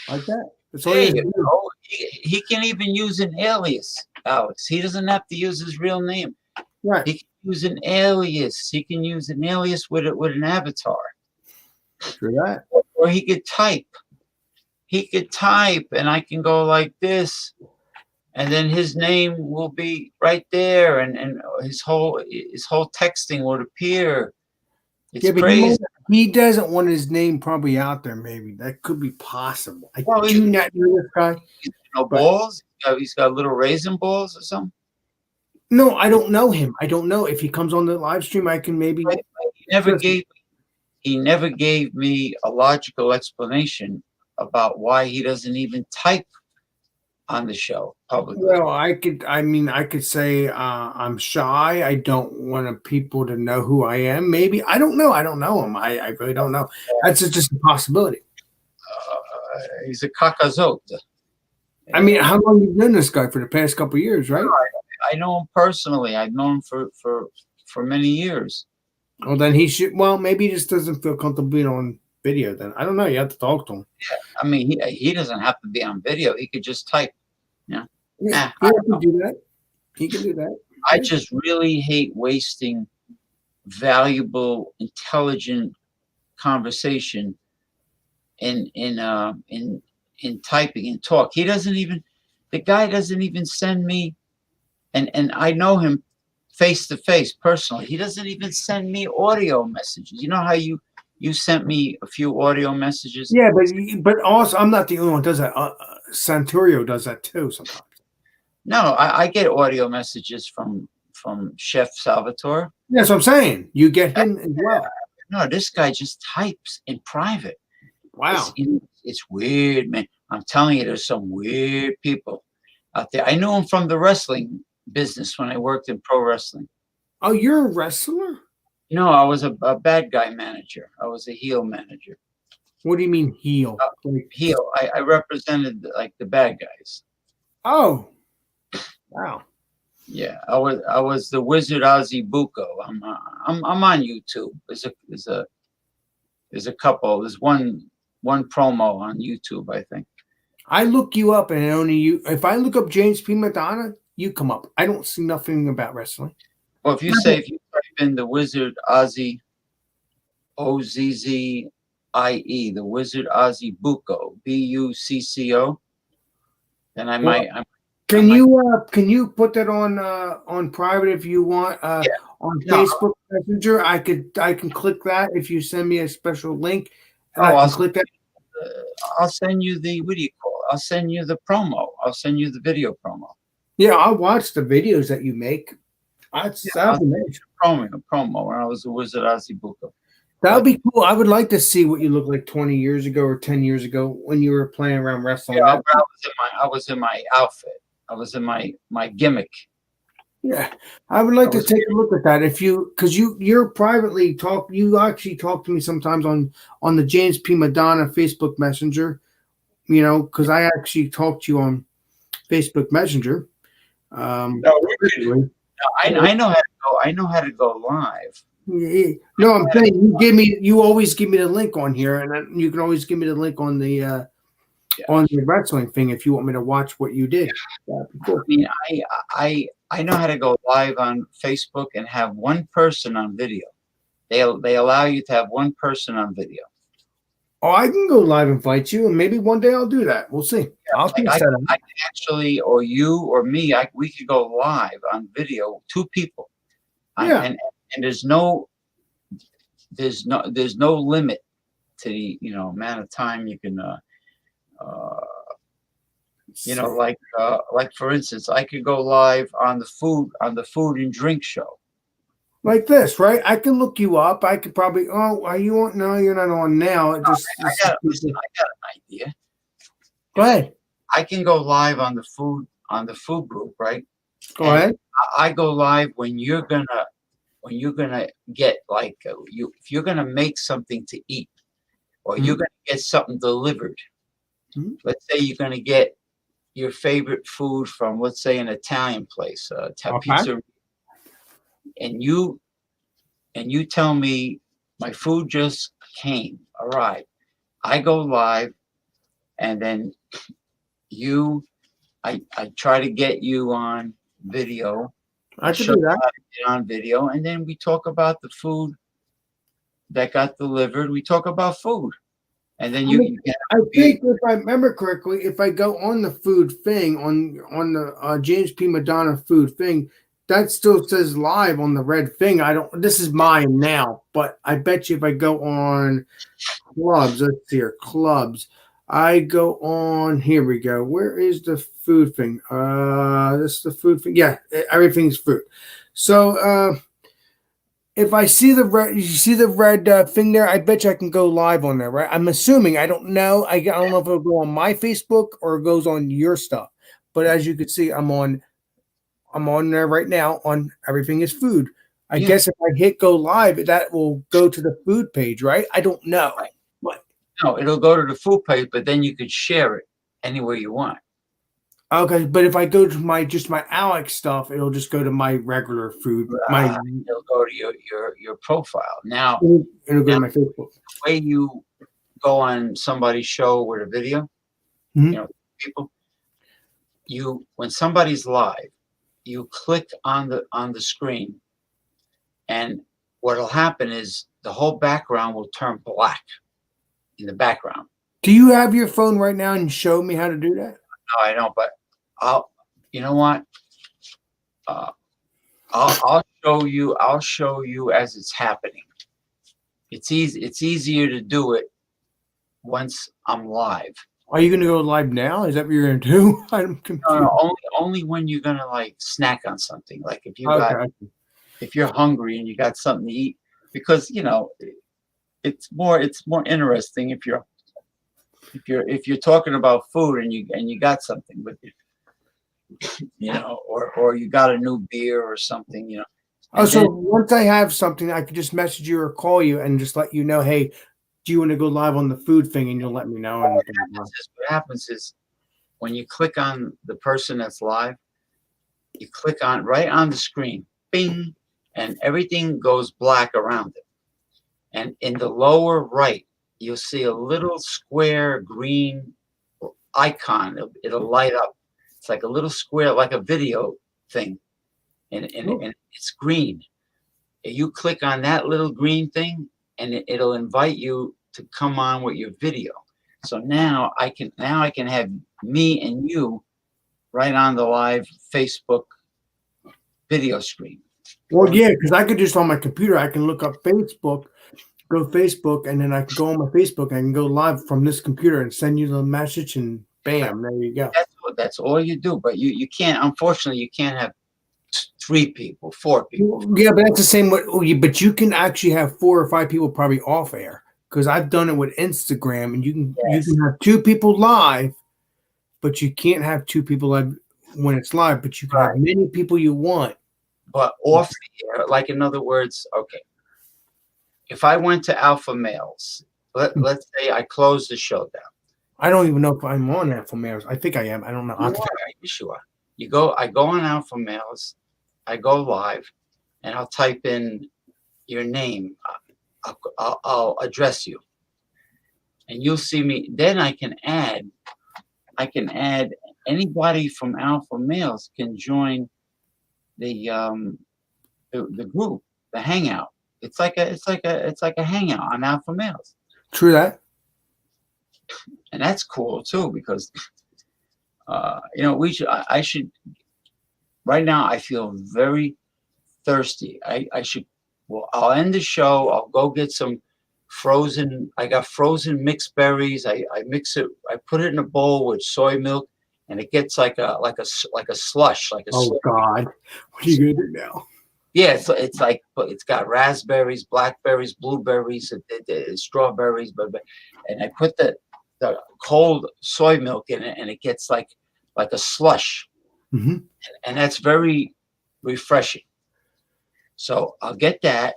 Like that. That's all he has to do. He can even use an alias, Alex. He doesn't have to use his real name. Right. He can use an alias. He can use an alias with an avatar. True that. Or he could type. He could type, and I can go like this, and then his name will be right there, and his whole texting would appear. It's crazy. He doesn't want his name probably out there. Maybe that could be possible. I do not know this guy. Balls. He's got little raisin balls or something. No, I don't know him. I don't know if he comes on the live stream. I can maybe. He never gave me a logical explanation about why he doesn't even type on the show publicly. Well, I could say I'm shy. I don't want people to know who I am. Maybe I don't know. I don't know him. I really don't know. That's just a possibility. He's a kakazot. I mean, how long have you known this guy? For the past couple of years, right? I know him personally. I've known him for many years. Well, then he should. Well, maybe he just doesn't feel comfortable being on video. Then I don't know. You have to talk to him. Yeah, I mean, he doesn't have to be on video. He could just type. Yeah, he can do that. He can do that. I just really hate wasting valuable, intelligent conversation in typing and talk. He doesn't even. The guy doesn't even send me, and I know him face to face personally. He doesn't even send me audio messages. You know how you sent me a few audio messages? Yeah, but also I'm not the only one who does that. Santorio does that too sometimes. No, I get audio messages from Chef Salvatore. That's what I'm saying. You get him as well. No, this guy just types in private. Wow. It's weird, man. I'm telling you, there's some weird people out there. I knew him from the wrestling business when I worked in pro wrestling. Oh, you're a wrestler? No, I was a bad guy manager. I was a heel manager. What do you mean heel? Heel. I represented like the bad guys. Oh, wow. Yeah, I was the Wizard Ozzy Bucco. I'm on YouTube. There's a couple. There's one promo on YouTube, I think. I look you up, and only you. If I look up James P. Madonna, you come up. I don't see nothing about wrestling. Well, if you type in the Wizard Ozzy, Ozzie, the Wizard Ozzy Bucco, Bucco, then I might. Can you put that on private if you want? Yeah. On Facebook Messenger, I can click that if you send me a special link. I'll click that. I'll send you the I'll send you the promo. I'll send you the video promo. Yeah, I'll watch the videos that you make. That's amazing. Promo when I was a Wizard Ozzy Bucco. That would be cool. I would like to see what you looked like 20 years ago or 10 years ago when you were playing around wrestling. Yeah, I was in my outfit. I was in my gimmick. Yeah, I would like to take a look at that because you're privately talk. You actually talk to me sometimes on the James P. Madonna Facebook Messenger. Because I actually talk to you on Facebook Messenger. I know how to go. I know how to go live. No, I'm saying you always give me the link on here, and then you can always give me the link on the wrestling thing if you want me to watch what you did. Cool. I mean, I know how to go live on Facebook and have one person on video. They allow you to have one person on video. Oh, I can go live and fight you, and maybe one day I'll do that. We'll see. I'll Like set up. I can actually, or you or me, we could go live on video, two people. Yeah. And there's no limit to the amount of time you can like for instance, I could go live on the food and drink show. Like this, right? I can look you up. I could probably. Oh, are you on? No, you're not on now. It just. I got an idea. Go ahead. I can go live on the food group, right? Go ahead. I go live when you're gonna get like if you're gonna make something to eat, or you're gonna get something delivered. Let's say you're gonna get your favorite food from, let's say, an Italian place, pizza, and you tell me my food just arrived. I go live, and then I try to get you on video. I can do that. On video, and then we talk about the food that got delivered. We talk about food, and then I think if I remember correctly, if I go on the food thing on the James P. Madonna food thing, that still says live on the red thing. This is mine now, but I bet you if I go on clubs, let's see here, clubs. I go on, here we go. Where is the food thing? This is the food thing. Yeah, everything's food. So if I see the red, you see the red thing there, I bet you I can go live on there, right? I'm assuming. I don't know. I don't know if it'll go on my Facebook or it goes on your stuff. But as you can see, I'm on there right now on Everything is Food. I guess if I hit go live, that will go to the food page, right? I don't know. Right. No, it'll go to the food page, but then you could share it anywhere you want. Okay, but if I go to my Alex stuff, it'll just go to my regular food. It'll go to your profile. Now it'll go to my Facebook. The way you go on somebody's show with a video, people, when somebody's live, you click on the screen, and what'll happen is the whole background will turn black in the background. Do you have your phone right now and show me how to do that? No, I don't, but you know what? I'll show you as it's happening. It's easier to do it once I'm live. Are you going to go live now? Is that what you're going to do? I'm confused. No, only when you're going to like snack on something. Like if you're hungry and you got something to eat, because it's more interesting if you're talking about food and you got something with you, or you got a new beer or something, So once I have something, I could just message you or call you and just let you know, hey, do you want to go live on the food thing? And you'll let me know. What happens is when you click on the person that's live, you click on right on the screen, bing, and everything goes black around it. And in the lower right, you'll see a little square green icon. It'll light up. It's like a little square, like a video thing, and it's green. You click on that little green thing, and it'll invite you to come on with your video. So now I can have me and you right on the live Facebook video screen. Well, yeah, because I could just on my computer, I can look up Facebook, go Facebook, and then I can go on my Facebook and I can go live from this computer and send you the message, and bam, there you go. That's all you do. But you can't, unfortunately, you can't have 3 people, 4 people. Yeah, but that's the same way. But you can actually have 4 or 5 people probably off air, because I've done it with Instagram, and you can have 2 people live, but you can't have 2 people live when it's live. But you can have many people you want. But off the air, like in other words, okay. If I went to Alpha Males, let's say I closed the show down. I don't even know if I'm on Alpha Males. I think I am. I don't know. You are. I go on Alpha Males, I go live, and I'll type in your name. I'll address you, and you'll see me. Then I can add anybody from Alpha Males can join the group, the hangout. It's like a hangout on alpha males, True that. and that's cool too because I should right now. I feel very thirsty. I should. Well, I'll end the show. I'll go get some frozen. I got frozen mixed berries. I mix it. I put it in a bowl with soy milk, and it gets like a slush, like a. Oh God, what are you gonna do now? Yeah, it's like, but it's got raspberries, blackberries, blueberries, strawberries, and I put the cold soy milk in it, and it gets like a slush, Mm-hmm. and that's very refreshing. So I'll get that.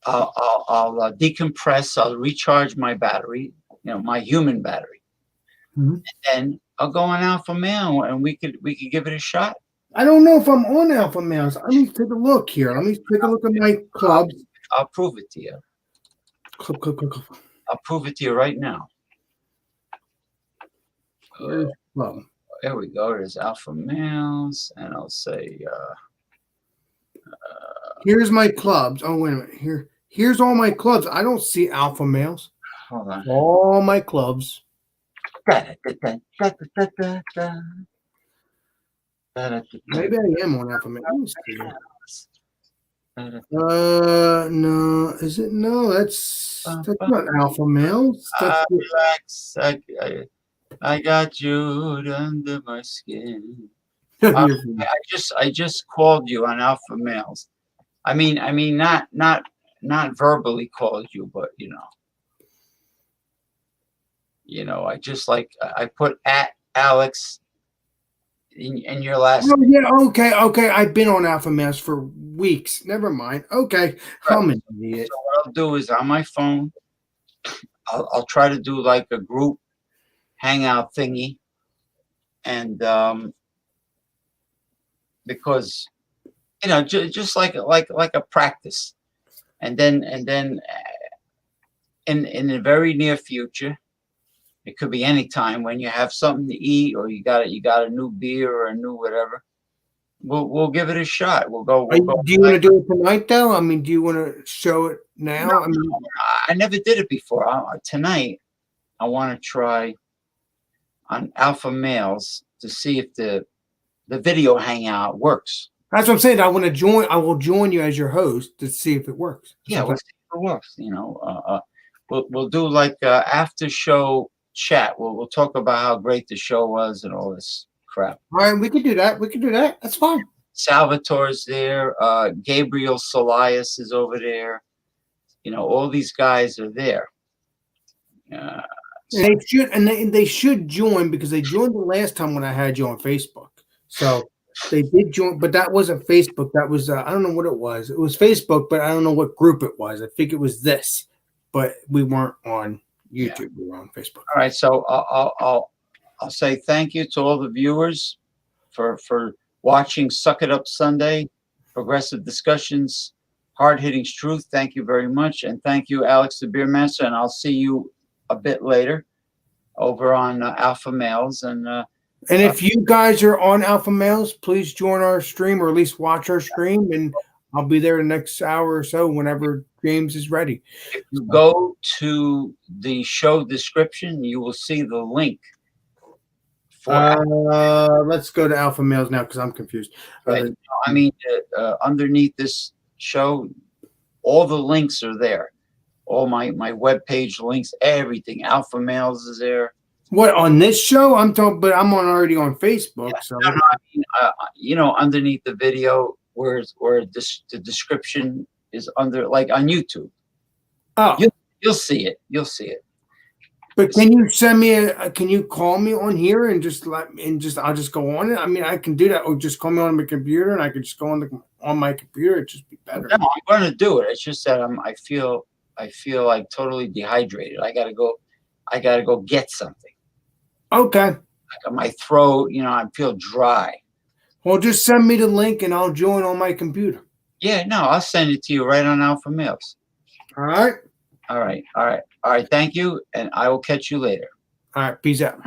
I'll decompress. I'll recharge my battery, my human battery, Mm-hmm. and I'll go on Alpha Male, and we could give it a shot. I don't know if I'm on alpha males. Let me take a look here. Let me take a look at my clubs. I'll prove it to you. Club. I'll prove it to you right now. Where's club? There we go. There's alpha males, and I'll say. Here's my clubs. Oh wait a minute. Here's all my clubs. I don't see alpha males. Hold on. All my clubs. Maybe I am on alpha males. No. Is it? No, that's not alpha males. Relax. I got you under my skin. I just called you on alpha males. I mean, not verbally called you, but I just I put at Alex in your last. Oh yeah, okay. I've been on alpha males for weeks. Never mind. Okay, I'm an idiot. So what I'll do is on my phone, I'll try to do like a group hangout thingy, and because just like a practice, and then in the very near future, it could be any time when you have something to eat or you got a new beer or a new whatever, we'll give it a shot. We'll go. Do you want to do it tonight though? I mean, do you want to show it now? No, I mean, I never did it before. Tonight I want to try on alpha males to see if the video hangout works. that's what I'm saying. I want to join. I will join you as your host to see if it works. Yeah, we'll see if it works. We'll do like after show chat. We'll talk about how great the show was and all this crap. All right, we could do that. That's fine. Salvatore's there. Gabriel Solias is over there. All these guys are there. They should join because they joined the last time when I had you on Facebook. So they did join, but that wasn't Facebook. That was I don't know what it was. It was Facebook, but I don't know what group it was. I think it was this, but we weren't on YouTube. Yeah. We were on Facebook. All right, so I'll say thank you to all the viewers for watching Suck It Up Sunday, Progressive Discussions, Hard Hitting Truth. Thank you very much, and thank you, Alex the Beer Master. And I'll see you a bit later over on Alpha Males. And if you guys are on Alpha Males, please join our stream or at least watch our stream, and I'll be there the next hour or so whenever James is ready. If you go to the show description, you will see the link. Let's go to Alpha Males now because I'm confused. Right. Underneath this show, all the links are there. All my webpage links, everything. Alpha Males is there. What, on this show? I'm talking, but I'm already on Facebook. Yeah, so underneath the video where the description is under, like on YouTube. Oh, you'll see it. You'll see it. But can you send me can you call me on here and I'll just go on it? I mean, I can do that, or just call me on my computer and I can just go on my computer. It'd just be better. No, I'm going to do it. It's just that I feel like totally dehydrated. I gotta go get something. Okay. Like my throat, I feel dry. Well, just send me the link and I'll join on my computer. Yeah, no, I'll send it to you right on Alpha Males. All right. All right. Thank you, and I will catch you later. All right. Peace out.